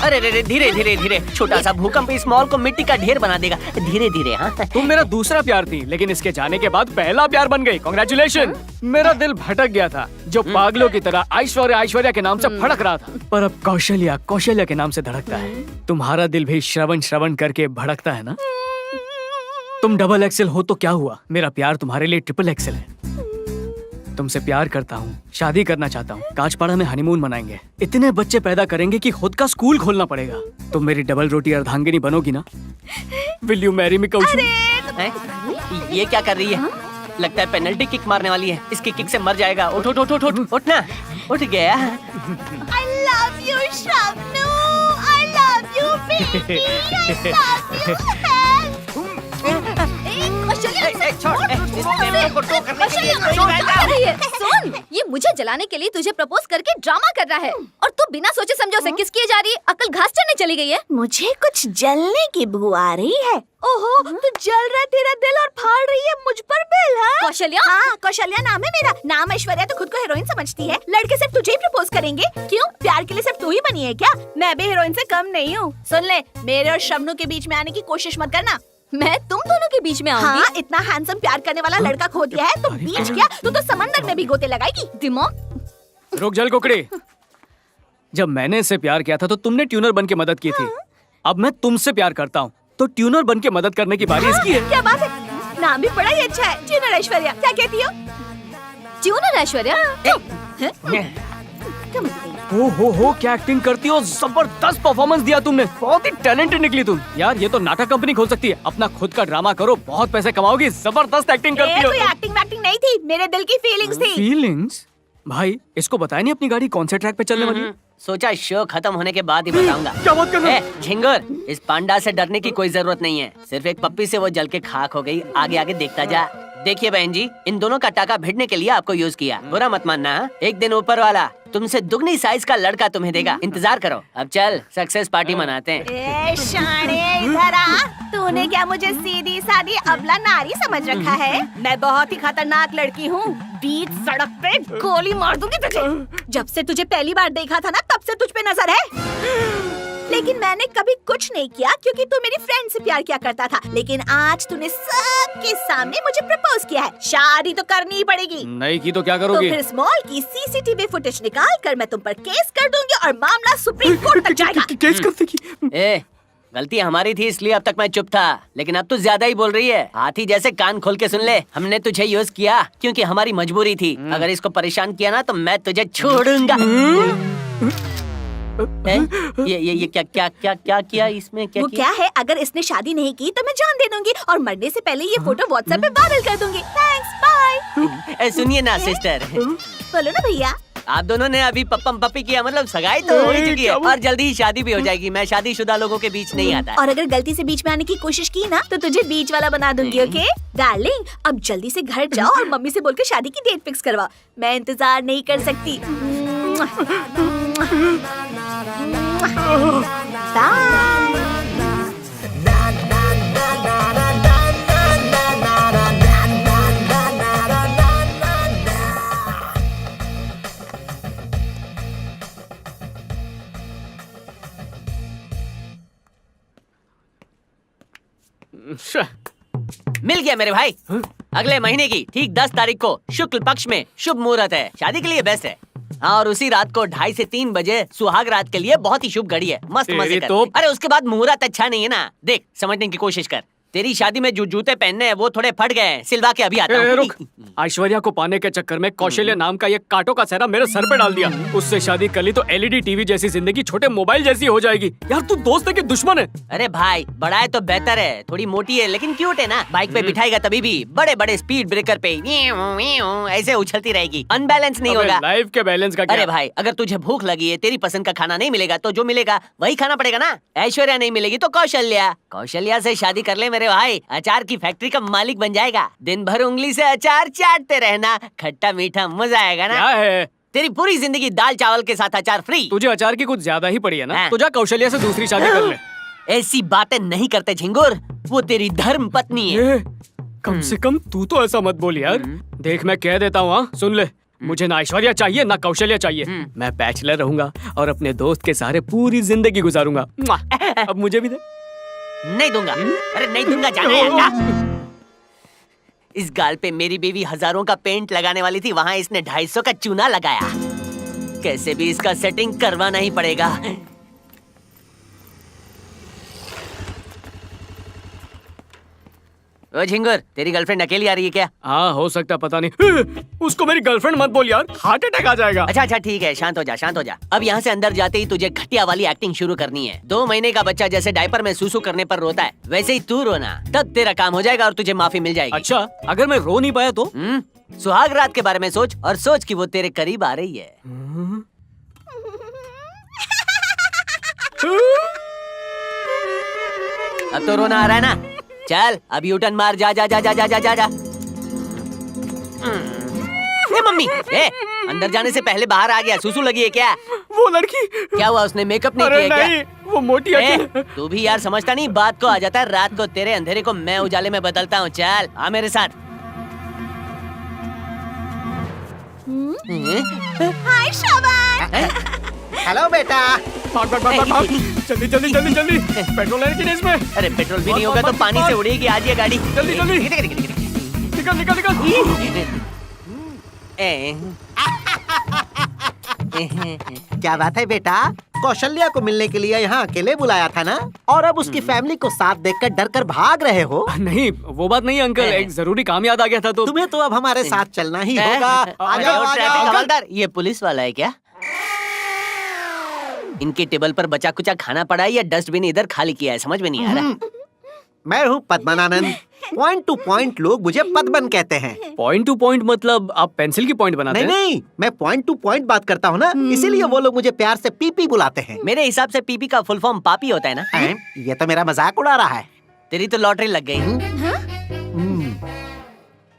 अरे रे, धीरे धीरे धीरे, छोटा सा भूकंप इस मॉल को मिट्टी का ढेर बना देगा। धीरे धीरे। हाँ, तुम मेरा दूसरा प्यार थी, लेकिन इसके जाने के बाद पहला प्यार बन गई। कांग्रेचुलेशन। मेरा दिल भटक गया था, जो पागलों की तरह ऐश्वर्या के नाम से फड़क रहा था, पर अब कौशल्या के नाम से धड़कता है। तुम्हारा दिल भी श्रवण करके भड़कता है ना? तुम डबल एक्सेल हो तो क्या हुआ, मेरा प्यार तुम्हारे लिए ट्रिपल एक्सेल है। तुमसे प्यार करता हूँ, शादी करना चाहता हूँ, कांचपाड़ा में हनीमून मनाएंगे, इतने बच्चे पैदा करेंगे कि खुद का स्कूल खोलना पड़ेगा। तुम मेरी डबल रोटी अर्धांगिनी बनोगी ना? Will you marry me Kaushu? ये क्या कर रही है? लगता है पेनल्टी किक मारने वाली है। इसकी किक से मर जाएगा। उठ उठ उठ उठ उठ, उठना। उठ गया। I love you श्रवणु, I love you baby, I love you। सुन, ये मुझे जलाने के लिए तुझे प्रपोज करके ड्रामा कर रहा है, और तू बिना सोचे समझे उसे किस किए जा रही है? अकल घास चढ़ने चली गई है। मुझे कुछ जलने की बू आ रही है। ओहो, तो जल रहा है तेरा दिल और फाड़ रही है मुझ पर बिल। हाँ कौशल्या? हाँ, कौशल्या नाम है मेरा। नाम ऐश्वर्या तो खुद को हीरोइन समझती है। लड़के सिर्फ तुझे ही प्रपोज करेंगे। क्यों? प्यार के लिए सिर्फ तू ही बनी है क्या? मैं भी हीरोइन से कम नहीं हूँ। सुन ले, मेरे और श्रवणु के बीच में आने की कोशिश मत करना। मैं तुम दोनों के बीच में आऊंगी? हाँ, इतना हैंडसम प्यार करने वाला लड़का खो दिया है तो बीच क्या, तू तो समंदर में भी गोते लगाएगी। दिमाग रुक जल कुकड़ी। जब मैंने इससे प्यार किया था तो तुमने ट्यूनर बन के मदद की थी। अब मैं तुमसे प्यार करता हूँ तो ट्यूनर बन के मदद करने की बारी इसकी है। क्या बात है, नाम भी बड़ा ही अच्छा है, ट्यूनर ऐश्वर्या। क्या कहती हो? ट्यूनर ऐश्वर्या? हो, क्या एक्टिंग करती हो। जबरदस्त परफॉर्मेंस दिया तुमने, बहुत ही टैलेंटेड निकली तुम। यार ये तो नाटक कंपनी खोल सकती है। अपना खुद का ड्रामा करो, बहुत पैसे कमाओगी। जबरदस्त एक्टिंग करती हो। कोई एक्टिंग वैक्टिंग नहीं थी, मेरे दिल की फीलिंग्स थी। फीलिंग्स? भाई इसको बताया नहीं अपनी गाड़ी कौन से ट्रैक पे चलने वाली है? सोचा शो खत्म होने के बाद ही बताऊंगा। क्या बात कर रहे हो? झिंगुर, इस पांडा से डरने की कोई जरूरत नहीं है। सिर्फ एक पप्पी से वो जल के खाक हो गई। आगे आगे देखता जा। देखिए बहन जी, इन दोनों का टाका भिड़ने के लिए आपको यूज किया। बुरा मत मानना। एक दिन ऊपर वाला तुमसे दुगनी साइज का लड़का तुम्हें देगा। इंतजार करो। अब चल सक्सेस पार्टी मनाते हैं। ए शाणे, इधर आ। तूने क्या मुझे सीधी सादी अबला नारी समझ रखा है? मैं बहुत ही खतरनाक लड़की हूँ। बीच सड़क पे गोली मार दूंगी तुझे। जब से तुझे पहली बार देखा था ना, तब से तुझ पे नजर है। लेकिन मैंने कभी कुछ नहीं किया क्योंकि तू मेरी फ्रेंड से प्यार किया करता था। लेकिन आज तूने सबके सामने मुझे प्रपोज किया है। शादी तो करनी ही पड़ेगी। नहीं की तो क्या तो करोगी? फिर इस मॉल की सीसीटीवी फुटेज निकाल कर मैं तुम पर केस कर दूंगी और मामला सुप्रीम कोर्ट तक जाएगा। केस कर देगी? ए, गलती हमारी थी इसलिए अब तक मैं चुप था, लेकिन अब तू ज्यादा ही बोल रही है। हाथी जैसे कान खोल के सुन ले। हमने तुझे यूज किया क्योंकि हमारी मजबूरी थी। अगर इसको परेशान किया ना तो मैं तुझे छोड़ूंगा। ये क्या किया इसमें? क्या वो किया? क्या है, अगर इसने शादी नहीं की तो मैं जान दे दूंगी और मरने से पहले ये फोटो व्हाट्सएप पे वायरल कर दूंगी। Thanks, bye. सुनिए ना सिस्टर, बोलो ना भैया। आप दोनों ने अभी पप्पम पप्पी किया, मतलब सगाई तो हो ही चुकी है और जल्दी ही शादी भी हो जाएगी। मैं शादीशुदा लोगों के बीच नहीं आता। और अगर गलती से बीच में आने की कोशिश की ना तो तुझे बीच वाला बना दूंगी। ओके डार्लिंग, अब जल्दी से घर जाओ और मम्मी से बोल के शादी की डेट फिक्स करवाओ। मैं इंतजार नहीं कर सकती। बाय। मिल गया मेरे भाई। अगले महीने की ठीक 10 तारीख को शुक्ल पक्ष में शुभ मुहूर्त है। शादी के लिए बेस्ट है। हाँ, और उसी रात को 2:30 से 3 बजे सुहाग रात के लिए बहुत ही शुभ घड़ी है। मस्त मजे कर। तो अरे उसके बाद मुहूर्त अच्छा नहीं है ना। देख, समझने की कोशिश कर। तेरी शादी में जो जूते पहनने हैं वो थोड़े फट गए हैं। सिलवा के अभी आता हूँ। रुक। ऐश्वर्या को पाने के चक्कर में कौशल्या नाम का ये कांटों का सेहरा मेरे सर पे डाल दिया। उससे शादी कर ली तो एलईडी टीवी जैसी जिंदगी छोटे मोबाइल जैसी हो जाएगी। यार तू दोस्त है कि दुश्मन है? अरे भाई, बड़ा है तो बेहतर है। थोड़ी मोटी है लेकिन क्यूट है ना। बाइक पे बिठाएगा तभी भी बड़े बड़े स्पीड ब्रेकर पे ऐसे उछलती रहेगी। अनबैलेंस नहीं होगा। लाइफ के बैलेंस का क्या? अरे भाई, अगर तुझे भूख लगी है, तेरी पसंद का खाना नहीं मिलेगा तो जो मिलेगा वही खाना पड़ेगा ना। ऐश्वर्या नहीं मिलेगी तो कौशल्या। कौशल्या से शादी कर ले मेरे भाई। अचार की फैक्ट्री का मालिक बन जाएगा। दिन भर उंगली से अचार चाटते रहना। खट्टा मीठा मजा आएगा ना। क्या है? तेरी पूरी जिंदगी दाल चावल के साथ अचार फ्री। तुझे अचार की कुछ ज्यादा ही पड़ी है ना। हाँ। तो जा कौशल्या से दूसरी शादी कर ले। ऐसी बातें नहीं करते झिंगुर। वो तेरी धर्म पत्नी है। कम से कम तू तो ऐसा मत बोल यार। देख, मैं कह देता हूँ, सुन ले। मुझे ना ऐश्वर्या चाहिए ना कौशल्या चाहिए। मैं बैचलर रहूंगा और अपने दोस्त के सहारे पूरी जिंदगी गुजारूंगा। अब मुझे भी दे। नहीं दूंगा। अरे नहीं दूंगा, जाने यार। इस गाल पे मेरी बीवी हजारों का पेंट लगाने वाली थी, वहाँ इसने 250 का चूना लगाया। कैसे भी इसका सेटिंग करवाना ही पड़ेगा। ओ झिंगुर, तेरी गर्लफ्रेंड अकेली आ रही है क्या? हाँ, हो सकता, पता नहीं। उसको मेरी गर्लफ्रेंड मत बोल यार, हार्ट अटैक आ जाएगा। अच्छा ठीक है, शांत हो जा, शांत हो जा। अब यहाँ से अंदर जाते ही तुझे घटिया वाली एक्टिंग शुरू करनी है। 2 महीने का बच्चा जैसे डायपर में सूसू करने पर रोता है, वैसे ही तू रोना। तब तेरा काम हो जाएगा और तुझे माफी मिल जाएगी। अच्छा, अगर मैं रो नहीं पाया तो? सुहाग रात के बारे में सोच और सोच कि वो तेरे करीब आ रही है। अब तो रोना आ रहा है ना? चल अब यूटर्न मार। जा जा जा जा जा जा जा जा। ए मम्मी, अंदर जाने से पहले बाहर आ गया। सुसु लगी है क्या? वो लड़की क्या हुआ, उसने मेकअप नहीं किया क्या? वो मोटी है। तू भी यार समझता नहीं, बात को आ जाता है। रात को तेरे अंधेरे को मैं उजाले में बदलता हूँ। चल आ मेरे साथ। हाय शाबाश। हेलो बेटा। जल्दी जल्दी जल्दी जल्दी, पेट्रोल है कि नहीं इसमें? अरे पेट्रोल भी नहीं होगा तो पानी से उड़ेगी आज ये गाड़ी। जल्दी जल्दी निकल निकल निकल। क्या बात है बेटा, कौशल्या को मिलने के लिए यहाँ अकेले बुलाया था ना, और अब उसकी फैमिली को साथ देखकर डर कर भाग रहे हो? नहीं, वो बात नहीं अंकल, एक जरूरी काम याद आ गया था तो। तुम्हें तो अब हमारे साथ चलना ही होगा। आ जाओ, आ ट्रैफिक जाओ। हवलदार, ये पुलिस वाला है क्या? इनके टेबल पर बचा कुचा खाना पड़ा है या डस्टबिन इधर खाली किया है, समझ में नहीं आ रहा। मैं हूँ पद्मनानंद। पॉइंट टू पॉइंट लोग मुझे पद्मन कहते हैं। पॉइंट टू पॉइंट मतलब आप पेंसिल की पॉइंट बनाते हैं? नहीं, मैं पॉइंट टू पॉइंट बात करता हूँ ना, इसीलिए वो लोग मुझे प्यार से पीपी बुलाते हैं। मेरे हिसाब से पीपी का फुल फॉर्म पापी होता है ना? ये तो मेरा मजाक उड़ा रहा है। तेरी तो लॉटरी लग गई।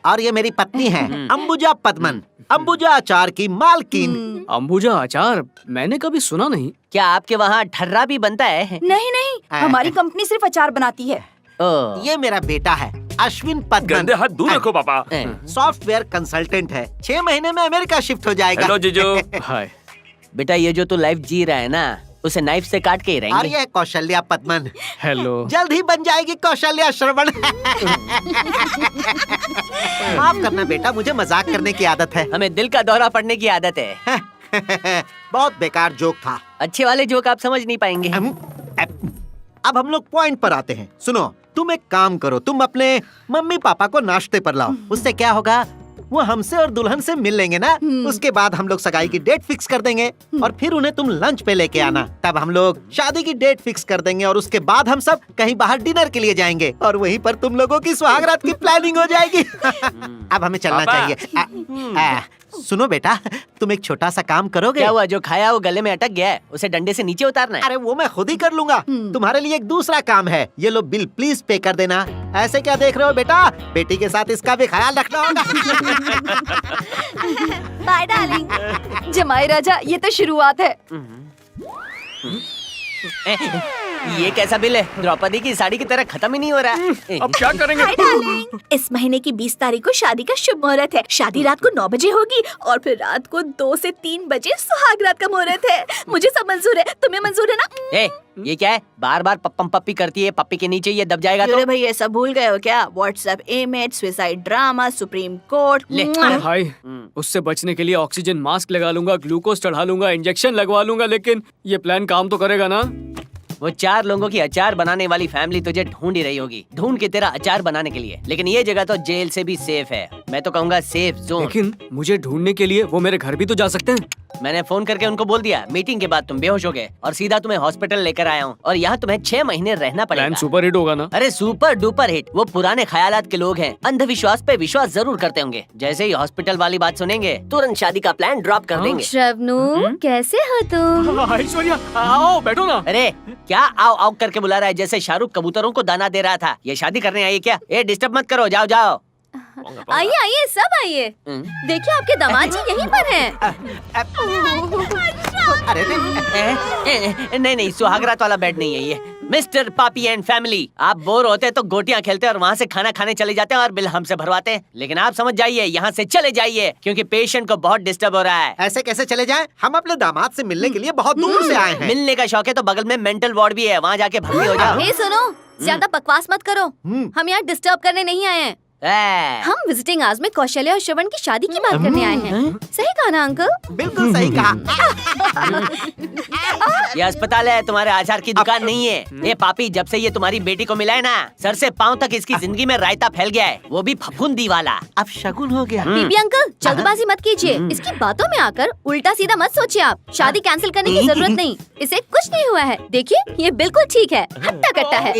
और ये मेरी पत्नी है अंबुजा पद्मन, अंबुजा अचार की मालकिन। अंबुजा अचार मैंने कभी सुना नहीं। क्या आपके वहाँ ठर्रा भी बनता है? नहीं नहीं, हमारी कंपनी सिर्फ अचार बनाती है। ये मेरा बेटा है अश्विन पद्मन। गंदे हाथ दूर रखो पापा। सॉफ्टवेयर कंसल्टेंट है, 6 महीने में अमेरिका शिफ्ट हो जाएगा। हेलो जीजू। हाय बेटा, ये जो तू लाइफ जी रहा है ना, उसे नाइफ से काट के ही और रहेंगे। ये कौशल्या पद्मन। हेलो। जल्द ही बन जाएगी कौशल्या श्रवण। माफ करना बेटा, मुझे मजाक करने की आदत है। हमें दिल का दौरा पड़ने की आदत है। बहुत बेकार जोक था। अच्छे वाले जोक आप समझ नहीं पाएंगे। अब हम लोग पॉइंट पर आते हैं। सुनो, तुम एक काम करो, तुम अपने मम्मी पापा को नाश्ते पर लाओ। उससे क्या होगा, वो हमसे और दुल्हन से मिल लेंगे ना, उसके बाद हम लोग सगाई की डेट फिक्स कर देंगे और फिर उन्हें तुम लंच पे लेके आना। तब हम लोग शादी की डेट फिक्स कर देंगे और उसके बाद हम सब कहीं बाहर डिनर के लिए जाएंगे और वहीं पर तुम लोगों की सुहागरात की प्लानिंग हो जाएगी। अब हमें चलना चाहिए। सुनो बेटा, तुम एक छोटा सा काम करोगे? क्या हुआ? जो खाया वो गले में अटक गया है, उसे डंडे से नीचे उतारना है। अरे वो मैं खुद ही कर लूंगा। तुम्हारे लिए एक दूसरा काम है, ये लो बिल प्लीज पे कर देना। ऐसे क्या देख रहे हो बेटा, बेटी के साथ इसका भी ख्याल रखना होगा। Bye darling. जमाई राजा, ये तो शुरुआत है। ये कैसा बिल है? द्रौपदी की साड़ी की तरह खत्म ही नहीं हो रहा है। अब क्या करेंगे? हाय डार्लिंग, इस महीने की 20 तारीख को शादी का शुभ मुहूर्त है। शादी रात को 9 बजे होगी और फिर रात को 2 से 3 बजे सुहाग रात का मुहूर्त है। मुझे सब मंजूर है, तुम्हें मंजूर है ना? ये क्या है? बार बार पप्पम पप्पी करती है, पप्पी के नीचे ये दब जाएगा तो? अरे भाई, ये सब भूल गए हो क्या? WhatsApp image, suicide drama, supreme court. भाई, उससे बचने के लिए ऑक्सीजन मास्क लगा लूंगा, ग्लूकोज चढ़ा लूंगा, इंजेक्शन लगवा लूंगा, लेकिन ये प्लान काम तो करेगा ना? वो 4 लोगों की अचार बनाने वाली फैमिली तुझे ढूंढ ही रही होगी, ढूंढ के तेरा अचार बनाने के लिए। लेकिन ये जगह तो जेल से भी सेफ है, मैं तो कहूँगा सेफ जोन। लेकिन मुझे ढूंढने के लिए वो मेरे घर भी तो जा सकते हैं। मैंने फोन करके उनको बोल दिया, मीटिंग के बाद तुम बेहोश हो गए और सीधा तुम्हें हॉस्पिटल लेकर आया हूँ और यहाँ तुम्हें 6 महीने रहना प्लान पड़ेगा। सुपर हिट होगा ना? अरे सुपर डुपर हिट। वो पुराने ख्यालात के लोग हैं, अंधविश्वास पे विश्वास जरूर करते होंगे। जैसे ही हॉस्पिटल वाली बात सुनेंगे तुरंत शादी का प्लान ड्रॉप कर देंगे। श्रवनू, कैसे हो तुम? ऐश्वर्या, आओ बैठो ना। अरे क्या आओ आओ करके बुला रहा है, जैसे शाहरुख कबूतरों को दाना दे रहा था। ये शादी करने आई क्या? ए डिस्टर्ब मत करो, जाओ जाओ। आइए आइए, सब आइए। देखिए आपके दामाद जी यहीं पर हैं। अरे नहीं नहीं, सुहागरात वाला बेड नहीं है ये। मिस्टर पापी एंड फैमिली, आप बोर होते हैं तो गोटियां खेलते हैं और वहाँ से खाना खाने चले जाते हैं और बिल हमसे भरवाते हैं। लेकिन आप समझ जाइए, यहाँ से चले जाइए क्योंकि पेशेंट को बहुत डिस्टर्ब हो रहा है। ऐसे कैसे चले जाएं? हम अपने दामाद से मिलने के लिए बहुत दूर से आए हैं। मिलने का शौक है तो बगल में मेंटल वार्ड भी है, वहाँ जाके भर्ती हो जाओ। ए सुनो, ज्यादा बकवास मत करो। हम यहाँ डिस्टर्ब करने नहीं आए हैं। हम विजिटिंग आज में कौशल्या और श्रवण की शादी की बात करने आए हैं। सही कहा ना अंकल? बिल्कुल सही कहा। ये अस्पताल है, तुम्हारे आचार की दुकान नहीं है। ये पापी, जब से ये तुम्हारी बेटी को मिला है ना, सर से पाँव तक इसकी जिंदगी में रायता फैल गया है, वो भी फफूंदी वाला। अब शगुन हो गया। बीबी अंकल, जल्दबाजी मत कीजिए। इसकी बातों में आकर उल्टा सीधा मत सोचिए आप। शादी कैंसिल करने की जरूरत नहीं, इसे कुछ नहीं हुआ है। देखिए ये बिल्कुल ठीक है, हट्टा कट्टा है।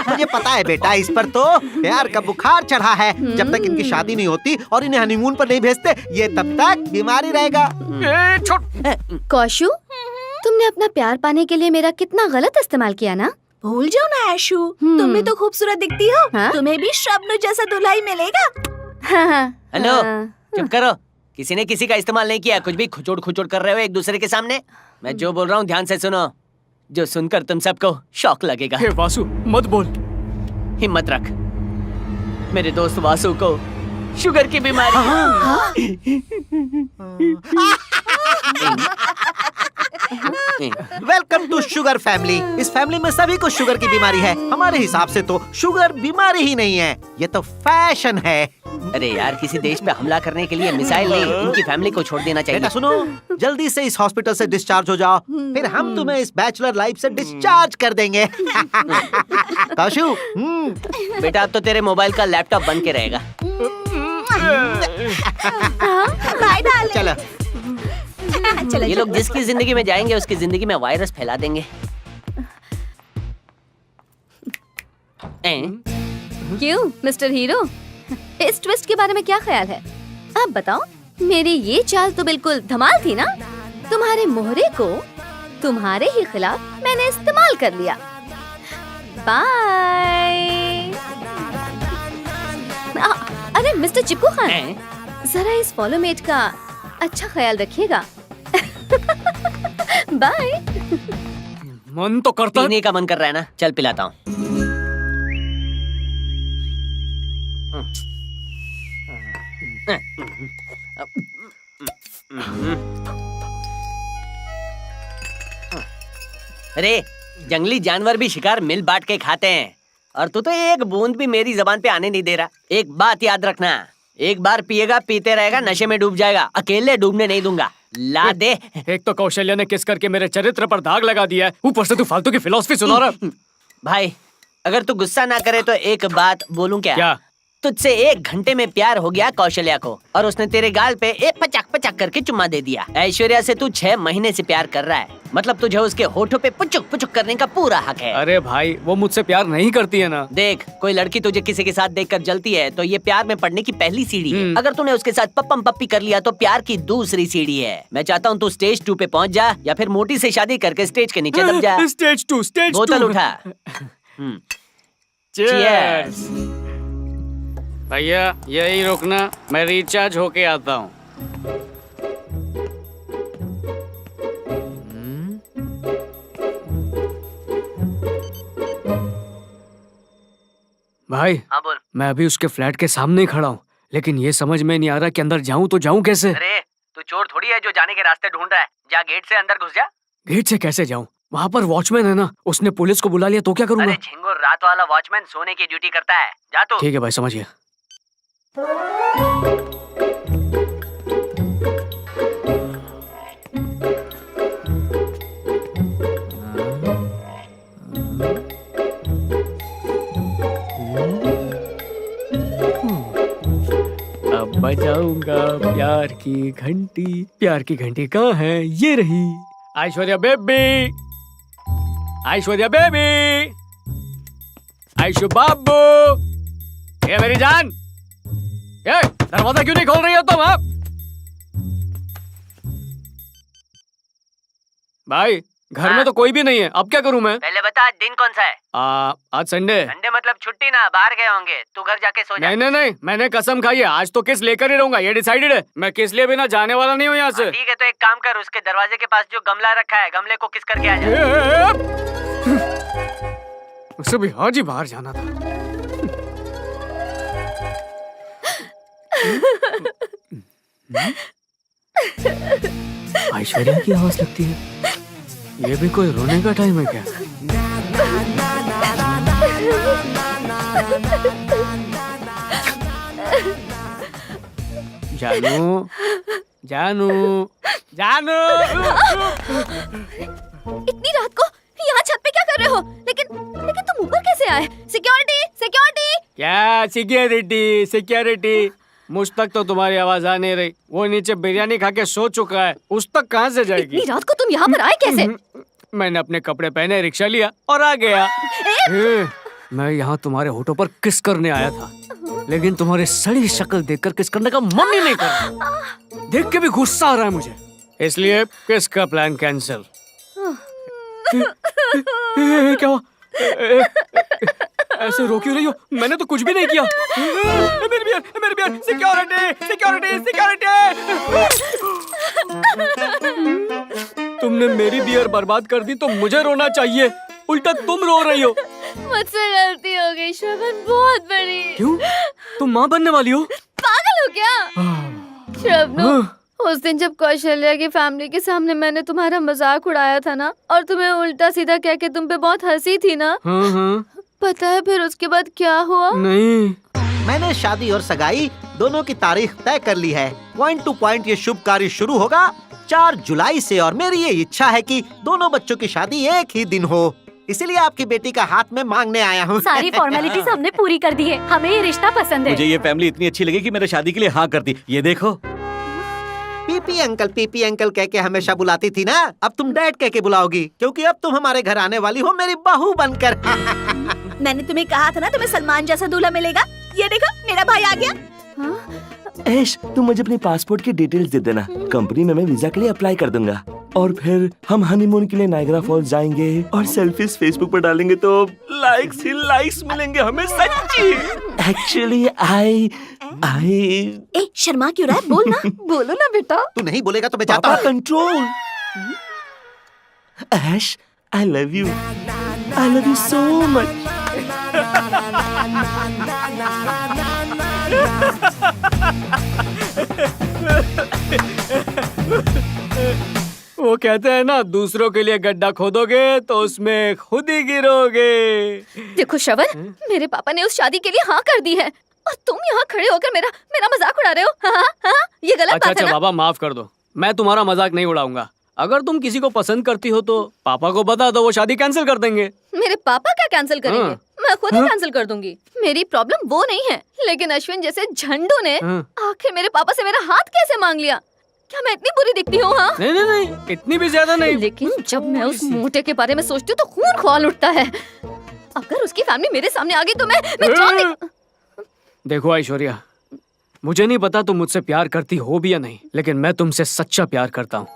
मुझे पता है बेटा, इस पर तो प्यार का बुखार चढ़ा है। जब तक इनकी शादी नहीं होती और इन्हें हनीमून पर नहीं भेजते, ये तब तक बीमारी रहेगा। कौशु, तुमने अपना प्यार पाने के लिए मेरा कितना गलत इस्तेमाल किया ना? भूल जाओ ना ऐशु, तुम भी तो खूबसूरत दिखती हो। तुम्हें भी श्रवणु जैसा दूल्हा ही मिलेगा। हेलो, चुप करो। किसी ने किसी का इस्तेमाल नहीं किया। कुछ भी खुचोड़ खुचोड़ कर रहे हो एक दूसरे के सामने। मैं जो बोल रहा हूँ ध्यान से सुनो, जो सुनकर तुम सबको शौक लगेगा। हे वासु, मत बोल। हिम्मत रख। मेरे दोस्त वासु को शुगर की बीमारी वेलकम टू शुगर फैमिली। इस फैमिली में सभी को शुगर की बीमारी है। हमारे हिसाब से तो शुगर बीमारी ही नहीं है, ये तो फैशन है। अरे यार, किसी देश पे हमला करने के लिए मिसाइल नहीं, इनकी फैमिली को छोड़ देना चाहिए। बेटा सुनो, जल्दी से इस हॉस्पिटल से डिस्चार्ज हो जाओ, फिर हम तुम्हें इस बैचलर लाइफ से डिस्चार्ज कर देंगे। कौशु, बेटा अब तो तेरे मोबाइल का लैपटॉप बन के रहेगा। Bye darling. चलो। चलो, ये लोग जिसकी जिंदगी में जाएंगे उसकी जिंदगी में वायरस फैला देंगे। क्यों मिस्टर हीरो, इस ट्विस्ट के बारे में क्या ख्याल है? आप बताओ। मेरी ये चाल तो बिल्कुल धमाल थी ना? तुम्हारे मोहरे को तुम्हारे ही खिलाफ मैंने इस्तेमाल कर लिया। बाय। अरे मिस्टर चिप्कू खान, जरा इस फॉलोमेट का अच्छा ख्याल रखिएगा। बाय। मन तो करता पीने का मन कर रहा है ना, चल पिलाता हूँ। अरे जंगली जानवर भी शिकार मिल बांट के खाते हैं और तू तो एक बूंद भी मेरी जबान पे आने नहीं दे रहा। एक बात याद रखना, एक बार पिएगा पीते रहेगा, नशे में डूब जाएगा। अकेले डूबने नहीं दूंगा। ला दे। एक तो कौशल्या ने किस करके मेरे चरित्र पर दाग लगा दिया है, ऊपर से तू फालतू की फिलॉसफी सुना रहा। भाई अगर तू गुस्सा ना करे तो एक बात बोलूं क्या? तुझसे 1 घंटे में प्यार हो गया कौशल्या को, और उसने तेरे गाल पे एक पचक पचक करके चुम्मा दे दिया। ऐश्वर्या से तू 6 महीने से प्यार कर रहा है, मतलब तुझे उसके होठों पे पुचुक पुचुक करने का पूरा हक है। अरे भाई वो मुझसे प्यार नहीं करती है ना। देख, कोई लड़की तुझे किसी के साथ देखकर जलती है तो ये प्यार में पड़ने की पहली सीढ़ी है। अगर तूने उसके साथ पप्पम पप्पी कर लिया तो प्यार की दूसरी सीढ़ी है। मैं चाहता हूँ तू स्टेज 2 पे पहुँच जा, या फिर मोटी से शादी करके स्टेज के नीचे दब जा। स्टेज 2 बोतल उठा। Cheers! भैया यही रुकना, मैं रिचार्ज होके आता हूँ। भाई हाँ बोल। मैं अभी उसके फ्लैट के सामने ही खड़ा हूँ, लेकिन ये समझ में नहीं आ रहा कि अंदर जाऊँ तो जाऊँ कैसे। अरे तू चोर थोड़ी है जो जाने के रास्ते ढूंढ रहा है। जा गेट से अंदर घुस जा। गेट से कैसे जाऊँ? वहाँ पर वॉचमैन है ना, उसने पुलिस को बुला लिया तो क्या करूँगा? अरे झिंगुर, रात वाला वॉचमैन सोने की ड्यूटी करता है। जा तू। ठीक है भाई, समझ गया। अब बजाऊंगा प्यार की घंटी। प्यार की घंटी कहाँ है? ये रही। ऐश्वर्या बेबी, ऐश्वर्या बेबी, आयशु बाबू, ये मेरी जान, ये दरवाजा क्यों नहीं खोल रही हो तुम? आप भाई घर में तो कोई भी नहीं है, अब क्या करूं मैं? पहले बता आज दिन कौन सा है? आज संडे। संडे मतलब छुट्टी ना, बाहर गए होंगे। तू घर जाके सो जा। नहीं, मैंने कसम खाई है, आज तो किस लेकर ही रहूंगा, ये डिसाइडेड है। मैं किस लिए बिना जाने वाला नहीं हूँ यहाँ से। ठीक है, तो एक काम कर, उसके दरवाजे के पास जो गमला रखा है, गमले को किस करके आ जा। उसे भी आज ही बाहर जाना था। ऐश्वर्या की आवाज लगती है, ये भी कोई रोने का टाइम है क्या? जानू, जानू, जानू। इतनी रात को यहाँ छत पे क्या कर रहे हो? लेकिन तुम ऊपर कैसे आए? Security, security. क्या सिक्योरिटी? सिक्योरिटी मुझ तक तो तुम्हारी आवाज आ नहीं रही। वो नीचे बिरयानी खा के सो चुका है, उस तक कहाँ से जाएगी? इतनी रात को तुम यहाँ पर आए कैसे? मैंने अपने कपड़े पहने, रिक्शा लिया और आ गया। मैं यहाँ तुम्हारे होठों पर किस करने आया था, लेकिन तुम्हारी सड़ी शक्ल देखकर किस करने का मन ही नहीं कर रहा। देख के भी गुस्सा आ रहा है मुझे, इसलिए किस का प्लान कैंसिल। क्या हुआ? ऐसे रो क्यों रही हो? मैंने तो कुछ भी नहीं किया। मेरी बियर, सिक्योरिटी, सिक्योरिटी, सिक्योरिटी। तुमने मेरी बियर बर्बाद कर दी तो मुझे रोना चाहिए, उल्टा तुम रो रही हो। मुझसे गलती हो गई श्रवण, बहुत बड़ी। क्यों? तुम माँ बनने वाली हो? पागल हो क्या? श्रवण, उस दिन जब कौशल्या की फैमिली के सामने मैंने तुम्हारा मजाक उड़ाया था ना, और तुम्हें उल्टा सीधा कह के तुम पे बहुत हंसी थी ना। हाँ। पता है फिर उसके बाद क्या हुआ? नहीं। मैंने शादी और सगाई दोनों की तारीख तय कर ली है। पॉइंट टू पॉइंट ये शुभ कार्य शुरू होगा 4 जुलाई से, और मेरी ये इच्छा है कि दोनों बच्चों की शादी एक ही दिन हो। इसीलिए आपकी बेटी का हाथ में मांगने आया हूँ। सारी फॉर्मेलिटीज हमने पूरी कर दी है, हमें ये रिश्ता पसंद है। मुझे ये फैमिली इतनी अच्छी लगी कि मेरे शादी के लिए हाँ कर दी। ये देखो, पीपी अंकल कह के हमेशा बुलाती थी ना, अब तुम डैड कह के बुलाओगी, क्योंकि अब तुम हमारे घर आने वाली हो मेरी बहू बनकर। मैंने तुम्हें कहा था ना तुम्हें सलमान जैसा दूल्हा मिलेगा। ये देखो मेरा भाई आ गया। ऐश, तुम मुझे अपनी पासपोर्ट की डिटेल्स दे देना, कंपनी में मैं वीजा के लिए अप्लाई कर दूंगा, और फिर हम हनीमून के लिए नायग्रा फॉल्स जाएंगे और सेल्फीज फेसबुक पर डालेंगे तो लाइक्स ही लाइक्स मिलेंगे हमें। सच्ची एक्चुअली आई ए शर्मा क्यों रहा है? बोल ना। बोलो ना बेटा। तू नहीं बोलेगा तो मैं जाता हूँ। Control. Ash, I love you so much. वो कहते हैं ना, दूसरों के लिए गड्ढा खोदोगे तो उसमें खुद ही गिरोगे। देखो श्रवण, मेरे पापा ने उस शादी के लिए हाँ कर दी है, और तुम यहाँ खड़े होकर मेरा मजाक उड़ा रहे हो। हाँ, ये गलत बात है ना? बाबा माफ कर दो, मैं तुम्हारा मजाक नहीं उड़ाऊंगा। अगर तुम किसी को पसंद करती हो तो पापा को बता दो, वो शादी कैंसिल कर देंगे। मेरे पापा क्या कैंसिल करेंगे? मैं खुद ही कैंसिल कर दूंगी। मेरी प्रॉब्लम वो नहीं है, लेकिन अश्विन जैसे झंडू ने आखिर मेरे पापा से मेरा हाथ कैसे मांग लिया? क्या मैं इतनी बुरी दिखती हूँ? हाँ नहीं नहीं नहीं, इतनी भी ज्यादा नहीं। लेकिन जब मैं उस मोटे के बारे में सोचती हूँ तो खून खौल उठता है। अगर उसकी फैमिली मेरे सामने आ गई तो मैं जान देखो ऐश्वर्या, मुझे नहीं पता तुम मुझसे प्यार करती हो भी या नहीं, लेकिन मैं तुमसे सच्चा प्यार करता हूँ।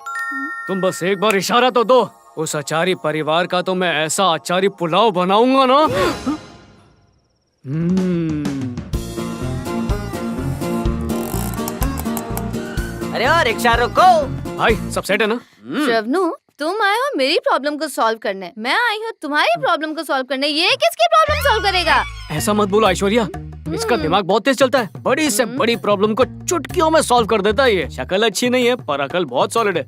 तुम बस एक बार इशारा तो दो, उस आचारी परिवार का तो मैं ऐसा आचारी पुलाव बनाऊंगा ना। अरे और रिक्शा रोको। भाई सब सेट है ना? श्रवणु, तुम आए हो मेरी प्रॉब्लम को सॉल्व करने, मैं आई हूँ तुम्हारी प्रॉब्लम को सॉल्व करने। ये किसकी प्रॉब्लम सॉल्व करेगा? ऐसा मत बोलो ऐश्वर्या, इसका दिमाग बहुत तेज चलता है। बड़ी से बड़ी प्रॉब्लम को चुटकियों में सॉल्व कर देता है ये। शक्ल अच्छी नहीं है पर अकल बहुत सॉलिड है।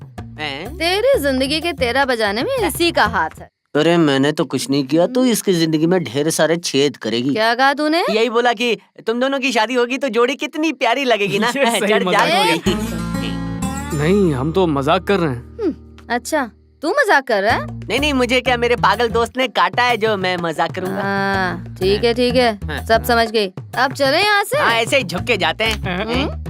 तेरी जिंदगी के तेरा बजाने में इसी का हाथ है। अरे मैंने तो कुछ नहीं किया, तो इसकी जिंदगी में ढेर सारे छेद करेगी। क्या कहा तूने? यही बोला कि तुम दोनों की शादी होगी तो जोड़ी कितनी प्यारी लगेगी ना। ये सही जड़ मजाक जाग हो हो गई। नहीं, हम तो मजाक कर रहे हैं। अच्छा, तू मजाक कर रहा है? नहीं, मुझे क्या, मेरे पागल दोस्त ने काटा है जो मैं मजाक करूंगा। हाँ, ठीक है, सब समझ गई। अब चले यहाँ से। हाँ, ऐसे ही झुक के जाते हैं।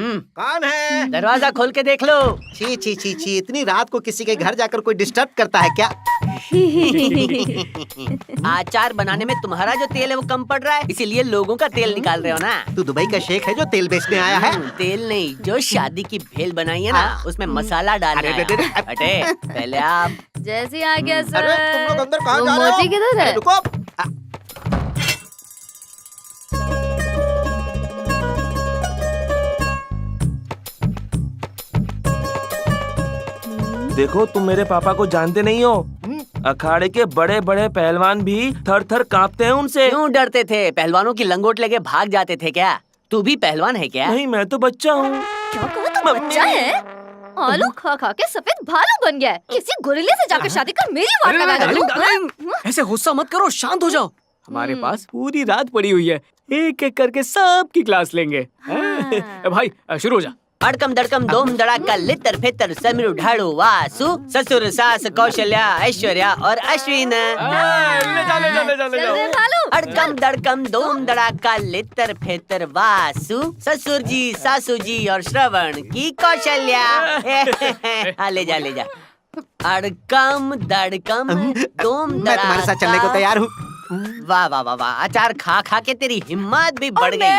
कौन है? दरवाजा खोल के देख लो। छी छी छी छी, इतनी रात को किसी के घर जाकर कोई डिस्टर्ब करता है क्या? अचार बनाने में तुम्हारा जो तेल है वो कम पड़ रहा है, इसीलिए लोगों का तेल निकाल रहे हो ना। तू दुबई का शेख है जो तेल बेचने आया है? तेल नहीं, जो शादी की भेल बनाई है ना, उसमें मसाला डालना है। हटे, पहले आप। जैसे आ गया सर। अरे तुम लोग अंदर कहाँ जा रहे हो? मोची किधर है? रुको। देखो, तुम मेरे पापा को जानते नहीं हो। अखाड़े के बड़े बड़े पहलवान भी थर थर कांपते हैं उनसे। क्यों डरते थे? पहलवानों की लंगोट लेके भाग जाते थे क्या? तू भी पहलवान है क्या? नहीं, मैं तो बच्चा हूँ। क्या कहा तू बच्चा है? आलू खा खा के सफेद भालू बन गया है। किसी गोरिल्ले से जाकर शादी कर मेरी वाट लगाएगा तू? ऐसे गुस्सा मत करो, शांत हो जाओ। हमारे पास पूरी रात पड़ी हुई है, एक एक करके सबकी क्लास लेंगे। भाई शुरू हो जा। अड़कम दड़कम दोम धड़ाका लितर फितर समीर ढाड़ू वासु ससुर सास कौशल्या ऐश्वर्या और अश्विन। अड़कम दड़कम दोम धड़ाका लितर फितर वासु ससुर जी सासू जी और श्रवण की कौशल्या। ले जा। अड़कम दड़कम दोम मैं तुम्हारे साथ चलने को तैयार हूँ। वाह वाह वाह वाह, अचार खा खा के तेरी हिम्मत भी बढ़ गई।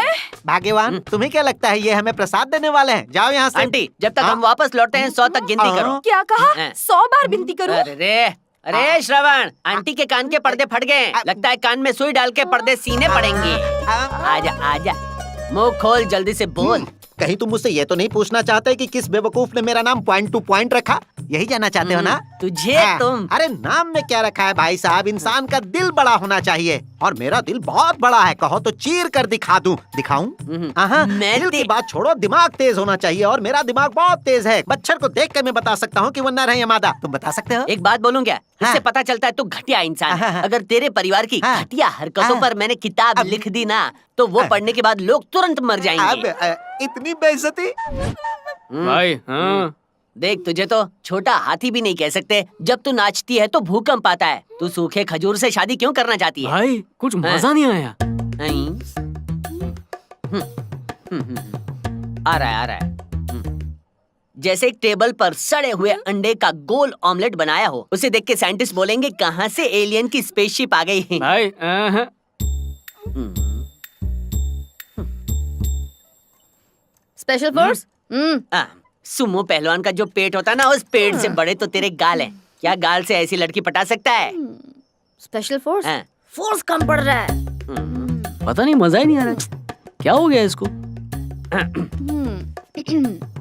भाग्यवान, तुम्हें क्या लगता है ये हमें प्रसाद देने वाले हैं? जाओ यहाँ से। आंटी, जब तक हम वापस लौटे हैं 100 तक गिनती करो। क्या कहा? 100 बार गिनती करूं? अरे श्रवण, आंटी के कान के पर्दे फट गए, लगता है कान में सुई डाल के पर्दे सीने पड़ेंगे। आजा, मुंह खोल, जल्दी से बोल। कहीं तुम मुझसे ये तो नहीं पूछना चाहते कि किस बेवकूफ ने मेरा नाम पॉइंट टू पॉइंट रखा? यही जानना चाहते हो ना? तुझे तुम अरे नाम में क्या रखा है भाई साहब? इंसान का दिल बड़ा होना चाहिए, और मेरा दिल बहुत बड़ा है। कहो तो चीर कर दिखा दूं। दिखाऊं? दिल की बात छोड़ो, दिमाग तेज होना चाहिए, और मेरा दिमाग बहुत तेज है। बच्चर को देख कर मैं बता सकता हूँ कि वो नर है या मादा। तुम बता सकते हो? एक बात बोलूं क्या? इससे पता चलता है तू घटिया इंसान है। अगर तेरे परिवार की घटिया हरकतों पर मैंने किताब लिख दी ना, तो वो पढ़ने के बाद लोग तुरंत मर जाएंगे। इतनी बेइज्जती? भाई हाँ। देख, तुझे तो छोटा हाथी भी नहीं कह सकते। जब तू नाचती है तो भूकंप आता है। तू सूखे खजूर से शादी क्यों करना चाहती है? भाई कुछ मजा नहीं आया। आ रहा है। जैसे एक टेबल पर सड़े हुए अंडे का गोल ऑमलेट बनाया हो, उसे देख के साइंटिस्ट बोलेंगे कहाँ से एलियन की स्पेसशिप आ गई। भाई स्पेशल फोर्स? सुमो पहलवान का जो पेट होता है ना, उस पेट से बड़े तो तेरे गाल हैं। क्या गाल से ऐसी लड़की पटा सकता है? Special force? फोर्स कम पड़ रहा है। पता नहीं, मजा ही नहीं आ रहा। क्या हो गया इसको?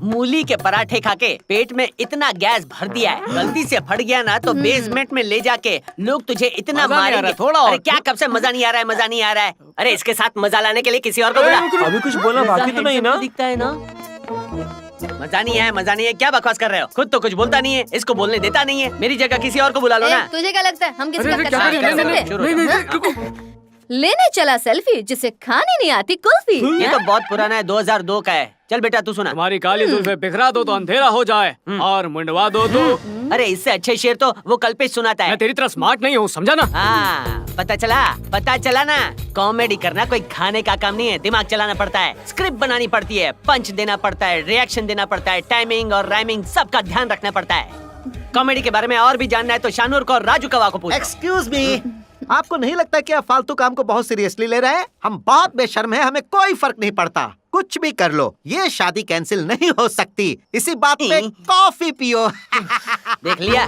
मूली के पराठे खा के पेट में इतना गैस भर दिया है, गलती से फट गया ना तो बेसमेंट में ले जाके लोग तुझे इतना मारेंगे। थोड़ा और। अरे क्या, कब से मजा नहीं आ रहा है? अरे इसके साथ मजा लाने के लिए किसी और को बुला। अभी कुछ बोला बाकी तो नहीं ना? दिखता है ना? मजा नहीं है। क्या बकवास कर रहे हो? खुद तो कुछ बोलता नहीं है, इसको बोलने देता नहीं है। मेरी जगह किसी और को बुला लो ना। तुझे क्या लगता है हम किसी का लेने चला सेल्फी जिसे खानी नहीं आती कुल्फी। ये तो बहुत पुराना है, 2002 का है। चल बेटा तू सुना। तुम्हारी काली जुल्फे बिखरा दो तो अंधेरा हो जाए और मुंडवा दो तो। अरे इससे अच्छे शेर तो वो कल्पेश सुनाता है। मैं तेरी तरह स्मार्ट नहीं हूँ, समझा ना? हाँ पता चला ना। कॉमेडी करना कोई खाने का काम नहीं है, दिमाग चलाना पड़ता है, स्क्रिप्ट बनानी पड़ती है, पंच देना पड़ता है, रिएक्शन देना पड़ता है, टाइमिंग और राइमिंग सबका ध्यान रखना पड़ता है। कॉमेडी के बारे में और भी जानना है तो शानूर को और राजू कवा को पूछो। एक्सक्यूज मी, आपको नहीं लगता कि आप फालतू काम को बहुत सीरियसली ले रहे हैं? हम बहुत बेशर्म हैं, हमें कोई फर्क नहीं पड़ता, कुछ भी कर लो, ये शादी कैंसिल नहीं हो सकती। इसी बात पे कॉफी पियो। देख लिया,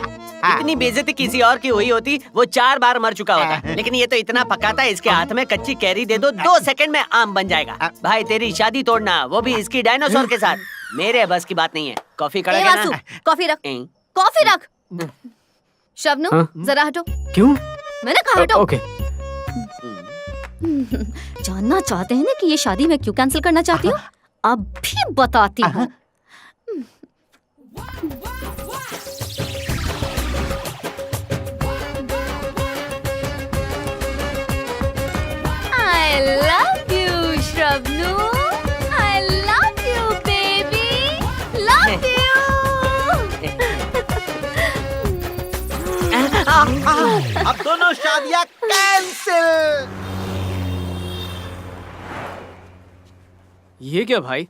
इतनी बेइज्जती किसी और की हुई होती वो 4 बार मर चुका होता, लेकिन ये तो इतना पकाता है, इसके हाथ में कच्ची कैरी दे दो 2 सेकंड में आम बन जाएगा। भाई तेरी शादी तोड़ना, वो भी इसकी डायनासोर के साथ, मेरे बस की बात नहीं है। कॉफी ए वासु, कॉफी रख, कॉफी रख। शबनम जरा हटो। क्यों? मैंने कहा हटो। ओके। जानना चाहते हैं ना कि ये शादी मैं क्यों कैंसिल करना चाहती हूँ? अब भी बताती हूँ। I love you, Shabnam. I love you, baby. Love you. अब दोनों शादियां कैंसिल। ये क्या भाई?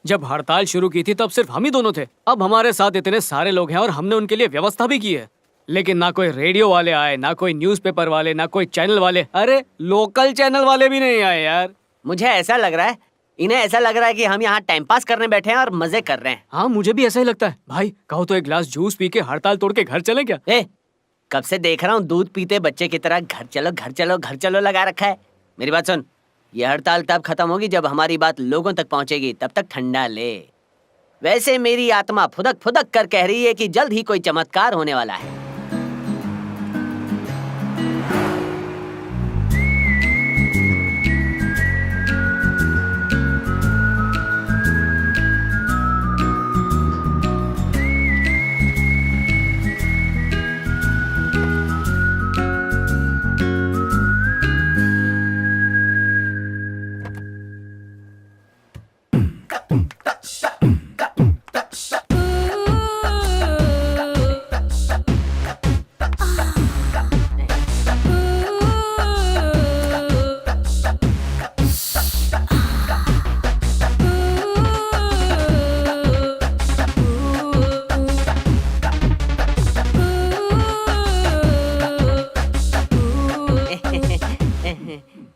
जब हड़ताल शुरू की थी तब सिर्फ हम ही दोनों थे, अब हमारे साथ इतने सारे लोग हैं और हमने उनके लिए व्यवस्था भी की है, लेकिन ना कोई रेडियो वाले आए, ना कोई न्यूज़पेपर वाले, ना कोई चैनल वाले। अरे लोकल चैनल वाले भी नहीं आए यार। मुझे ऐसा लग रहा है, इन्हें ऐसा लग रहा है कि हम यहाँ टाइम पास करने बैठे हैं और मजे कर रहे हैं। हाँ मुझे भी ऐसा ही लगता है। भाई कहो तो एक गिलास जूस पी के हड़ताल तोड़ के घर चलें क्या? कब से देख रहा हूँ दूध पीते बच्चे की तरह घर चलो घर चलो घर चलो लगा रखा है। मेरी बात सुन, ये हड़ताल तब खत्म होगी जब हमारी बात लोगों तक पहुंचेगी, तब तक ठंडा ले। वैसे मेरी आत्मा फुदक फुदक कर कह रही है कि जल्द ही कोई चमत्कार होने वाला है।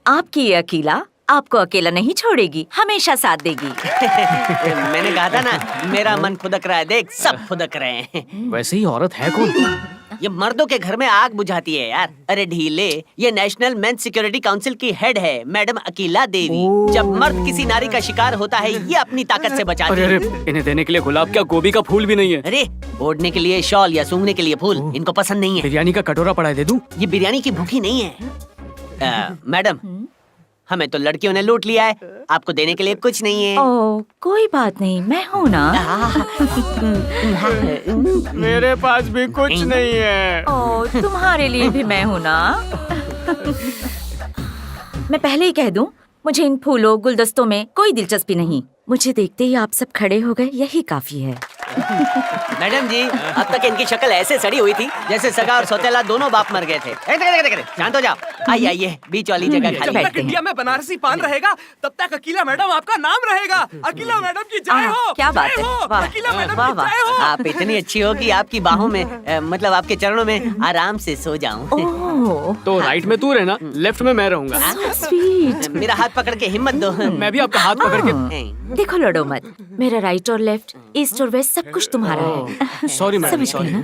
आपकी ये अकीला आपको अकेला नहीं छोड़ेगी, हमेशा साथ देगी। मैंने कहा था ना, मेरा मन फुदक रहा है, देख सब फुदक रहे हैं। वैसे ही औरत है कौन? ये मर्दों के घर में आग बुझाती है यार। अरे ढीले, ये नेशनल मेंस सिक्योरिटी काउंसिल की हेड है मैडम अकीला देवी। जब मर्द किसी नारी का शिकार होता है ये अपनी ताकत से बचाती है। अरे इन्हें देने के लिए गुलाब क्या गोभी का फूल भी नहीं है? अरे ओढ़ने के लिए शॉल या सूंघने के लिए फूल इनको पसंद नहीं है। बिरयानी का कटोरा पड़ा है, दे दूं? ये बिरयानी की भूखी नहीं है। मैडम हमें तो लड़कियों ने लूट लिया है, आपको देने के लिए कुछ नहीं है। ओह कोई बात नहीं, मैं हूँ ना। मेरे पास भी कुछ नहीं है। ओह तुम्हारे लिए भी मैं हूँ ना। मैं पहले ही कह दूं, मुझे इन फूलों गुलदस्तों में कोई दिलचस्पी नहीं। मुझे देखते ही आप सब खड़े हो गए, यही काफी है। मैडम जी अब तक इनकी शक्ल ऐसे सड़ी हुई थी जैसे सगा और सौतेला दोनों बाप मर गए थे। शांत हो जाओ, आइए आइए बीच वाली जगह खाली तक इंडिया में बनारसी पान रहेगा तब तक अकीला मैडम आपका नाम रहेगा। अकीला मैडम की जय हो। क्या बात है, वाह अकीला मैडम वाह की जय हो। आप इतनी अच्छी हो कि आपकी बाहों में मतलब आपके चरणों में आराम से सो जाऊं। ओह तो राइट में तू रहना, लेफ्ट में मैं रहूंगा। स्वीट। मेरा हाथ पकड़ के हिम्मत दो। मैं भी आपका हाथ पकड़ के। देखो लड़ो मत, मेरा राइट और लेफ्ट, ईस्ट और वेस्ट सब कुछ तुम्हारा है। सॉरी मैडम, समझ सॉरी। गए ना?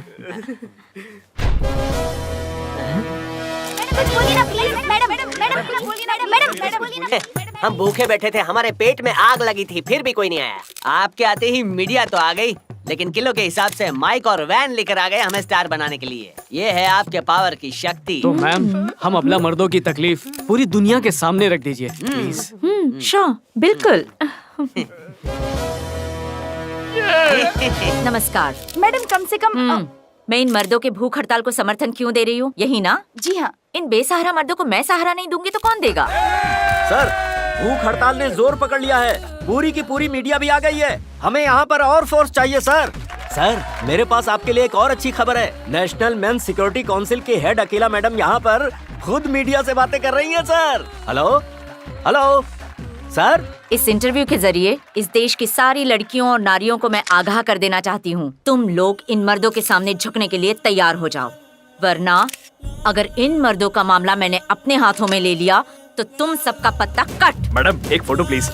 हम भूखे बैठे थे, हमारे पेट में आग लगी थी, फिर भी कोई नहीं आया। आपके आते ही मीडिया तो आ गई, लेकिन किलो के हिसाब से माइक और वैन लेकर आ गए हमें स्टार बनाने के लिए। ये है आपके पावर की शक्ति। तो मैम हम अबला मर्दों की तकलीफ पूरी दुनिया के सामने रख दीजिए प्लीज। श्योर, बिल्कुल। नमस्कार मैडम कम से कम मैं इन मर्दों के भूख हड़ताल को समर्थन क्यों दे रही हूँ, यही ना? जी हाँ, इन बेसहारा मर्दों को मैं सहारा नहीं दूंगी तो कौन देगा? सर, भूख हड़ताल ने जोर पकड़ लिया है। पूरी की पूरी मीडिया भी आ गई है। हमें यहाँ पर और फोर्स चाहिए सर। सर, मेरे पास आपके लिए एक और अच्छी खबर है। नेशनल मेंस सिक्योरिटी काउंसिल के हेड अकेला मैडम यहाँ पर खुद मीडिया से बातें कर रही हैं सर। Hello hello sir. इस इंटरव्यू के जरिए इस देश की सारी लड़कियों और नारियों को मैं आगाह कर देना चाहती हूँ, तुम लोग इन मर्दों के सामने झुकने के लिए तैयार हो जाओ, वरना अगर इन मर्दों का मामला मैंने अपने हाथों में ले लिया तो तुम सबका पत्ता कट। मैडम एक फोटो प्लीज।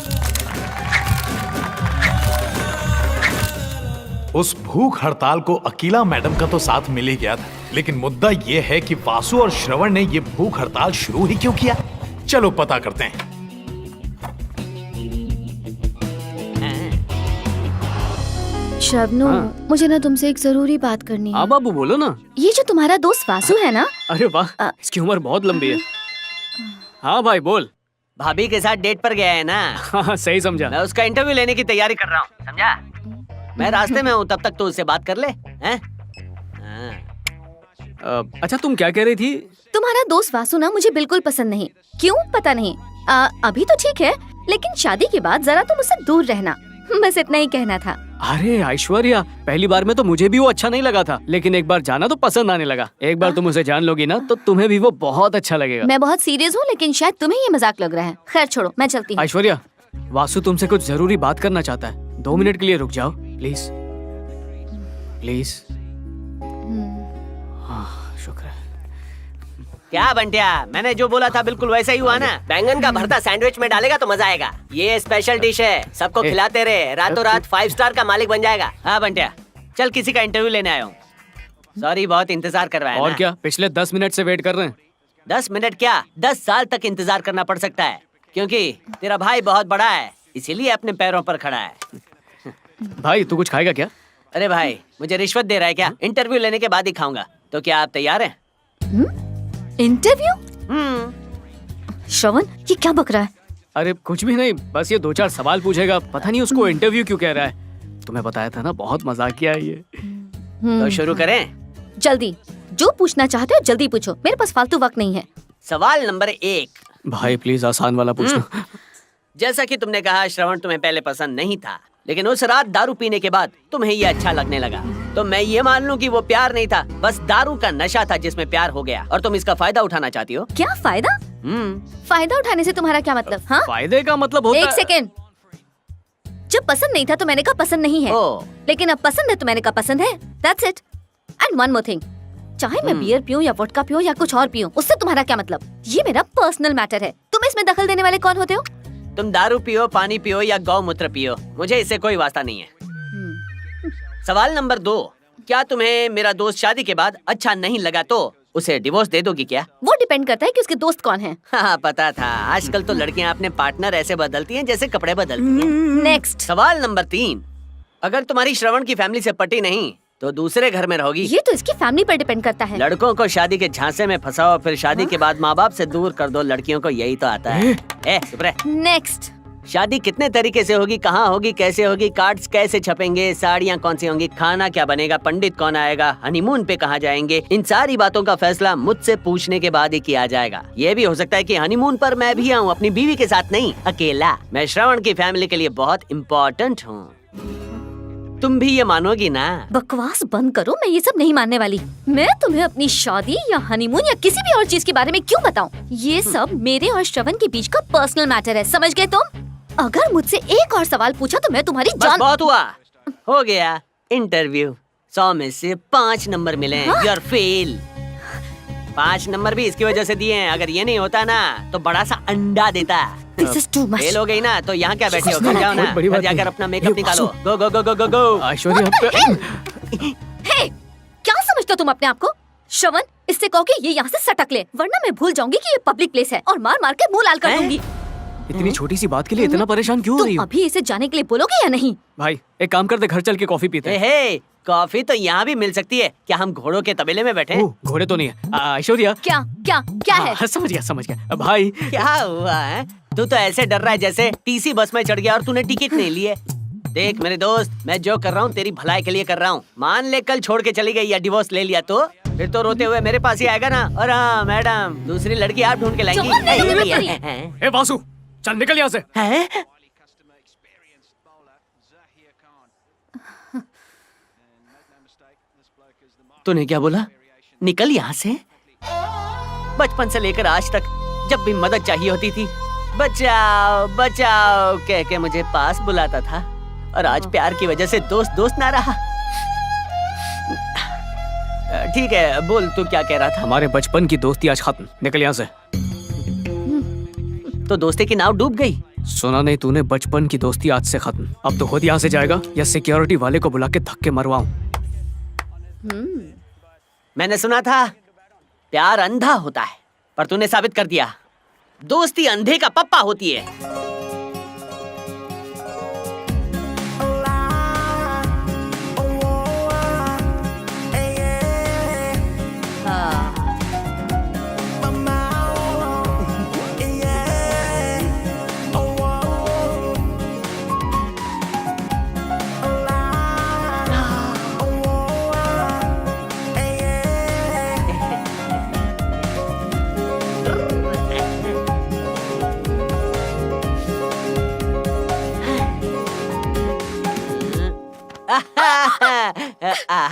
उस भूख हड़ताल को अकीला मैडम का तो साथ मिल ही गया था, लेकिन मुद्दा ये है कि वासु और श्रवण ने ये भूख हड़ताल शुरू ही क्यों किया। चलो पता करते हैं। शबनू, मुझे ना तुमसे एक जरूरी बात करनी है। हाँ बाबू बोलो ना। ये जो तुम्हारा दोस्त वासु है ना। अरे वाह, इसकी उम्र बहुत लंबी है। हाँ भाई बोल। भाभी के साथ डेट पर गया है ना। हाँ सही समझा। मैं उसका इंटरव्यू लेने की तैयारी कर रहा हूँ, समझा? मैं रास्ते में हूँ, तब तक तो उससे बात कर ले। हैं? अच्छा तुम क्या कह रही थी? तुम्हारा दोस्त वासु ना मुझे बिल्कुल पसंद नहीं। क्यों पता नहीं। अभी तो ठीक है, लेकिन शादी के बाद जरा तुम उससे दूर रहना। बस इतना ही कहना था। अरे ऐश्वर्या, पहली बार में तो मुझे भी वो अच्छा नहीं लगा था, लेकिन एक बार जाना तो पसंद आने लगा। एक बार तुम उसे जान लोगी ना तो तुम्हें भी वो बहुत अच्छा लगेगा। मैं बहुत सीरियस हूँ, लेकिन शायद तुम्हें ये मजाक लग रहा है। खैर छोड़ो, मैं चलती हूँ। ऐश्वर्या, वासु तुमसे कुछ जरूरी बात करना चाहता है। 2 मिनट के लिए रुक जाओ प्लीज प्लीज। शुक्र है। क्या बंटिया, मैंने जो बोला था बिल्कुल वैसा ही हुआ ना। बैंगन का भरता सैंडविच में डालेगा तो मजा आएगा। ये स्पेशल डिश है, सबको खिलाते रहे, रातों रात 5 स्टार का मालिक बन जाएगा। हाँ बंटिया, चल किसी का इंटरव्यू लेने आया हूँ। सॉरी, बहुत इंतजार कर रहा है और ना? क्या, पिछले 10 मिनट से वेट कर रहे हैं। 10 मिनट क्या, 10 साल तक इंतजार करना पड़ सकता है, क्योंकि तेरा भाई बहुत बड़ा है, इसीलिए अपने पैरों पर खड़ा है। भाई तू कुछ खाएगा क्या? अरे भाई, मुझे रिश्वत दे रहा है क्या? इंटरव्यू लेने के बाद ही खाऊंगा। तो क्या आप तैयार हैं? इंटरव्यू? श्रवण, ये क्या बक रहा है? अरे कुछ भी नहीं, बस ये 2-4 सवाल पूछेगा। पता नहीं उसको इंटरव्यू क्यों कह रहा है। तुम्हें बताया था ना, बहुत मजाक किया है ये। तो शुरू करें? जल्दी, जो पूछना चाहते हो जल्दी पूछो, मेरे पास फालतू वक्त नहीं है। सवाल नंबर 1। भाई प्लीज आसान वाला पूछना। जैसा कि तुमने कहा, श्रवण तुम्हें पहले पसंद नहीं था, लेकिन उस रात दारू पीने के बाद तुम्हें ये अच्छा लगने लगा। तो मैं ये मान लूं कि वो प्यार नहीं था, बस दारू का नशा था जिसमें प्यार हो गया, और तुम इसका फायदा उठाना चाहती हो। क्या फायदा? फायदा उठाने से तुम्हारा क्या मतलब? हाँ, फायदे का मतलब होता है। 1 सेकेंड। जब पसंद नहीं था तो मैंने कहा पसंद नहीं है, लेकिन अब पसंद है तो मैंने कहा पसंद है। That's it. And one more thing. चाहे मैं बियर पीऊं या वोडका पीऊं या कुछ और पीऊं, उससे तुम्हारा क्या मतलब? ये मेरा पर्सनल मैटर है। तुम इसमें दखल देने वाले कौन होते हो? तुम दारू पियो, पानी पियो या गौमूत्र पियो, मुझे इससे कोई वास्ता नहीं है। सवाल नंबर 2। क्या तुम्हें मेरा दोस्त शादी के बाद अच्छा नहीं लगा तो उसे डिवोर्स दे दोगी क्या? वो डिपेंड करता है कि उसके दोस्त कौन है। हाँ पता था, आजकल तो लड़कियां अपने पार्टनर ऐसे बदलती हैं जैसे कपड़े बदलती हैं। नेक्स्ट। सवाल नंबर 3। अगर तुम्हारी श्रवण की फैमिली से पटी नहीं तो दूसरे घर में रहोगी? ये तो इसकी फैमिली पर डिपेंड करता है। लड़कों को शादी के झांसे में फंसाओ, फिर शादी के बाद माँ बाप से दूर कर दो। लड़कियों को यही तो आता है। चुप रह। नेक्स्ट। शादी कितने तरीके से होगी, कहाँ होगी, कैसे होगी, कार्ड्स कैसे छपेंगे, साड़ियाँ कौन सी होंगी, खाना क्या बनेगा, पंडित कौन आएगा, हनीमून पे कहाँ जाएंगे, इन सारी बातों का फैसला मुझसे पूछने के बाद ही किया जाएगा। ये भी हो सकता है कि हनीमून पर मैं भी आऊँ, अपनी बीवी के साथ नहीं, अकेला। मैं श्रवण की फैमिली के लिए बहुत इम्पोर्टेंट हूँ। तुम भी ये मानोगी ना? बकवास बंद करो, मैं ये सब नहीं मानने वाली। मैं तुम्हें अपनी शादी या हनीमून या किसी भी और चीज के बारे में क्यों बताऊं? ये सब मेरे और श्रवण के बीच का पर्सनल मैटर है, समझ गए तुम? अगर मुझसे एक और सवाल पूछा तो मैं तुम्हारी जान। बहुत हुआ, हो गया इंटरव्यू। 100 में से 5 नंबर मिले। You are fail. 5 नंबर भी इसकी वजह से दिए हैं। अगर ये नहीं होता ना तो बड़ा सा अंडा देता। This is too much. Fail हो गई ना तो यहाँ क्या बैठी हो? घर जाओ ना, घर जाकर अपना मेकअप निकालो। गो गो गो गो गो गो। ऐश्वर्या, हे, क्या समझते हो तुम अपने आप को? श्रवण, इससे कहो कि ये यहाँ से सटक ले, वरना मैं भूल जाऊंगी कि ये पब्लिक प्लेस है और मार मार के मुंह लाल कर दूंगी। इतनी छोटी सी बात के लिए इतना परेशान क्यों हो रही तुम हो? अभी इसे जाने के लिए बोलोगे या नहीं? भाई एक काम करते, घर चल के कॉफी पीते हैं। कॉफी तो यहाँ भी मिल सकती है। क्या हम घोड़ों के तबेले में बैठे? घोड़े तो नहीं है। ऐश्वर्या, क्या क्या क्या है? समझ गया भाई। क्या हुआ है? तू तो ऐसे डर रहा है जैसे टीसी बस में चढ़ गया और तूने टिकट नहीं लिए। देख मेरे दोस्त, मैं जो कर रहा हूँ तेरी भलाई के लिए कर रहा हूँ। मान ले कल छोड़ के चली गई या डिवोर्स ले लिया तो फिर तो रोते हुए मेरे पास ही आएगा ना। और हाँ मैडम, दूसरी लड़की आप ढूंढ के लाएंगी। चुप नहीं, ए, नहीं, ए, ए वासु, चल निकल यहाँ से। हैं? तूने क्या बोला? निकल यहाँ से? बचपन से लेकर आज तक जब भी मदद चाहिए होती थी, बचाओ बचाओ कह के मुझे पास बुलाता था, और आज प्यार की वजह से दोस्त दोस्त ना रहा। ठीक है, बोल तू क्या कह रहा था? हमारे बचपन की दोस्ती आज खत्म, निकल यहाँ से। तो दोस्ती की नाव डूब गई। सुना नहीं तूने? बचपन की दोस्ती आज से खत्म। अब तो खुद यहाँ से जाएगा या सिक्योरिटी वाले को बुला के धक्के मरवाऊं? मैंने सुना था प्यार अंधा होता है, पर तूने साबित कर दिया दोस्ती अंधे का पप्पा होती है।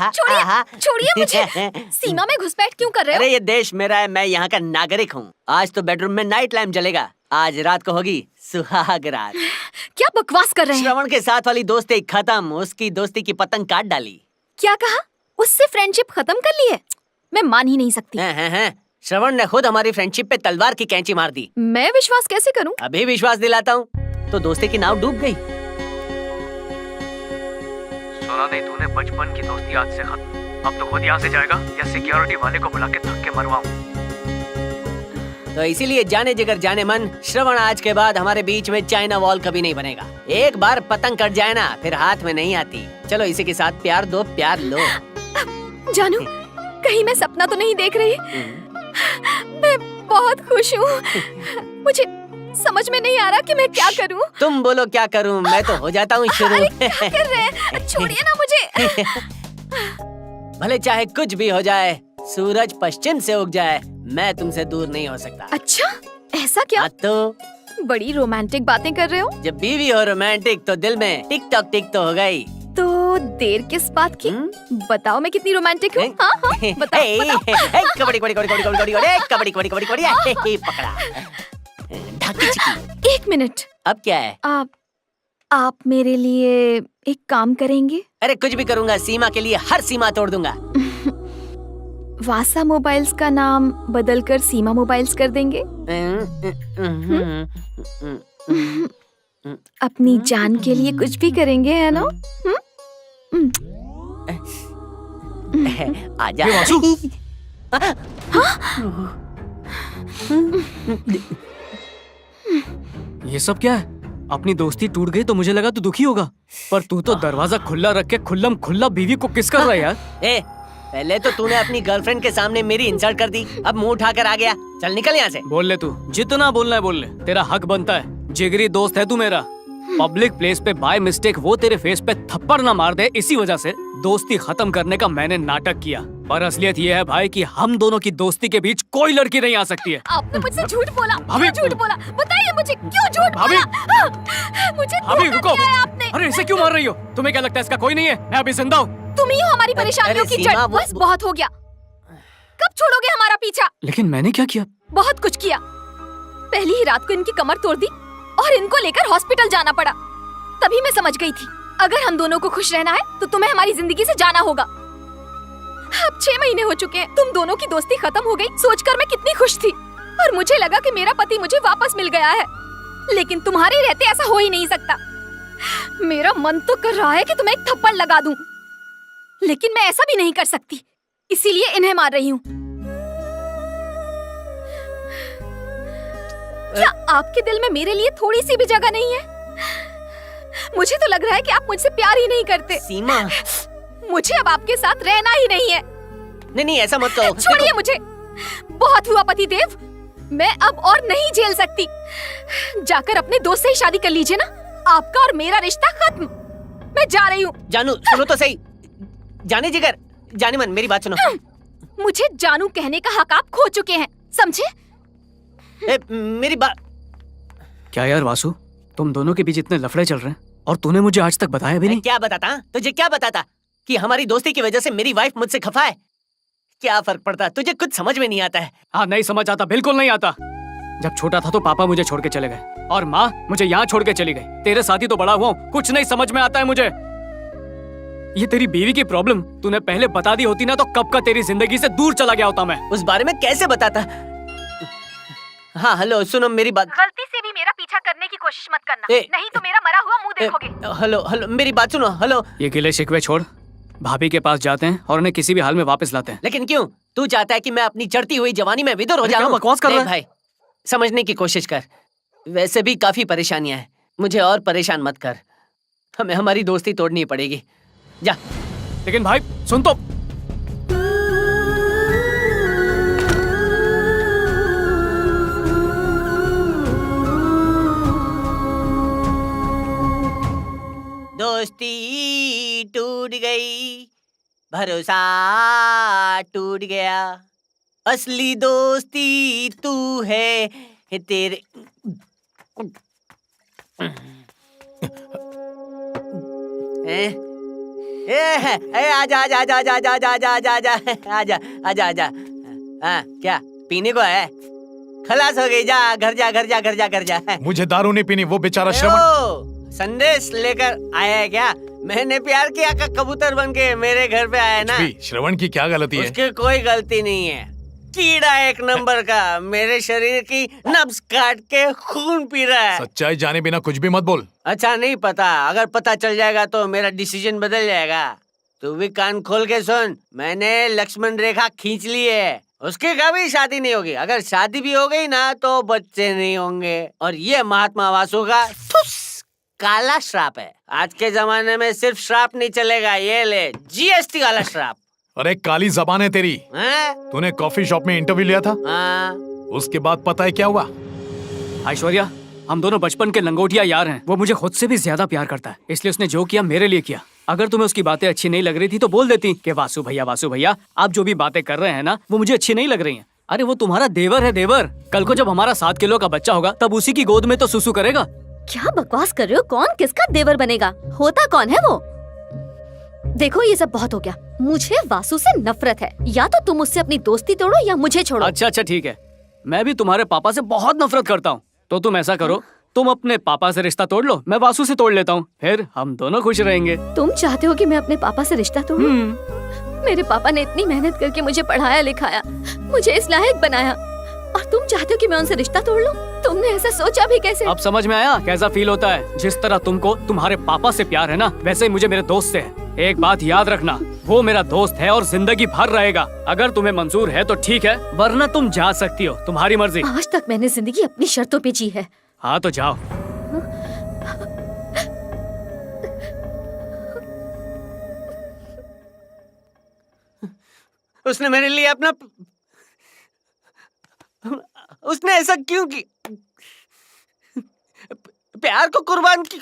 छोड़िए छोड़िए मुझे। सीमा में घुसपैठ क्यों कर रहे हो? अरे ये देश मेरा है, मैं यहाँ का नागरिक हूँ। आज तो बेडरूम में नाइट लैम्प जलेगा। आज रात को होगी सुहाग रात। क्या बकवास कर रहे हैं? श्रवण के साथ वाली दोस्ती खत्म, उसकी दोस्ती की पतंग काट डाली। क्या कहा? उससे फ्रेंडशिप खत्म कर ली है? मैं मान ही नहीं सकती। श्रवण ने खुद हमारी फ्रेंडशिप पे तलवार की कैंची मार दी। मैं विश्वास कैसे करूं? अभी विश्वास दिलाता हूँ। तो दोस्ती की नाव डूब गई। सुना नहीं तूने? बचपन की दोस्ती आज से खत्म। अब तो खुद यहाँ से जाएगा या सिक्योरिटी वाले को बुला के धक्के मरवाऊं? तो इसीलिए जाने जिगर जाने मन, श्रवण आज के बाद हमारे बीच में चाइना वॉल कभी नहीं बनेगा। एक बार पतंग कट जाए ना, फिर हाथ में नहीं आती। चलो इसी के साथ प्यार दो, प्यार लो। जानू, कहीं मैं सपना तो नहीं देख रही? मैं बहुत खुश हूँ। मुझे समझ में नहीं आ रहा कि मैं क्या करूँ। तुम बोलो क्या करूँ, मैं तो हो जाता हूँ शुरू। अरे क्या कर रहे हैं? छोड़िए ना मुझे। भले चाहे कुछ भी हो जाए, सूरज पश्चिम से उग जाए, मैं तुमसे दूर नहीं हो सकता। अच्छा, ऐसा क्या? तो बड़ी रोमांटिक बातें कर रहे हो। जब बीवी हो रोमांटिक तो दिल में टिक टॉक टिक तो हो गई। तो देर किस बात की? बताओ मैं कितनी रोमांटिक हूँ। हाँ हाँ बताओ, बताओ। कबड्डी कबड्डी कबड्डी कबड्डी कबड्डी कबड्डी कबड्डी कबड्डी कबड्डी पकड़ा। ढाकी चिकी। एक मिनट। अब क्या है? आप मेरे लिए एक काम करेंगे? अरे कुछ भी करूँगा, सीमा के लिए हर सीमा तोड़ दूंगा। वासा मोबाइल्स का नाम बदलकर सीमा मोबाइल्स कर देंगे? अपनी जान के लिए कुछ भी करेंगे, है ना? आजा। ये सब क्या है? अपनी दोस्ती टूट गई तो मुझे लगा तू दुखी होगा, पर तू तो दरवाजा खुला रख के खुल्लम खुल्ला बीवी को किस कर रहा है यार? पहले तो तूने अपनी गर्लफ्रेंड के सामने मेरी इंसल्ट कर दी, अब मुंह उठाकर आ गया। चल निकल यहाँ से। बोल ले तू, जितना बोलना है बोल ले, तेरा हक बनता है। जिगरी दोस्त है तू मेरा। पब्लिक प्लेस पे बाय मिस्टेक वो तेरे फेस पे थप्पड़ ना मार दे, इसी वजह से दोस्ती खत्म करने का मैंने नाटक किया। पर असलियत ये है भाई कि हम दोनों की दोस्ती के बीच कोई लड़की नहीं आ सकती है। आपने मुझसे झूठ बोला। भाभी, झूठ बोला, बताइए मुझे क्यों झूठ भाभी, बोला? मुझे भाभी रुको। धोखा दिया है आपने। अरे इसे क्यों मार रही हो? तुम्हें क्या लगता है इसका कोई नहीं है? मैं अभी जिंदा हूँ। तुम ही हो हमारी परेशानियों की जड़। बस बहुत हो गया। कब छोड़ोगे हमारा पीछा? लेकिन मैंने क्या किया? बहुत कुछ किया। पहली ही रात को इनकी कमर तोड़ दी और इनको लेकर हॉस्पिटल जाना पड़ा। तभी मैं समझ गई थी, अगर हम दोनों को खुश रहना है तो तुम्हें हमारी जिंदगी से जाना होगा। अब 6 महीने हो चुके हैं, तुम दोनों की दोस्ती खत्म हो गई सोचकर मैं कितनी खुश थी, और मुझे लगा कि मेरा पति मुझे वापस मिल गया है। लेकिन तुम्हारे रहते ऐसा हो ही नहीं सकता। मेरा मन तो कर रहा है कि तुम्हें एक थप्पड़ लगा दूं, लेकिन मैं ऐसा भी नहीं कर सकती, इसीलिए इन्हें मार रही हूँ। क्या आपके दिल में मेरे लिए थोड़ी सी भी जगह नहीं है? मुझे तो लग रहा है कि आप मुझसे प्यार ही नहीं करते। सीमा, मुझे अब आपके साथ रहना ही नहीं है। नहीं ऐसा मत कहो। छोड़िए मुझे, बहुत हुआ पति देव, मैं अब और नहीं झेल सकती। जाकर अपने दोस्त से ही शादी कर लीजिए ना, आपका और मेरा रिश्ता खत्म। मैं जा रही हूँ। जानू सुनो तो सही। जाने जिगर, जाने मन, मेरी बात सुनो। मुझे जानू कहने का हक आप खो चुके हैं, समझे? मेरी बात। क्या यार वासु, तुम दोनों के बीच इतने लफड़े चल रहे हैं और तूने मुझे आज तक बताया भी नहीं? क्या बताता? तुझे क्या बताता कि हमारी दोस्ती की वजह से मेरी वाइफ मुझसे खफा है? क्या फर्क पड़ता? तुझे कुछ समझ में नहीं आता है। हाँ, नहीं समझ आता, बिल्कुल नहीं आता। जब छोटा था तो पापा मुझे छोड़ के चले गए और माँ मुझे यहाँ छोड़ के चली गई। तेरे साथ ही तो बड़ा हुआ हूँ, कुछ नहीं समझ में आता है मुझे। ये तेरी बीवी की प्रॉब्लम तूने पहले बता दी होती ना तो कब का तेरी जिंदगी से दूर चला गया होता मैं। उस बारे में कैसे बताता? हाँ हेलो, सुनो मेरी बात। गलती से भी मेरा पीछा करने की कोशिश मत करना, नहीं तो मेरा मरा हुआ मुंह देखोगे। हेलो हेलो, मेरी बात सुनो। हेलो, ये गिले शिकवे छोड़, भाभी के पास जाते हैं और उन्हें किसी भी हाल में वापस लाते हैं। लेकिन क्यों? तू चाहता है कि मैं अपनी चढ़ती हुई जवानी में विदुर हो जाऊं? बकवास कर रहा है भाई, समझने की कोशिश कर। वैसे भी काफी परेशानियां हैं, मुझे और परेशान मत कर। हमें हमारी दोस्ती तोड़नी पड़ेगी, जा। लेकिन भाई सुन तो। दोस्ती टूट गई, भरोसा टूट गया, असली दोस्ती तू है तेरे। आजा आजा आजा आजा आजा आजा आजा आजा आजा आजा आजा आजा। हाँ क्या पीने को है? खलास हो गई, जा घर जा घर जा घर जा घर जा। मुझे दारू नहीं पीनी, वो बेचारा श्रवण संदेश लेकर आया है क्या? मैंने प्यार किया का कबूतर बन के मेरे घर पे आया ना। श्रवण की क्या गलती है? उसकी कोई गलती नहीं है, कीड़ा एक नंबर का मेरे शरीर की नब्ज काट के खून पी रहा है। सच्चाई जाने बिना कुछ भी मत बोल। अच्छा नहीं पता, अगर पता चल जाएगा तो मेरा डिसीजन बदल जाएगा। तू भी कान खोल के सुन, मैंने लक्ष्मण रेखा खींच ली है, उसकी कभी शादी नहीं होगी। अगर शादी भी हो गई ना तो बच्चे नहीं होंगे। और ये महात्मा वासु का काला श्राप है। आज के जमाने में सिर्फ श्राप नहीं चलेगा, ये ले जीएसटी वाला श्राप। अरे काली जबान है तेरी। तूने कॉफी शॉप में इंटरव्यू लिया था? उसके बाद पता है क्या हुआ? ऐश्वर्या, हम दोनों बचपन के लंगोटिया यार हैं। वो मुझे खुद से भी ज्यादा प्यार करता है, इसलिए उसने जो किया मेरे लिए किया। अगर तुम्हें उसकी बातें अच्छी नहीं लग रही थी तो बोल देती कि वासु भैया आप जो भी बातें कर रहे हैं ना वो मुझे अच्छी नहीं लग रही हैं। अरे वो तुम्हारा देवर है, देवर। कल को जब हमारा 7 किलो का बच्चा होगा तब उसी की गोद में तो सुसु करेगा। क्या बकवास कर रहे हो? कौन किसका देवर बनेगा? होता कौन है वो? देखो ये सब बहुत हो गया, मुझे वासु से नफरत है। या तो तुम उससे अपनी दोस्ती तोड़ो या मुझे छोड़ो। अच्छा ठीक है, मैं भी तुम्हारे पापा से बहुत नफरत करता हूँ। तो तुम ऐसा करो, तुम अपने पापा से रिश्ता तोड़ लो, मैं वासु से तोड़ लेता हूँ, फिर हम दोनों खुश रहेंगे। तुम चाहते हो कि मैं अपने पापा से रिश्ता तोड़ूं? मेरे पापा ने इतनी मेहनत करके मुझे पढ़ाया लिखाया, मुझे इस लायक बनाया, और तुम चाहते हो कि मैं उनसे रिश्ता तोड़ लूं? तुमने ऐसा सोचा भी कैसे? अब समझ में आया कैसा फील होता है? जिस तरह तुमको तुम्हारे पापा से प्यार है ना, वैसे ही मुझे मेरे दोस्त से है। एक बात याद रखना, वो मेरा दोस्त है और जिंदगी भर रहेगा। अगर तुम्हें मंजूर है तो ठीक है, वरना तुम जा सकती हो, तुम्हारी मर्जी। आज तक मैंने जिंदगी अपनी शर्तों पे जी है। हाँ तो जाओ। उसने मेरे लिए अपना उसने ऐसा क्यों की? प्यार को कुर्बान की।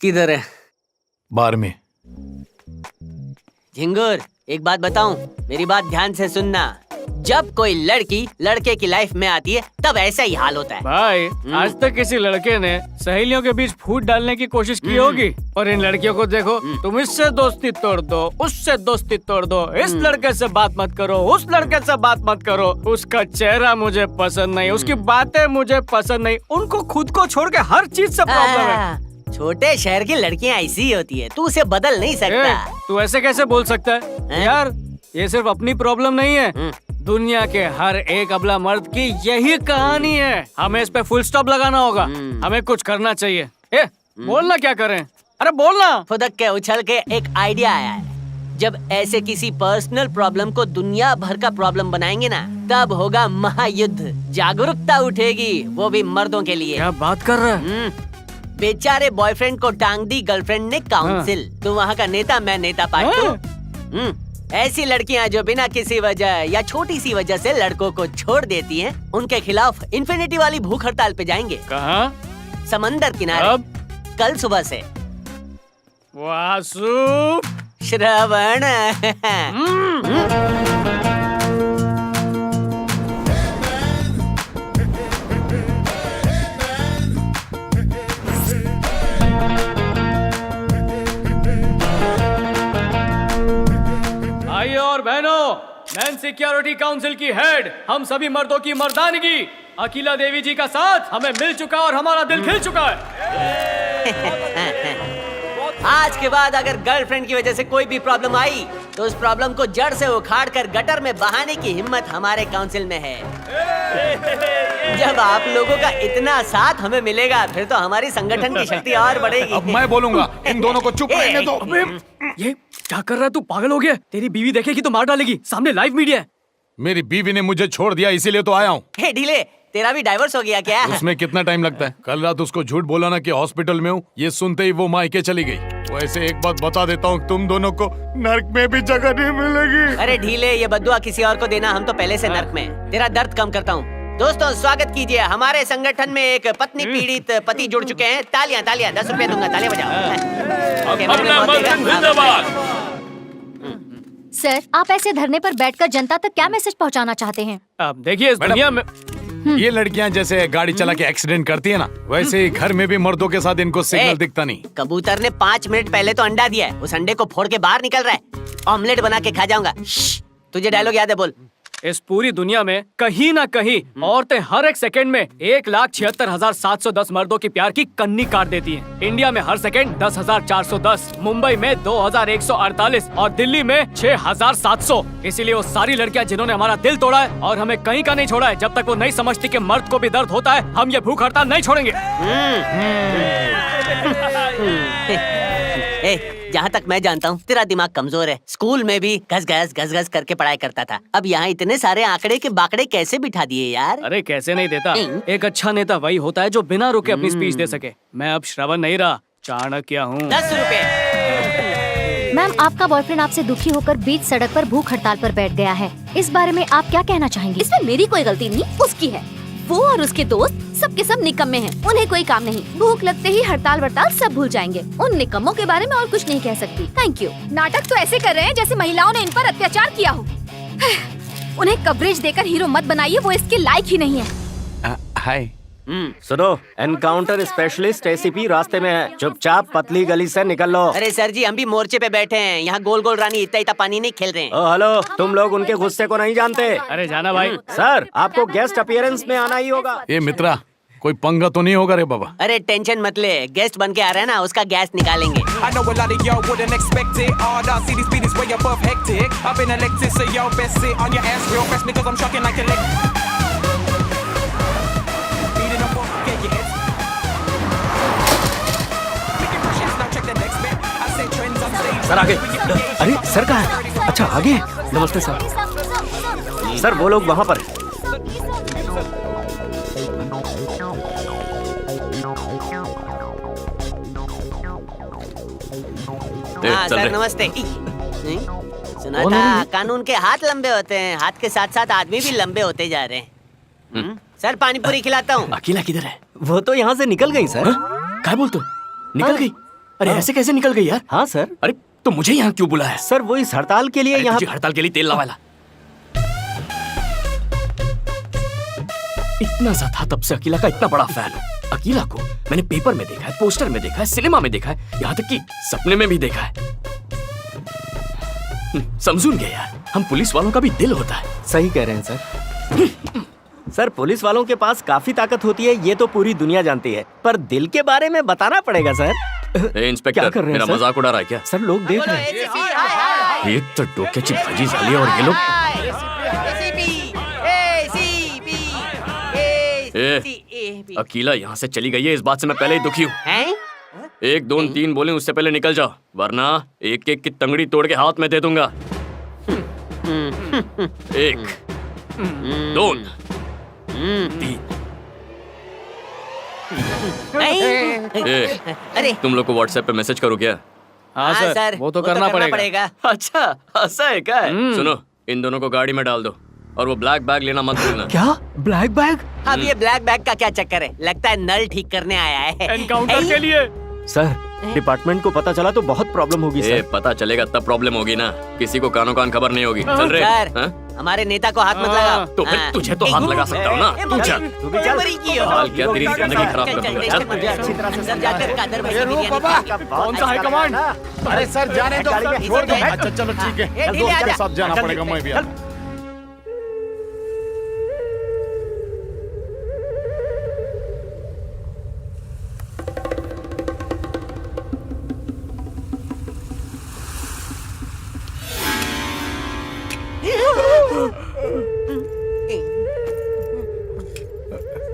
किधर है? बार में। झिंगुर, एक बात बताऊं, मेरी बात ध्यान से सुनना। जब कोई लड़की लड़के की लाइफ में आती है तब ऐसा ही हाल होता है। भाई, आज तक किसी लड़के ने सहेलियों के बीच फूट डालने की कोशिश की होगी? और इन लड़कियों को देखो, तुम इससे दोस्ती तोड़ दो, उससे दोस्ती तोड़ दो, इस लड़के से बात मत करो, उस लड़के से बात मत करो, उसका चेहरा मुझे पसंद नहीं, उसकी बातें मुझे पसंद नहीं। उनको खुद को छोड़ के हर चीज से प्रॉब्लम है। छोटे शहर की लड़कियां ऐसी ही होती है, तू उसे बदल नहीं सकता। तू ऐसे कैसे बोल सकता है? यार ये सिर्फ अपनी प्रॉब्लम नहीं है, दुनिया के हर एक अबला मर्द की यही कहानी है। हमें इस पे फुल स्टॉप लगाना होगा, हमें कुछ करना चाहिए। बोलना क्या करें? अरे बोलना। फुदक के उछल के एक आइडिया आया है। जब ऐसे किसी पर्सनल प्रॉब्लम को दुनिया भर का प्रॉब्लम बनाएंगे ना, तब होगा महायुद्ध। जागरूकता उठेगी, वो भी मर्दों के लिए। क्या बात कर रहा है? बेचारे बॉयफ्रेंड को टांग दी गर्लफ्रेंड ने काउंसिल। तू वहाँ का नेता, मैं नेता पार्ट 2। ऐसी लड़कियाँ जो बिना किसी वजह या छोटी सी वजह से लड़कों को छोड़ देती हैं, उनके खिलाफ इन्फिनिटी वाली भूख हड़ताल पे जाएंगे। कहाँ? समंदर किनारे। अब कल सुबह से। वासु श्रवण। भाइयों और बहनों, मैन सिक्योरिटी काउंसिल की हेड, हम सभी मर्दों की मर्दानगी अकीला देवी जी का साथ हमें मिल चुका और हमारा दिल खिल चुका है। आज के बाद अगर गर्लफ्रेंड की वजह से कोई भी प्रॉब्लम आई तो उस प्रॉब्लम को जड़ से उखाड़ कर गटर में बहाने की हिम्मत हमारे काउंसिल में है। जब आप लोगों का इतना साथ हमें मिलेगा फिर तो हमारी संगठन की शक्ति और बढ़ेगी। अब मैं बोलूंगा, इन दोनों को चुप रहने दो। ये क्या कर रहा है तू? पागल हो गया? तेरी बीवी देखेगी तो मार डालेगी, सामने लाइव मीडिया है। मेरी बीवी ने मुझे छोड़ दिया इसीलिए तो आया हूँ। हे ढीले, तेरा भी डाइवोर्स हो गया क्या? उसमें कितना टाइम लगता है? कल रात उसको झूठ बोला ना कि हॉस्पिटल में हूँ, ये सुनते ही वो मायके चली गई। वैसे एक बात बता देता हूँ, तुम दोनों को नर्क में भी जगह नहीं मिलेगी। अरे ढीले, ये बद्दुआ किसी और को देना, हम तो पहले से नर्क में। तेरा दर्द कम करता हूँ। दोस्तों स्वागत कीजिए, हमारे संगठन में एक पत्नी पीड़ित पति जुड़ चुके हैं। तालियां तालियां, 10 रुपए दूंगा, तालियां बजाओ। सर, आप ऐसे धरने पर बैठकर जनता तक क्या मैसेज पहुंचाना चाहते हैं? अब देखिए, इस दुनिया में ये लड़कियां जैसे गाड़ी चला के एक्सीडेंट करती है ना, वैसे ही घर में भी मर्दों के साथ इनको सिग्नल दिखता नहीं। कबूतर ने 5 मिनट पहले तो अंडा दिया है, उस अंडे को फोड़ के बाहर निकल रहा है। ऑमलेट बना के खा जाऊंगा। तुझे डायलॉग याद है? बोल। इस पूरी दुनिया में कहीं ना कहीं औरतें हर एक सेकंड में 1,76,710 मर्दों की प्यार की कन्नी काट देती हैं। इंडिया में हर सेकंड 10,410, मुंबई में 2,148 और दिल्ली में 6,700। इसीलिए वो सारी लड़कियां जिन्होंने हमारा दिल तोड़ा है और हमें कहीं का नहीं छोड़ा है, जब तक वो नहीं समझती कि मर्द को भी दर्द होता है, हम ये भूख हड़ताल नहीं छोड़ेंगे। जहाँ तक मैं जानता हूँ तेरा दिमाग कमजोर है। स्कूल में भी घस घस करके पढ़ाई करता था। अब यहाँ इतने सारे आंकड़े के बाकड़े कैसे बिठा दिए यार? अरे कैसे नहीं देता, एक अच्छा नेता वही होता है जो बिना रुके अपनी स्पीच दे सके। मैं अब श्रवण नहीं रहा, चाणक्य हूँ। 10 रुपए। मैम, आपका बॉयफ्रेंड आपसे दुखी होकर बीच सड़क पर भूख हड़ताल पर बैठ गया है। इस बारे में आप क्या कहना चाहेंगे? इसमें मेरी कोई गलती नहीं, उसकी है। वो और उसके दोस्त सबके सब निकम्मे हैं, उन्हें कोई काम नहीं। भूख लगते ही हड़ताल वड़ताल सब भूल जाएंगे। उन निकम्मों के बारे में और कुछ नहीं कह सकती। Thank you. नाटक तो ऐसे कर रहे हैं जैसे महिलाओं ने इन पर अत्याचार किया हो। उन्हें कवरेज देकर हीरो मत बनाइए, वो इसके लायक ही नहीं है। हाय। सुनो, एनकाउंटर स्पेशलिस्ट एसीपी रास्ते में है, चुपचाप पतली गली से निकल लो। अरे सर जी, हम भी मोर्चे पे बैठे हैं, यहाँ गोल गोल रानी इतना पानी नहीं खेल रहे हैं। ओ हेलो, तुम लोग उनके गुस्से को नहीं जानते। अरे जाना भाई। सर, आपको गेस्ट अपीयरेंस में आना ही होगा। ये मित्रा, कोई पंगा तो नहीं होगा रे बाबा? अरे टेंशन मत ले, गेस्ट बन के आ रहे हैं ना, उसका गैस निकालेंगे। सर आगे। अरे सर कहाँ है? अच्छा आगे। नमस्ते सर। सर वो लोग वहाँ पर। हाँ सर नमस्ते। सुना था कानून के हाथ लंबे होते हैं, हाथ के साथ साथ आदमी भी लंबे होते जा रहे हैं। सर पानी पूरी खिलाता हूँ। अकेला किधर है? वो तो यहाँ से निकल गई सर। क्या बोलते हो? निकल गई? अरे ऐसे कैसे निकल गई यार? हाँ सर। अरे तो मुझे यहाँ क्यों बुलाया? सर वो इस हड़ताल के लिए यहाँ। हड़ताल के लिए तेल लवाला। इतना सा था तब से अकीला का इतना बड़ा फैन हूँ। अकीला को मैंने पेपर में देखा है, पोस्टर में देखा है, सिनेमा में देखा है, यहाँ तक कि सपने में भी देखा है। समझून गए यार, हम पुलिस वालों का भी दिल होता है। सही कह रहे हैं सर। सर पुलिस वालों के पास काफी ताकत होती है, ये तो पूरी दुनिया जानती है, पर दिल के बारे में बताना पड़ेगा सर। इंस्पेक्टर, क्या कर रहे हैं मेरा सर? मजाक उड़ा रहा है क्या? सर लोग देख रहे हैं। एक तो डोक्याची भाजी झाली और ये लोग। अकीला यहाँ से चली गई है, इस बात से मैं पहले ही दुखी हूँ। 1 2 3 बोले उससे पहले निकल जाओ, वरना एक एक की तंगड़ी तोड़ के हाथ में दे दूंगा। 1 2 3। अरे तुम लोग को व्हाट्सएप पे मैसेज करूँ क्या? हाँ सर, वो तो करना पड़ेगा। अच्छा ऐसा है क्या? सुनो, इन दोनों को गाड़ी में डाल दो। और वो ब्लैक बैग लेना मत भूलना। क्या ब्लैक बैग? अब ये ब्लैक बैग का क्या चक्कर है? लगता है नल ठीक करने आया है। एनकाउंटर के लिए। सर डिपार्टमेंट को पता चला तो बहुत प्रॉब्लम होगी ए, सर। पता चलेगा तब प्रॉब्लम होगी ना, किसी को कानों कान खबर नहीं होगी। चल रे। सर हाँ? हमारे नेता को हाथ मत लगाओ। तो फिर तुझे तो हाथ लगा सकता हूँ ना, तू चल। तू भी चल। चल, क्या तेरी जिंदगी खराब कर दूंगा, चल। मुझे अच्छी तरह से सर जाकर कादर भाई ये रुक बाबा। कौन सा हाई कमांड? अरे सर जाने दो, छोड़ दो। अच्छा चलो ठीक है, दोस्त के साथ जाना पड़ेगा, मैं भी आ।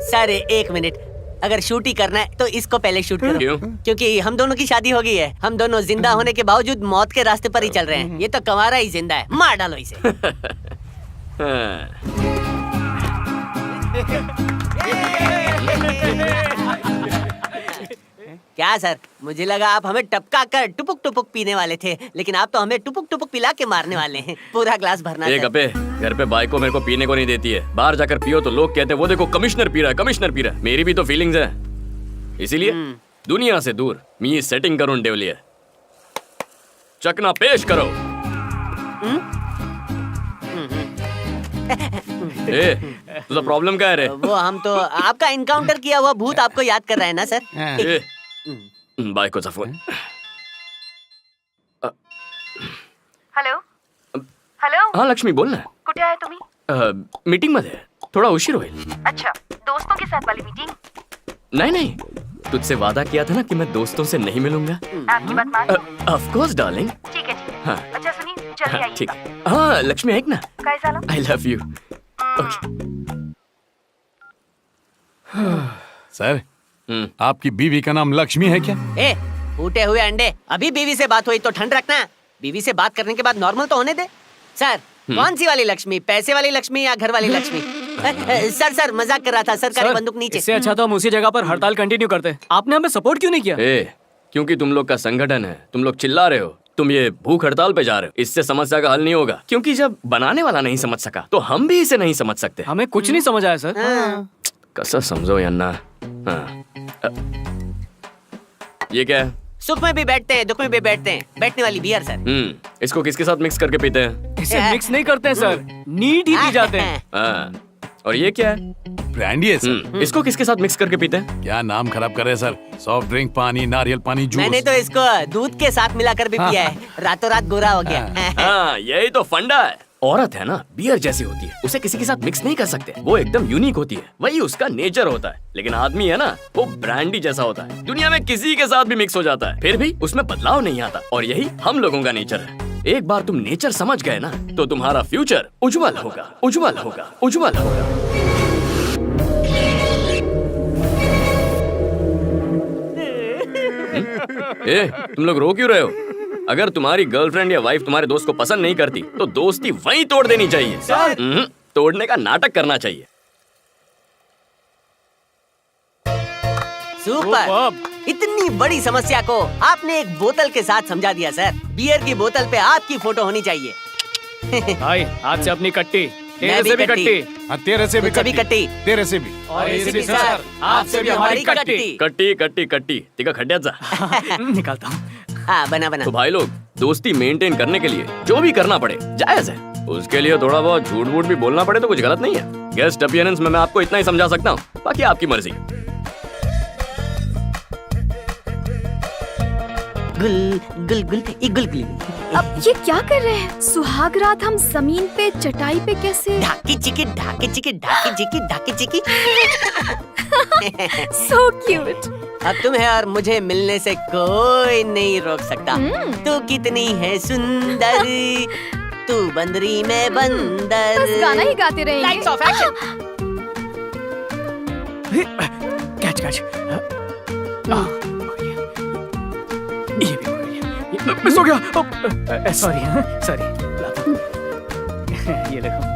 सर एक मिनट, अगर शूट ही करना है तो इसको पहले शूट करो। क्यों? क्योंकि हम दोनों की शादी हो गई है। हम दोनों जिंदा होने के बावजूद मौत के रास्ते पर ही चल रहे हैं। ये तो कंवारा ही जिंदा है, मार डालो इसे। हाँ। क्या सर, मुझे लगा आप हमें टपका कर टुपुक टुपुक पीने वाले थे, लेकिन आप तो हमें टुपुक टुपुक पिला के मारने वाले हैं। पूरा ग्लास भरना एक सर। अपे, घर पे बाइक को मेरे को पीने को नहीं देती है। बाहर जाकर पियो तो लोग कहते हैं वो देखो कमिश्नर पी रहा है, कमिश्नर पी रहा है। मेरी भी तो फीलिंग्स है, इसीलिए दुनिया से दूर मी सेटिंग करून ठेवली है। चकना पेश करो। ए, तुझा प्रॉब्लम क्या है रे? वो हम तो आपका इनकाउंटर किया हुआ भूत आपको याद कर रहा है ना सर? ए, बायकोचा फोन। हॅलो हॅलो हाँ लक्ष्मी बोल ना। कुठे आहे तुम्ही? मीटिंग मध्ये थोड़ा उशीर होईल। अच्छा, दोस्तों के साथ वाली मीटिंग? नहीं नहीं, तुझसे वादा किया था ना कि मैं दोस्तों से नहीं मिलूंगा। आपकी बात मान? Of course darling. ठीक है ठीक है। हाँ अच्छा सुनिए, जल्दी हाँ, ठीक। आइएगा। हाँ लक्ष्मी ऐक ना, काय झालं? आई लव यू। सर आपकी बीवी का नाम लक्ष्मी है क्या? ए, फूटे हुए अंडे, अभी बीवी से बात हुई तो ठंड रखना। बीवी से बात करने के बाद नॉर्मल तो होने दे। सर कौन सी वाली लक्ष्मी, पैसे वाली लक्ष्मी या घर वाली लक्ष्मी? सर मजाक कर रहा था। सरकारी बंदूक नीचे। इससे अच्छा तो हम उसी जगह पर हड़ताल कंटिन्यू करते। आपने हमें सपोर्ट क्यों नहीं किया? ए, क्योंकि तुम लोग का संगठन है, तुम लोग चिल्ला रहे हो, तुम ये भूख हड़ताल पे जा रहे हो। इससे समस्या का हल नहीं होगा, क्योंकि जब बनाने वाला नहीं समझ सका तो हम भी इसे नहीं समझ सकते। हमें कुछ नहीं समझ आया सर। कसं समझो यन्ना। हाँ। ये क्या है? सुख में भी बैठते हैं, दुख में भी बैठते हैं। बैठने वाली बियर सर। इसको किसके साथ मिक्स करके पीते हैं? इसे मिक्स नहीं करते सर, नीट ही पी जाते हैं। हाँ। और ये क्या है? ब्रांडी है सर। इसको किसके साथ मिक्स करके पीते हैं? क्या नाम खराब कर रहे हैं सर? सॉफ्ट ड्रिंक, पानी, नारियल पानी, जूस। मैंने तो इसको दूध के साथ मिलाकर भी पिया है, रातों रात गोरा हो गया। हाँ यही तो फंडा है। औरत है ना, बियर जैसी होती है, उसे किसी के साथ मिक्स नहीं कर सकते। वो एकदम यूनिक होती है, वही उसका नेचर होता है। लेकिन आदमी है ना, वो ब्रांडी जैसा होता है, दुनिया में किसी के साथ भी मिक्स हो जाता है, फिर भी उसमें बदलाव नहीं आता। और यही हम लोगों का नेचर है। एक बार तुम नेचर समझ गए ना, तो तुम्हारा फ्यूचर उज्जवल होगा, उज्जवल होगा, उज्जवल होगा। ए, तुम लोग रो क्यों रहे हो? अगर तुम्हारी गर्लफ्रेंड या वाइफ तुम्हारे दोस्त को पसंद नहीं करती तो दोस्ती वहीं तोड़ देनी चाहिए। तोड़ने का नाटक करना चाहिए। सुपर, इतनी बड़ी समस्या को आपने एक बोतल के साथ समझा दिया सर। बियर की बोतल पे आपकी फोटो होनी चाहिए। भाई आज से अपनी कट्टी, मैं तेरे भी से भी कट्टी। कट्टी, हाँ, तेरे से भी मुझसे भी कट्टी। तेरे से भी। और इसी भी सर आपसे भी हमारी कट्टी। कट्टी कट्टी कट्टी तिका खड्ड्यात जा। निकालता हूँ। हाँ बना बना। तो भाई लोग, दोस्ती मेंटेन करने के लिए जो भी करना पड़े जायज है। उसके लिए थोड़ा बहुत झूठ वूठ भी बोलना पड़े तो कुछ गलत नहीं है। गेस्ट अपीयरेंस में मैं आपको इतना ही समझा सकता हूँ, बाकी आपकी मर्जी। गुल गुल गुल गुल गुल। अब ये क्या कर रहे हैं? सुहाग रात हम जमीन पे चटाई पे कैसे? ढाकी चिकी ढाकी चिकी ढाकी चिकी ढाकी चिकी। So cute. अब तुम्हें और मुझे मिलने से कोई नहीं रोक सकता। तू कितनी है सुंदर, तू बंदरी में बंदर। बस गाना ही गाते रहेंगे। Lights off action. Catch catch. ये भी हो गया, मिस हो गया। Sorry sorry. ये देखो।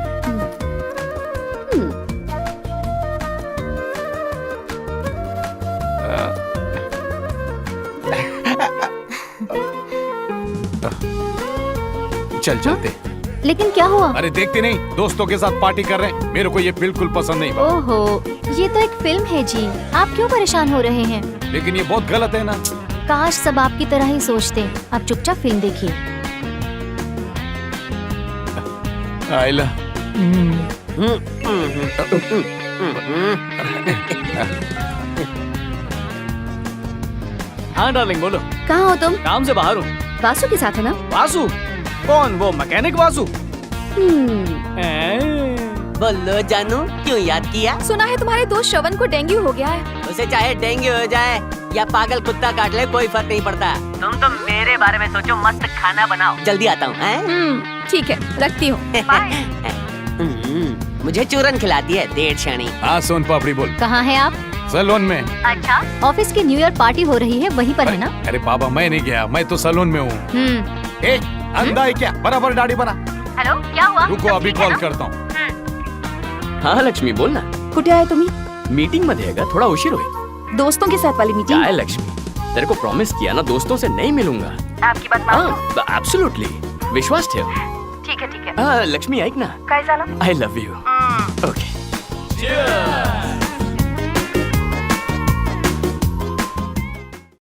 चल चलते। लेकिन क्या हुआ? अरे देखते नहीं, दोस्तों के साथ पार्टी कर रहे हैं। मेरे को ये बिल्कुल पसंद नहीं। ओहो, ये तो एक फिल्म है जी, आप क्यों परेशान हो रहे हैं? लेकिन ये बहुत गलत है ना। काश सब आपकी तरह ही सोचते। आप चुपचाप फिल्म देखिए। आइला, हाँ डार्लिंग बोलो। कहाँ हो तुम? काम से बाहर हूँ। वासु के साथ है ना? वासु? कौन, वो मैकेनिक वासु? बोलो जानू, क्यों याद किया? सुना है तुम्हारे दोस्त श्रवण को डेंगू हो गया है। उसे चाहे डेंगू हो जाए या पागल कुत्ता काट ले, कोई फर्क नहीं पड़ता। तुम तो मेरे बारे में सोचो, मस्त खाना बनाओ। जल्दी आता हूँ। ठीक है, रखती हूँ। मुझे चूरन खिलाती है देर शानी। हाँ सोन पापड़ी बोल। कहाँ है आप? सैलून में। अच्छा, ऑफिस की न्यू ईयर पार्टी हो रही है, वहीं पर है ना? अरे बाबा मैं नहीं गया, मैं तो सैलून में हूँ। ए, अंधा है क्या? बराबर दाढ़ी बना। हेलो, क्या हुआ? रुको अभी कॉल करता हूँ। हाँ लक्ष्मी बोल ना। कुठे आहे तुम्ही? मीटिंग मध्ये आहे का? थोडा उशीर होईल। दोस्तों के साथ वाली मीटिंग? काय लक्ष्मी, तेरे को प्रॉमिस किया ना, दोस्तों से नहीं मिलूंगा। आपकी बात मान लो। एब्सोल्युटली, विश्वास ठेव। ठीक है ठीक है। हाँ लक्ष्मी ऐक ना, काय झालं? आई लव यू। ओके